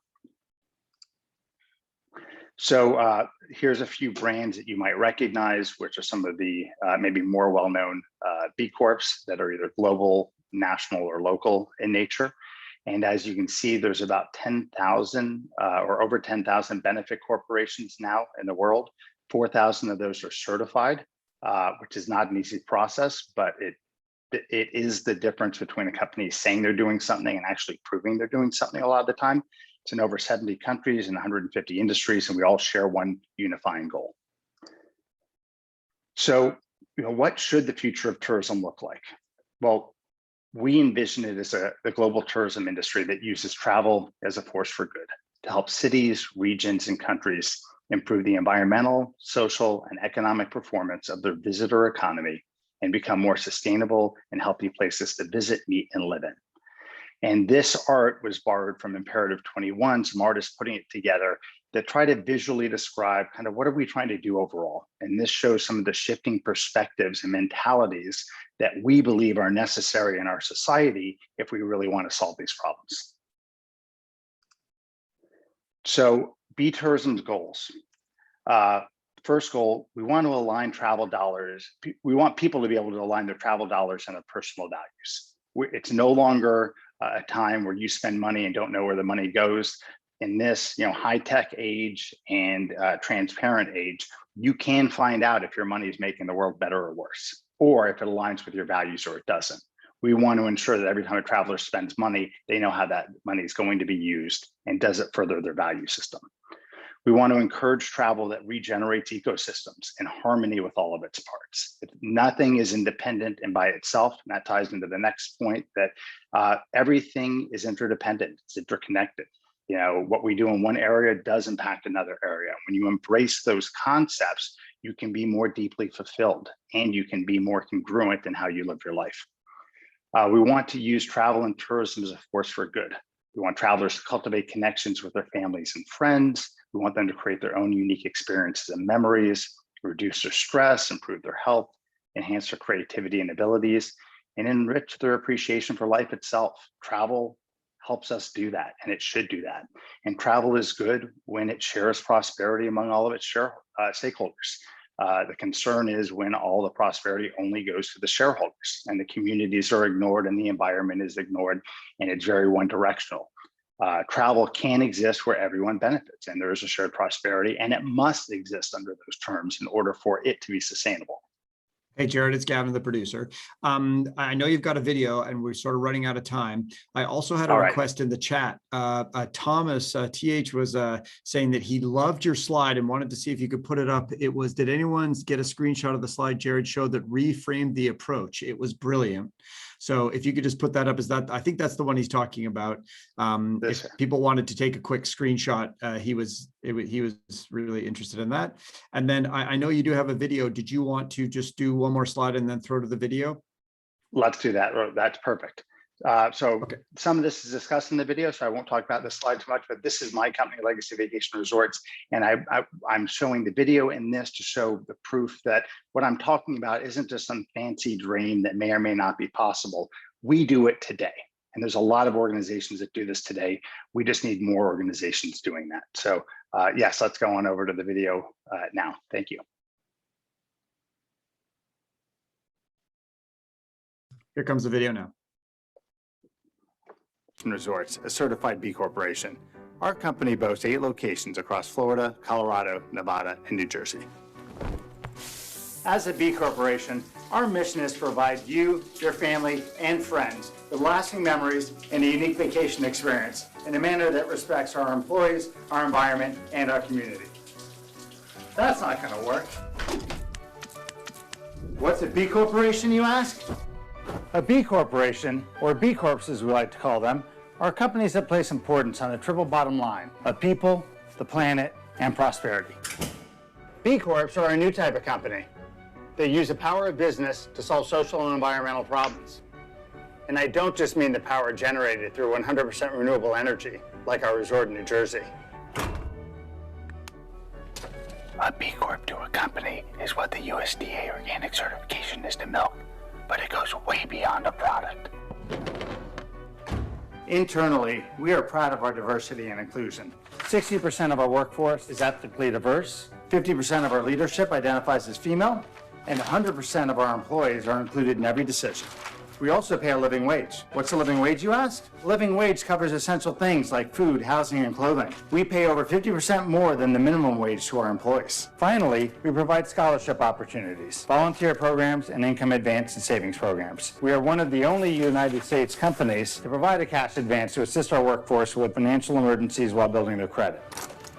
So here's a few brands that you might recognize, which are some of the maybe more well-known B Corps that are either global, national, or local in nature. And as you can see, there's about 10,000 or over 10,000 benefit corporations now in the world. 4,000 of those are certified, which is not an easy process, but it is the difference between a company saying they're doing something and actually proving they're doing something a lot of the time. It's in over 70 countries and 150 industries, and we all share one unifying goal. So, what should the future of tourism look like? Well, we envision it as the global tourism industry that uses travel as a force for good to help cities, regions, and countries improve the environmental, social, and economic performance of their visitor economy and become more sustainable and healthy places to visit, meet, and live in. And this art was borrowed from Imperative 21, some artists putting it together that try to visually describe kind of what are we trying to do overall. And this shows some of the shifting perspectives and mentalities that we believe are necessary in our society if we really want to solve these problems. So B Tourism's goals. First goal, we want to align travel dollars. We want people to be able to align their travel dollars and their personal values. It's no longer a time where you spend money and don't know where the money goes. In this high-tech age and transparent age, you can find out if your money is making the world better or worse, or if it aligns with your values or it doesn't. We want to ensure that every time a traveler spends money, they know how that money is going to be used and does it further their value system. We want to encourage travel that regenerates ecosystems in harmony with all of its parts. Nothing is independent and by itself, and that ties into the next point that everything is interdependent, it's interconnected. What we do in one area does impact another area. When you embrace those concepts, you can be more deeply fulfilled and you can be more congruent in how you live your life. We want to use travel and tourism as a force for good. We want travelers to cultivate connections with their families and friends. We want them to create their own unique experiences and memories, reduce their stress, improve their health, enhance their creativity and abilities, and enrich their appreciation for life itself. Travel helps us do that, and it should do that. And travel is good when it shares prosperity among all of its stakeholders. The concern is when all the prosperity only goes to the shareholders and the communities are ignored and the environment is ignored, and it's very one-directional. Travel can exist where everyone benefits and there is a shared prosperity, and it must exist under those terms in order for it to be sustainable. Hey, Jared, it's Gavin, the producer. I know you've got a video and we're sort of running out of time. I also had a request in the chat. Thomas, TH was saying that he loved your slide and wanted to see if you could put it up. It was, did anyone get a screenshot of the slide Jared showed that reframed the approach? It was brilliant. So if you could just put that up, I think that's the one he's talking about. If people wanted to take a quick screenshot, he was really interested in that. And then I know you do have a video. Did you want to just do one more slide and then throw to the video? Let's do that. That's perfect. Some of this is discussed in the video, so I won't talk about this slide too much, but this is my company, Legacy Vacation Resorts, and I'm showing the video in this to show the proof that what I'm talking about isn't just some fancy dream that may or may not be possible. We do it today, and there's a lot of organizations that do this today. We just need more organizations doing that. So yes, let's go on over to the video now. Thank you. Here comes the video now. Resorts, a certified B Corporation. Our company boasts 8 locations across Florida, Colorado, Nevada, and New Jersey. As a B Corporation, our mission is to provide you, your family, and friends with lasting memories and a unique vacation experience in a manner that respects our employees, our environment, and our community. That's not going to work. What's a B Corporation, you ask? A B Corporation, or B Corps as we like to call them, are companies that place importance on the triple bottom line of people, the planet, and prosperity. B Corps are a new type of company. They use the power of business to solve social and environmental problems. And I don't just mean the power generated through 100% renewable energy, like our resort in New Jersey. A B Corp to a company is what the USDA organic certification is to milk, but it goes way beyond a product. Internally, we are proud of our diversity and inclusion. 60% of our workforce is ethnically diverse, 50% of our leadership identifies as female, and 100% of our employees are included in every decision. We also pay a living wage. What's a living wage, you ask? A living wage covers essential things like food, housing, and clothing. We pay over 50% more than the minimum wage to our employees. Finally, we provide scholarship opportunities, volunteer programs, and income advance and savings programs. We are one of the only United States companies to provide a cash advance to assist our workforce with financial emergencies while building their credit.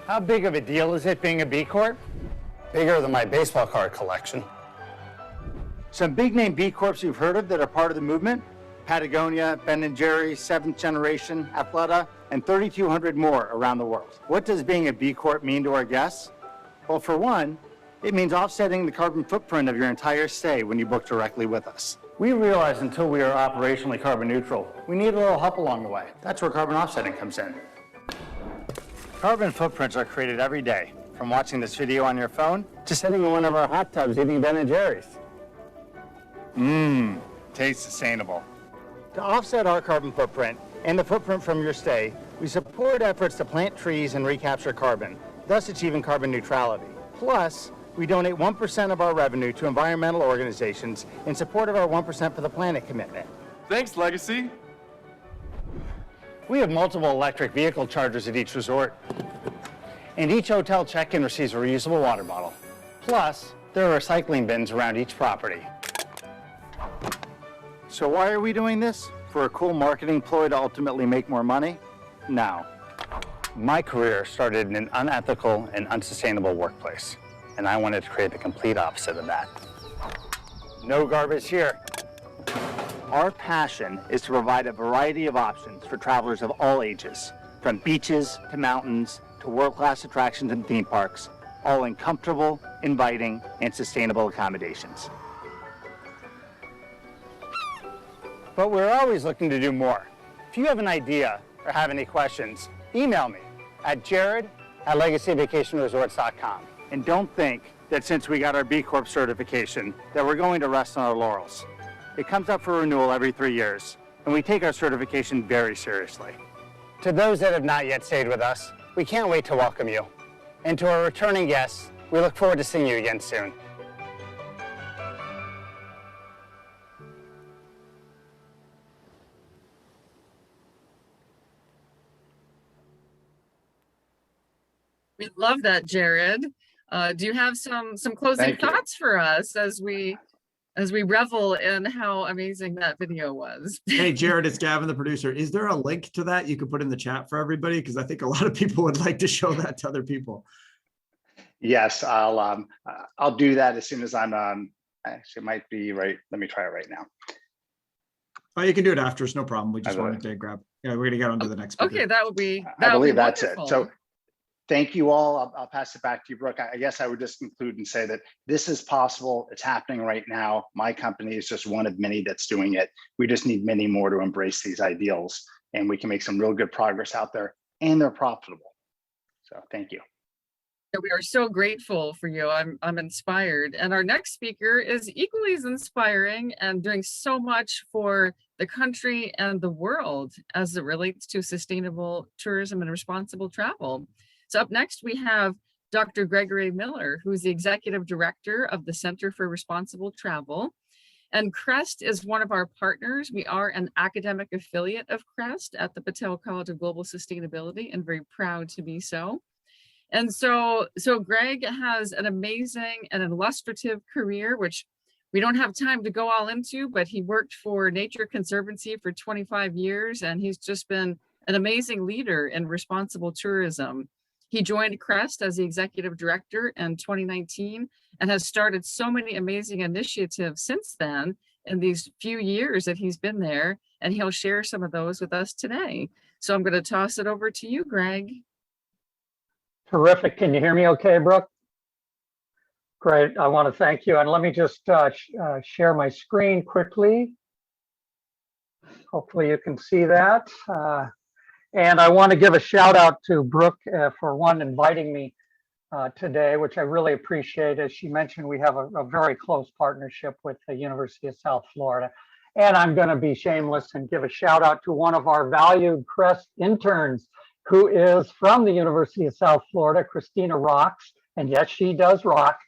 How big of a deal is it being a B Corp? Bigger than my baseball card collection. Some big name B Corps you've heard of that are part of the movement: Patagonia, Ben & Jerry's, 7th Generation, Athleta, and 3,200 more around the world. What does being a B Corp mean to our guests? Well, for one, it means offsetting the carbon footprint of your entire stay when you book directly with us. We realize until we are operationally carbon neutral, we need a little help along the way. That's where carbon offsetting comes in. Carbon footprints are created every day, from watching this video on your phone to sitting in one of our hot tubs eating Ben & Jerry's. Tastes sustainable. To offset our carbon footprint and the footprint from your stay, we support efforts to plant trees and recapture carbon, thus achieving carbon neutrality. Plus, we donate 1% of our revenue to environmental organizations in support of our 1% for the planet commitment. Thanks, Legacy. We have multiple electric vehicle chargers at each resort, and each hotel check-in receives a reusable water bottle. Plus, there are recycling bins around each property. So why are we doing this? For a cool marketing ploy to ultimately make more money? No. My career started in an unethical and unsustainable workplace, and I wanted to create the complete opposite of that. No garbage here. Our passion is to provide a variety of options for travelers of all ages, from beaches to mountains to world-class attractions and theme parks, all in comfortable, inviting, and sustainable accommodations. But we're always looking to do more. If you have an idea or have any questions, email me at jared@legacyvacationresorts.com. And don't think that since we got our B Corp certification that we're going to rest on our laurels. It comes up for renewal every 3 years, and we take our certification very seriously. To those that have not yet stayed with us, we can't wait to welcome you. And to our returning guests, we look forward to seeing you again soon. We love that, Jared. Do you have some closing Thank you. thoughts for us as we revel in how amazing that video was? Hey, Jared, it's Gavin, the producer. Is there a link to that you could put in the chat for everybody? Because I think a lot of people would like to show that to other people. Yes, I'll do that as soon as I'm actually it might be right. Let me try it right now. Oh, you can do it after. It's no problem. We just wanted to grab. Yeah, we're gonna get on to the next speaker. Okay, that would be. I believe that's wonderful. it. So thank you all. I'll pass it back to you, Brooke. I guess I would just conclude and say that this is possible. It's happening right now. My company is just one of many that's doing it. We just need many more to embrace these ideals, and we can make some real good progress out there, and they're profitable. So thank you. We are so grateful for you. I'm inspired. And our next speaker is equally as inspiring and doing so much for the country and the world as it relates to sustainable tourism and responsible travel. So up next, we have Dr. Gregory Miller, who is the Executive Director of the Center for Responsible Travel. And CREST is one of our partners. We are an academic affiliate of CREST at the Patel College of Global Sustainability, and very proud to be so. And so Greg has an amazing and illustrative career, which we don't have time to go all into, but he worked for Nature Conservancy for 25 years, and he's just been an amazing leader in responsible tourism. He joined CREST as the executive director in 2019 and has started so many amazing initiatives since then in these few years that he's been there, and he'll share some of those with us today. So I'm going to toss it over to you, Greg. Terrific. Can you hear me okay, Brooke? Great. I want to thank you. And let me just share my screen quickly. Hopefully you can see that. And I want to give a shout out to Brooke for one, inviting me today, which I really appreciate. As she mentioned, we have a very close partnership with the University of South Florida. And I'm going to be shameless and give a shout out to one of our valued CREST interns, who is from the University of South Florida, Christina Rocks. And yes, she does rock.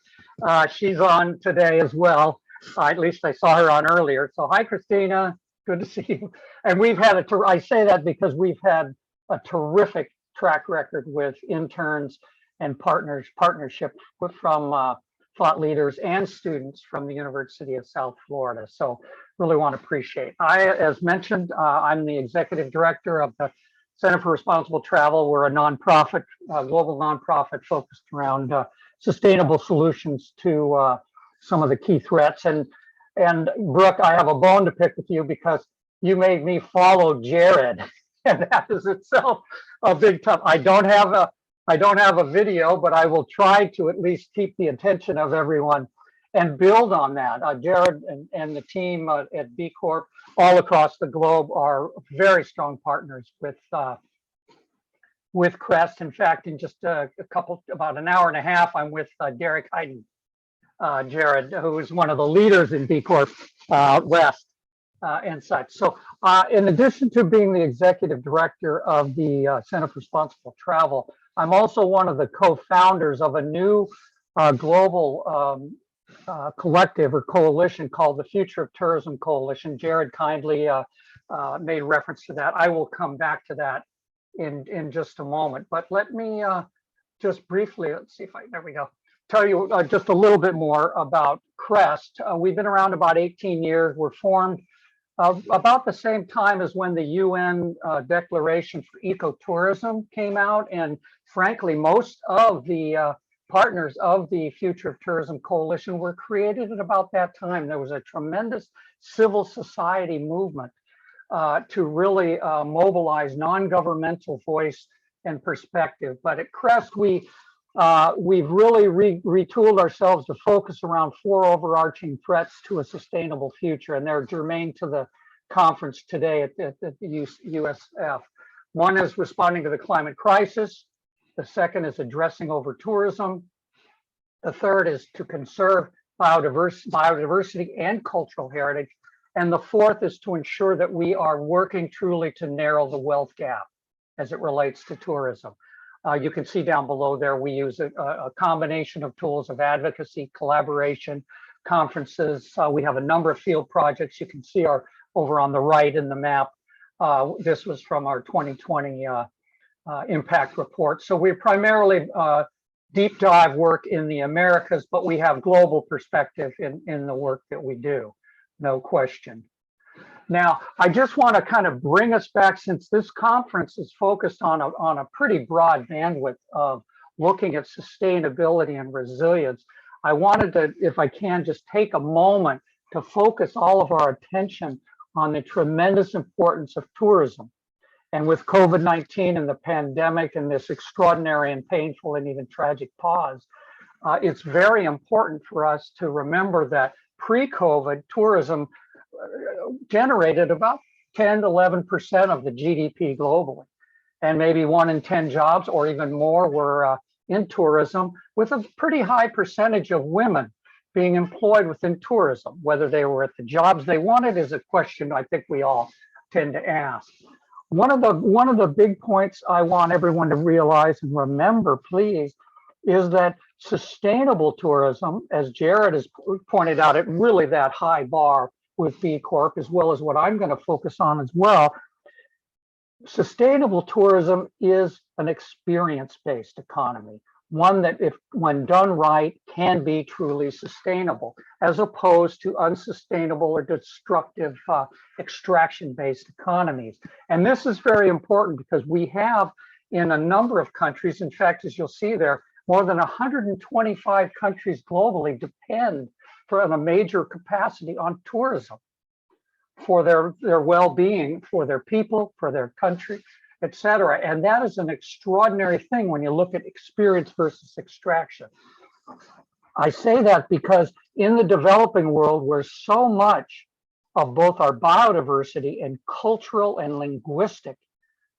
She's on today as well. At least I saw her on earlier. So hi, Christina. Good to see you. And we've had I say that because we've had a terrific track record with interns and partnership from thought leaders and students from the University of South Florida. So really want to appreciate. As mentioned, I'm the executive director of the Center for Responsible Travel. We're a nonprofit, global nonprofit focused around sustainable solutions to some of the key threats. And Brooke, I have a bone to pick with you because you made me follow Jared, and that is itself a big tough. I don't have a video, but I will try to at least keep the attention of everyone and build on that. Jared and the team at B Corp all across the globe are very strong partners with CREST. In fact, in just about an hour and a half, I'm with Derek Hayden, Jared, who is one of the leaders in B Corp West and such. So in addition to being the executive director of the Center for Responsible Travel, I'm also one of the co-founders of a new global collective or coalition called the Future of Tourism Coalition. Jared kindly made reference to that. I will come back to that in just a moment, but let me just briefly, let's see if there we go, tell you just a little bit more about CREST. We've been around about 18 years. We're formed about the same time as when the UN Declaration for Ecotourism came out, and frankly, most of the partners of the Future of Tourism Coalition were created at about that time. There was a tremendous civil society movement to really mobilize non-governmental voice and perspective. But at CREST, we've really retooled ourselves to focus around 4 overarching threats to a sustainable future, and they're germane to the conference today at the USF. One is responding to the climate crisis. The second is addressing over-tourism. The third is to conserve biodiversity and cultural heritage. And the fourth is to ensure that we are working truly to narrow the wealth gap. as it relates to tourism. You can see down below there, we use a combination of tools of advocacy, collaboration, conferences. We have a number of field projects. You can see our over on the right in the map. This was from our 2020 impact report. So we primarily deep dive work in the Americas, but we have global perspective in the work that we do, no question. Now, I just want to kind of bring us back, since this conference is focused on a pretty broad bandwidth of looking at sustainability and resilience. I wanted to, if I can, just take a moment to focus all of our attention on the tremendous importance of tourism. And with COVID-19 and the pandemic and this extraordinary and painful and even tragic pause, it's very important for us to remember that pre-COVID tourism generated about 10 to 11% of the GDP globally. And maybe 1 in 10 jobs or even more were in tourism, with a pretty high percentage of women being employed within tourism. Whether they were at the jobs they wanted is a question I think we all tend to ask. One of the big points I want everyone to realize and remember, please, is that sustainable tourism, as Jared has pointed out, at really that high bar with B Corp, as well as what I'm going to focus on as well. Sustainable tourism is an experience-based economy, one that, if when done right, can be truly sustainable, as opposed to unsustainable or destructive extraction-based economies. And this is very important because we have, in a number of countries, in fact, as you'll see there, more than 125 countries globally depend on a major capacity on tourism for their well-being, for their people, for their country, et cetera. And that is an extraordinary thing when you look at experience versus extraction. I say that because in the developing world, where so much of both our biodiversity and cultural and linguistic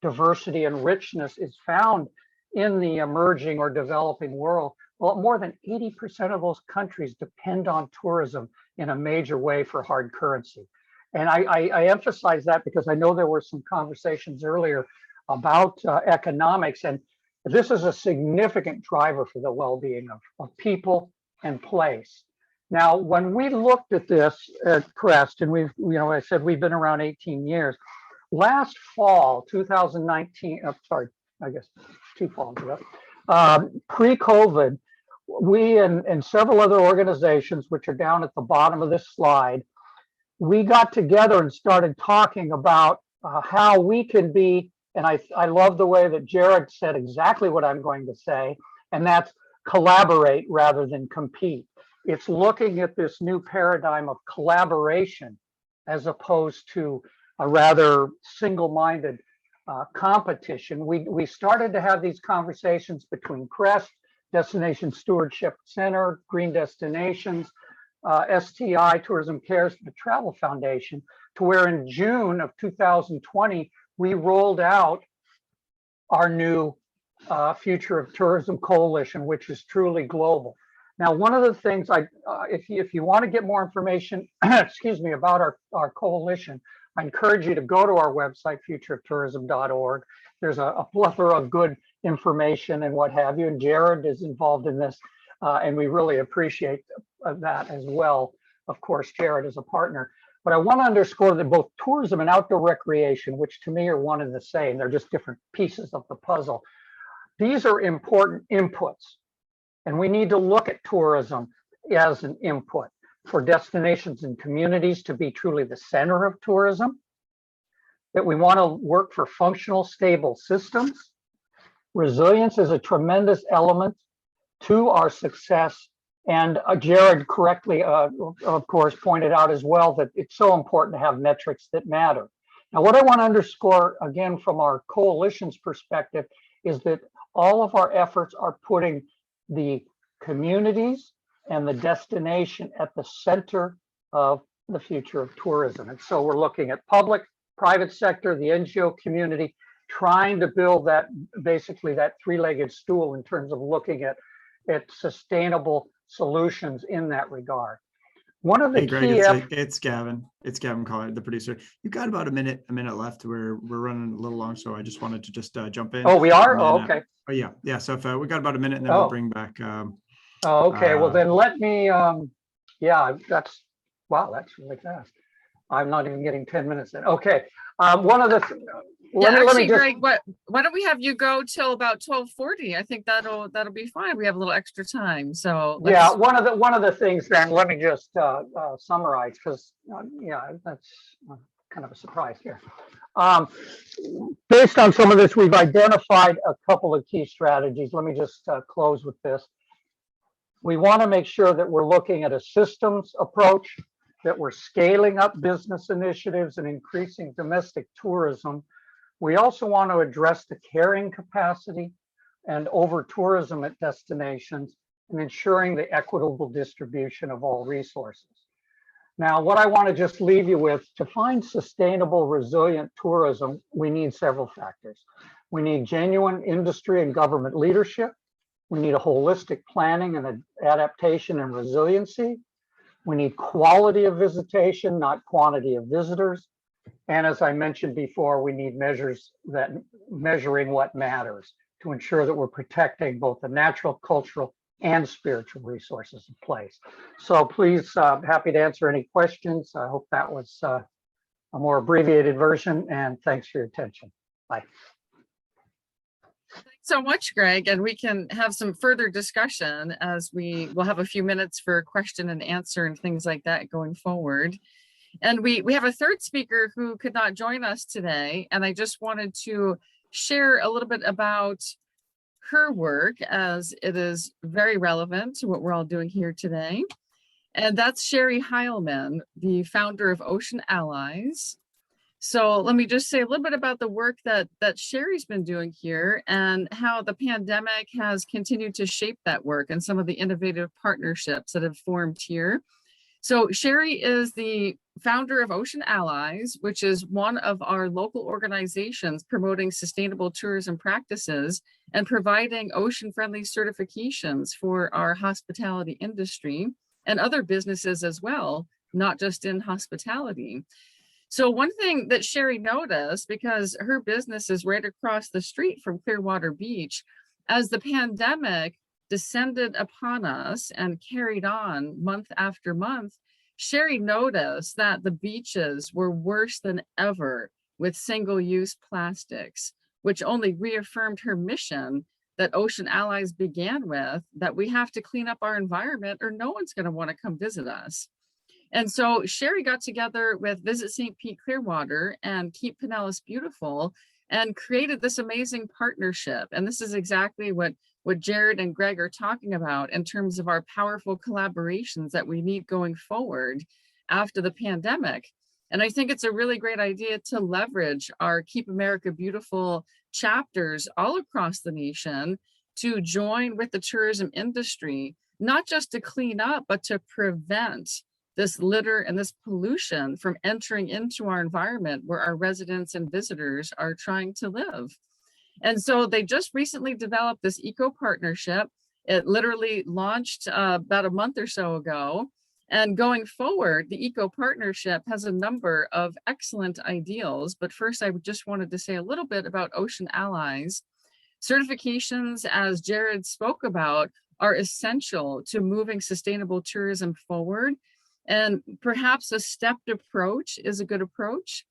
diversity and richness is found in the emerging or developing world, well, more than 80% of those countries depend on tourism in a major way for hard currency. And I emphasize that because I know there were some conversations earlier about economics, and this is a significant driver for the well-being of people and place. Now, when we looked at this at Crest, and we've, I said we've been around 18 years. Last fall, 2019, I guess 2 falls ago, pre-COVID, we and several other organizations, which are down at the bottom of this slide, we got together and started talking about how we can be, and I love the way that Jared said exactly what I'm going to say, and that's collaborate rather than compete. It's looking at this new paradigm of collaboration as opposed to a rather single-minded competition. We started to have these conversations between Crest, Destination Stewardship Center, Green Destinations, STI, Tourism Cares, the Travel Foundation, to where in June of 2020, we rolled out our new Future of Tourism Coalition, which is truly global. Now, one of the things if you want to get more information, excuse me, about our coalition, I encourage you to go to our website, futureoftourism.org. There's a plethora of good information and what have you, and Jared is involved in this, and we really appreciate that as well. Of course, Jared is a partner. But I want to underscore that both tourism and outdoor recreation, which to me are one and the same, they're just different pieces of the puzzle. These are important inputs, and we need to look at tourism as an input for destinations and communities to be truly the center of tourism, that we want to work for functional, stable systems. Resilience is a tremendous element to our success. And Jared correctly, of course, pointed out as well that it's so important to have metrics that matter. Now, what I want to underscore again from our coalition's perspective is that all of our efforts are putting the communities and the destination at the center of the future of tourism. And so we're looking at public, private sector, the NGO community, trying to build that, basically that three-legged stool in terms of looking at sustainable solutions in that regard. One of the Hey, Greg, key it's Gavin. It's Gavin calling, the producer. You got about a minute left. We're running a little long, so I just wanted to just jump in. Oh, we are? And then, Oh, okay. oh yeah, yeah. So if we got about a minute, and then we'll bring back. Oh, okay. Well, then let me. Yeah, that's wow. That's really fast. I'm not even getting 10 minutes in. Okay. One of the. Let me just, Greg, why don't we have you go till about 12:40? I think that'll be fine. We have a little extra time. So yeah, one of the things then, let me just summarize, because yeah, that's kind of a surprise here. Based on some of this, we've identified a couple of key strategies. Let me just close with this. We want to make sure that we're looking at a systems approach, that we're scaling up business initiatives and increasing domestic tourism. We also want to address the carrying capacity and over tourism at destinations and ensuring the equitable distribution of all resources. Now, what I want to just leave you with, to find sustainable, resilient tourism, we need several factors. We need genuine industry and government leadership. We need a holistic planning and adaptation and resiliency. We need quality of visitation, not quantity of visitors. And as I mentioned before, we need measures that measuring what matters to ensure that we're protecting both the natural, cultural, and spiritual resources of place. So please, happy to answer any questions. I hope that was a more abbreviated version, and thanks for your attention. Bye. Thanks so much, Greg, and we can have some further discussion as we will have a few minutes for question and answer and things like that going forward. And we have a third speaker who could not join us today, and I just wanted to share a little bit about her work, as it is very relevant to what we're all doing here today. And that's Sherry Heilman, the founder of Ocean Allies. So let me just say a little bit about the work that Sherry's been doing here and how the pandemic has continued to shape that work and some of the innovative partnerships that have formed here. So Sherry is the founder of Ocean Allies, which is one of our local organizations promoting sustainable tourism practices and providing ocean-friendly certifications for our hospitality industry and other businesses as well, not just in hospitality. So one thing that Sherry noticed, because her business is right across the street from Clearwater Beach, as the pandemic descended upon us and carried on month after month, Sherry noticed that the beaches were worse than ever with single-use plastics, which only reaffirmed her mission that Ocean Allies began with, that we have to clean up our environment or no one's going to want to come visit us. And so Sherry got together with Visit St. Pete Clearwater and Keep Pinellas Beautiful and created this amazing partnership. And this is exactly what Jared and Greg are talking about in terms of our powerful collaborations that we need going forward after the pandemic. And I think it's a really great idea to leverage our Keep America Beautiful chapters all across the nation to join with the tourism industry, not just to clean up, but to prevent this litter and this pollution from entering into our environment where our residents and visitors are trying to live. And so they just recently developed this eco partnership. It literally launched about a month or so ago. And going forward, the eco partnership has a number of excellent ideals. But first, I just wanted to say a little bit about Ocean Allies. Certifications, as Jared spoke about, are essential to moving sustainable tourism forward. And perhaps a stepped approach is a good approach.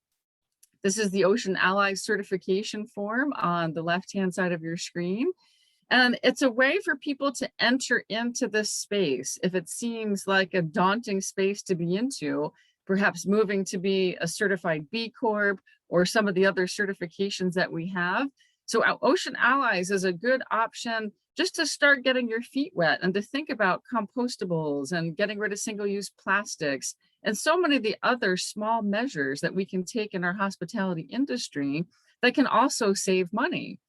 This is the Ocean Allies certification form on the left-hand side of your screen. And it's a way for people to enter into this space. If it seems like a daunting space to be into, perhaps moving to be a certified B Corp or some of the other certifications that we have. So Ocean Allies is a good option just to start getting your feet wet and to think about compostables and getting rid of single-use plastics and so many of the other small measures that we can take in our hospitality industry that can also save money.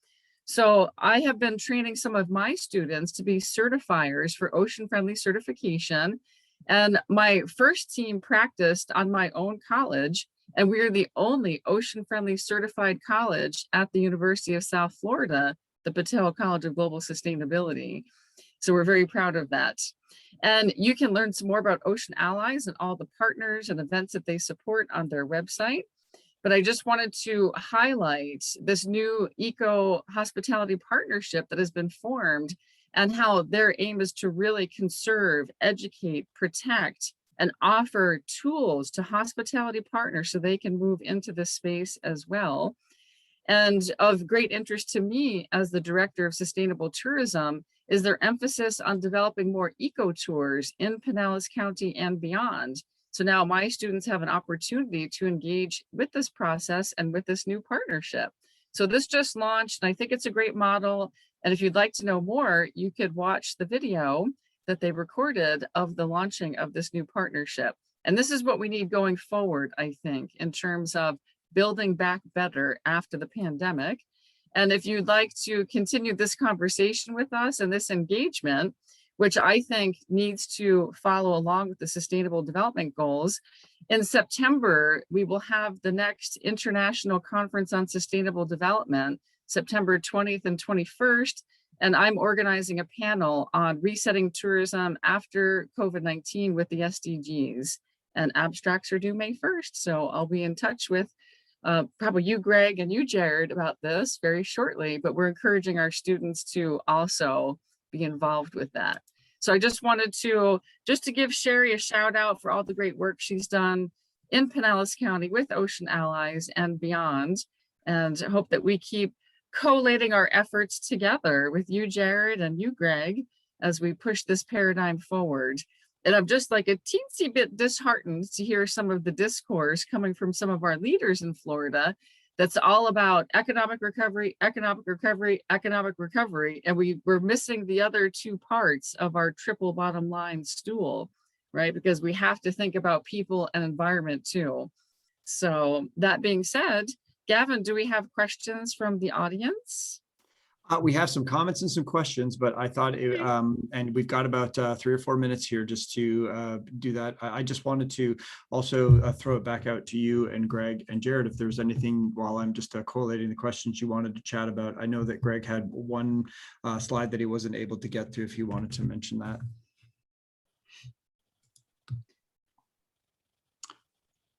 So I have been training some of my students to be certifiers for ocean-friendly certification. And my first team practiced on my own college, and we are the only ocean-friendly certified college at the University of South Florida, the Patel College of Global Sustainability. So we're very proud of that. And you can learn some more about Ocean Allies and all the partners and events that they support on their website. But I just wanted to highlight this new eco hospitality partnership that has been formed and how their aim is to really conserve, educate, protect, and offer tools to hospitality partners so they can move into this space as well. And of great interest to me as the Director of Sustainable Tourism is their emphasis on developing more eco tours in Pinellas County and beyond. So now my students have an opportunity to engage with this process and with this new partnership. So this just launched, and I think it's a great model. And if you'd like to know more, you could watch the video that they recorded of the launching of this new partnership. And this is what we need going forward, I think, in terms of building back better after the pandemic. And if you'd like to continue this conversation with us and this engagement, which I think needs to follow along with the Sustainable Development Goals, in September, we will have the next International Conference on Sustainable Development, September 20th and 21st. And I'm organizing a panel on resetting tourism after COVID-19 with the SDGs. And abstracts are due May 1st. So I'll be in touch with probably you, Greg, and you, Jared, about this very shortly, but we're encouraging our students to also be involved with that. So I just wanted to give Sherry a shout out for all the great work she's done in Pinellas County with Ocean Allies and beyond. And I hope that we keep collating our efforts together with you, Jared, and you, Greg, as we push this paradigm forward. And I'm just like a teensy bit disheartened to hear some of the discourse coming from some of our leaders in Florida that's all about economic recovery, economic recovery, economic recovery. And we're missing the other two parts of our triple bottom line stool, right? Because we have to think about people and environment too. So that being said, Gavin, do we have questions from the audience? We have some comments and some questions, but I thought, and we've got about 3 or 4 minutes here just to do that. I just wanted to also throw it back out to you and Greg and Jared, if there's anything while I'm just collating the questions you wanted to chat about. I know that Greg had one slide that he wasn't able to get to, if you wanted to mention that.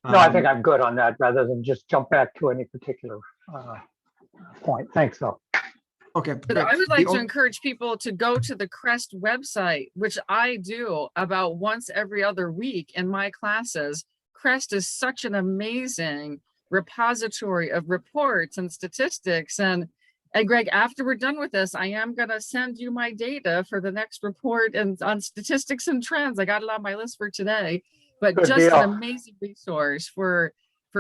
No, I think I'm good on that rather than just jump back to any particular point. Thanks, though. Okay. But I would like to encourage people to go to the CREST website, which I do about once every other week in my classes. CREST is such an amazing repository of reports and statistics. And Greg, after we're done with this, I am going to send you my data for the next report and on statistics and trends. I got it on my list for today, but Good just deal. an amazing resource for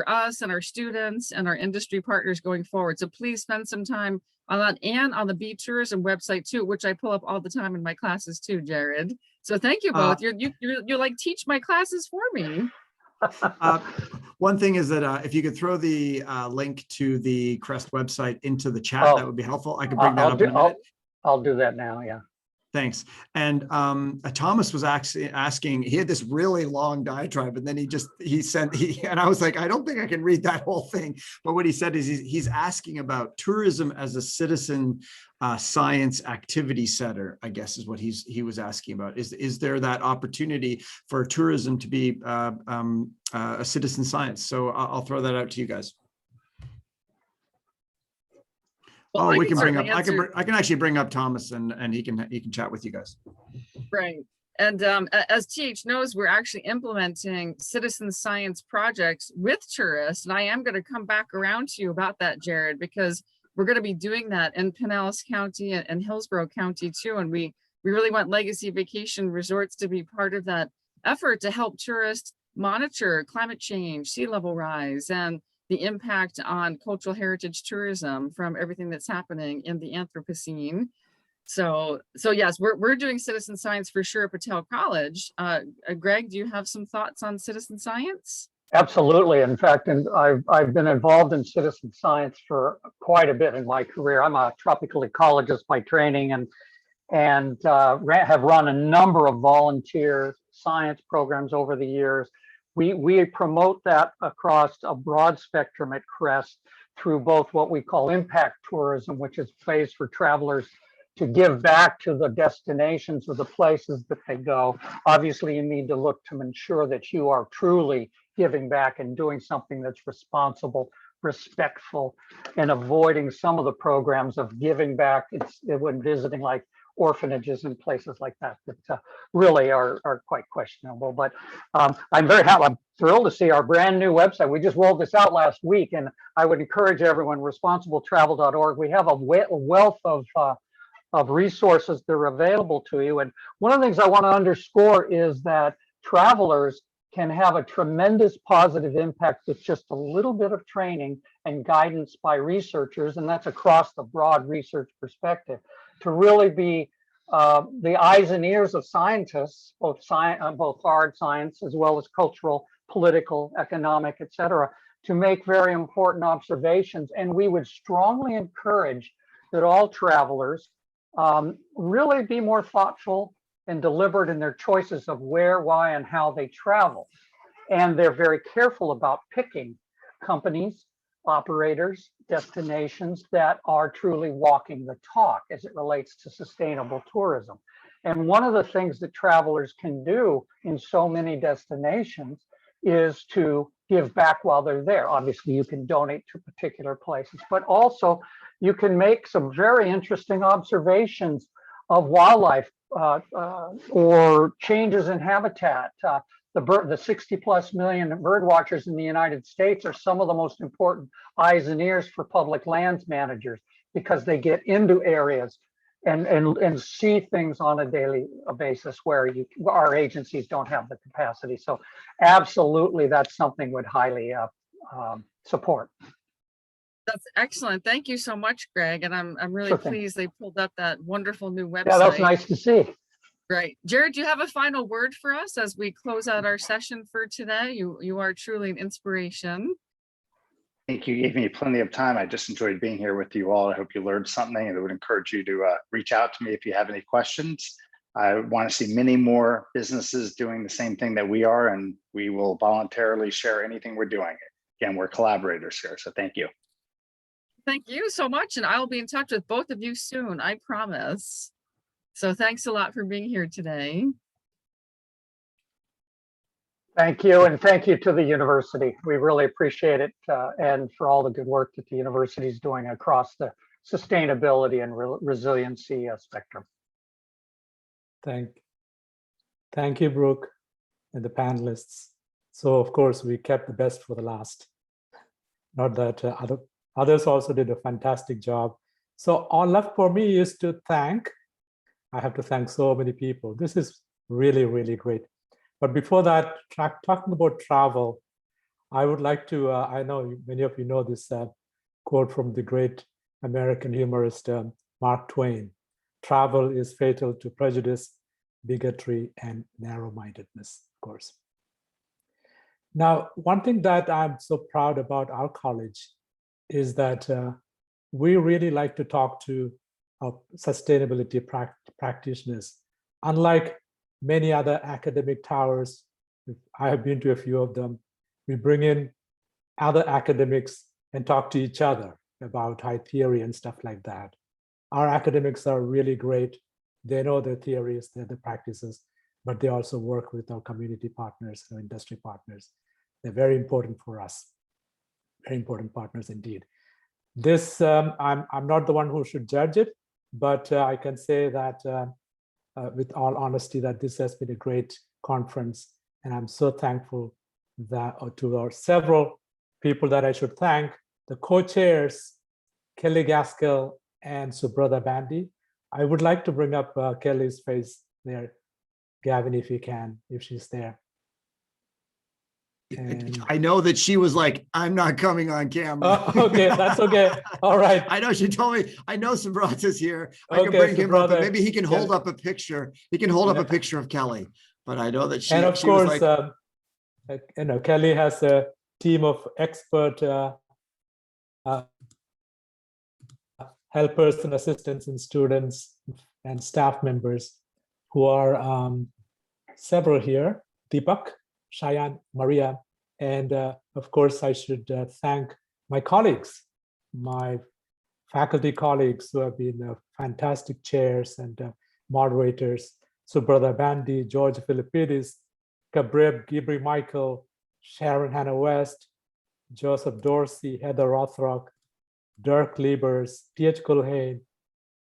us and our students and our industry partners going forward. So please spend some time on that and on the Bee Tourism website too, which I pull up all the time in my classes too, Jared. So thank you both. You like teach my classes for me. One thing is that if you could throw the link to the CREST website into the chat, that would be helpful. I could bring that up in a minute. I'll do that now, yeah. Thanks. And Thomas was actually asking, he had this really long diatribe, and then and I was like, I don't think I can read that whole thing. But what he said is he's asking about tourism as a citizen science activity center, I guess is what he was asking about. Is there that opportunity for tourism to be a citizen science? So I'll throw that out to you guys. Well, we can bring up. I can actually bring up Thomas, and he can chat with you guys. Right, and as TH knows, we're actually implementing citizen science projects with tourists, and I am going to come back around to you about that, Jared, because we're going to be doing that in Pinellas County and Hillsborough County too, and we really want Legacy Vacation Resorts to be part of that effort to help tourists monitor climate change, sea level rise, and the impact on cultural heritage tourism from everything that's happening in the Anthropocene. So yes, we're doing citizen science for sure at Patel College. Greg, do you have some thoughts on citizen science? Absolutely. In fact, and I've been involved in citizen science for quite a bit in my career. I'm a tropical ecologist by training, and have run a number of volunteer science programs over the years. We promote that across a broad spectrum at CREST through both what we call impact tourism, which is a place for travelers to give back to the destinations or the places that they go. Obviously, you need to look to ensure that you are truly giving back and doing something that's responsible, respectful, and avoiding some of the programs of giving back. It's when visiting like orphanages and places like that really are quite questionable. But I'm very happy. I'm thrilled to see our brand new website. We just rolled this out last week, and I would encourage everyone, responsibletravel.org. We have a wealth of resources that are available to you. And one of the things I want to underscore is that travelers can have a tremendous positive impact with just a little bit of training and guidance by researchers, and that's across the broad research perspective, to really be the eyes and ears of scientists, both hard science as well as cultural, political, economic, et cetera, to make very important observations. And we would strongly encourage that all travelers really be more thoughtful and deliberate in their choices of where, why, and how they travel. And they're very careful about picking companies, operators, destinations that are truly walking the talk as it relates to sustainable tourism. And one of the things that travelers can do in so many destinations is to give back while they're there. Obviously, you can donate to particular places, but also you can make some very interesting observations of wildlife or changes in habitat. The 60+ million bird watchers in the United States are some of the most important eyes and ears for public lands managers, because they get into areas and see things on a daily basis where our agencies don't have the capacity. So absolutely, that's something we'd highly support. That's excellent. Thank you so much, Greg. And I'm really pleased they pulled up that wonderful new website. Yeah, that's nice to see. Great. Jared, do you have a final word for us as we close out our session for today? You are truly an inspiration. I think you gave me plenty of time. I just enjoyed being here with you all. I hope you learned something, and I would encourage you to reach out to me if you have any questions. I want to see many more businesses doing the same thing that we are, and we will voluntarily share anything we're doing. Again, we're collaborators here, so thank you. Thank you so much, and I'll be in touch with both of you soon, I promise. So thanks a lot for being here today. Thank you, and thank you to the university. We really appreciate it, and for all the good work that the university is doing across the sustainability and resiliency spectrum. Thank you, Brooke, and the panelists. So of course, we kept the best for the last. Not that others also did a fantastic job. So all left for me is to thank. I have to thank so many people. This is really, really great. But before that, talking about travel, I would like to, I know many of you know this quote from the great American humorist Mark Twain: "Travel is fatal to prejudice, bigotry, and narrow-mindedness," of course. Now, one thing that I'm so proud about our college is that we really like to talk to our sustainability practitioners. Unlike many other academic towers, I have been to a few of them, we bring in other academics and talk to each other about high theory and stuff like that. Our academics are really great. They know their theories, the practices, but they also work with our community partners, our industry partners. They're very important for us, very important partners indeed. This, I'm not the one who should judge it, but I can say that with all honesty that this has been a great conference, and I'm so thankful that to our several people that I should thank, the co-chairs, Kelly Gaskell and Subrata Bandy. I would like to bring up Kelly's face there, Gavin, if you can, if she's there. And I know that she was like, I'm not coming on camera. Oh, okay, that's okay. All right. I know she told me, I know Subrata's here. I can bring him up, but maybe he can hold up a picture. He can hold up a picture of Kelly, but I know that she, and of she course, was like, you know, Kelly has a team of expert helpers and assistants and students and staff members who are several here: Deepak, Cheyenne, Maria, and of course I should thank my colleagues, my faculty colleagues who have been fantastic chairs and moderators. So Brother Bandy, George Philippidis, Kabrib, Gibri Michael, Sharon Hannah West, Joseph Dorsey, Heather Rothrock, Dirk Liebers, T.H. Culhane,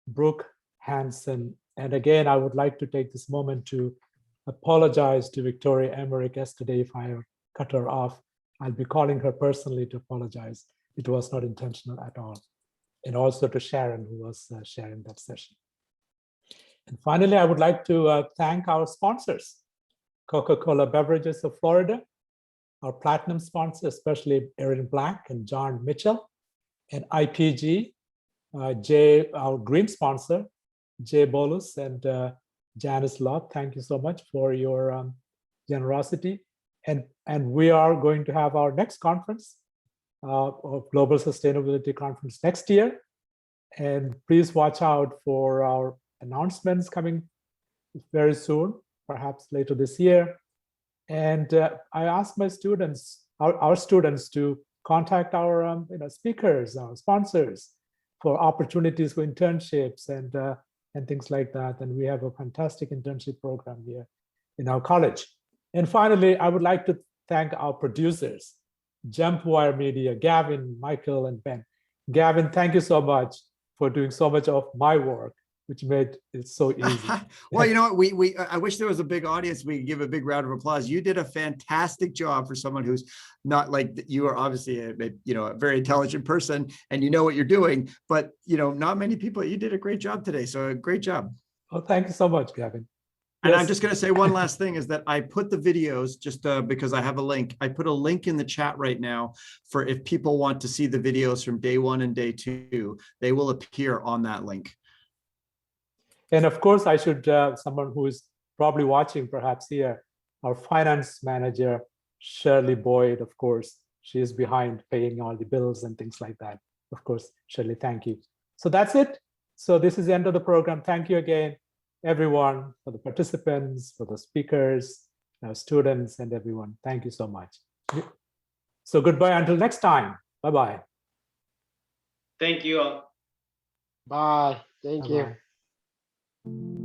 Brooke Hansen. And again, I would like to take this moment to apologize to Victoria Emmerich yesterday if I cut her off. I'll be calling her personally to apologize. It was not intentional at all. And also to Sharon, who was sharing that session. And finally, I would like to thank our sponsors, Coca-Cola Beverages of Florida, our platinum sponsors, especially Erin Black and John Mitchell, and IPG, our green sponsor, Jay Bolus and Janice Lott. Thank you so much for your generosity. And we are going to have our next conference, of Global Sustainability Conference next year. And please watch out for our announcements coming very soon, perhaps later this year. And I asked my students, our students, to contact our speakers, our sponsors, for opportunities for internships and things like that. And we have a fantastic internship program here in our college. And finally, I would like to thank our producers, Jumpwire Media, Gavin, Michael, and Ben. Gavin, thank you so much for doing so much of my work, which made it so easy. Well, you know what? I wish there was a big audience. We could give a big round of applause. You did a fantastic job for someone who's not like you are obviously a very intelligent person and you know what you're doing, but not many people. You did a great job today. So great job. Well, thank you so much, Gavin. And Yes. I'm just going to say one last thing is that I put the videos just because I have a link. I put a link in the chat right now for if people want to see the videos from day 1 and day 2, they will appear on that link. And of course, I should, someone who is probably watching perhaps here, our finance manager, Shirley Boyd, of course, she is behind paying all the bills and things like that. Of course, Shirley, thank you. So that's it. So this is the end of the program. Thank you again, everyone, for the participants, for the speakers, our students, and everyone. Thank you so much. So goodbye until next time. Bye-bye. Thank you all. Bye. Thank you. Bye-bye.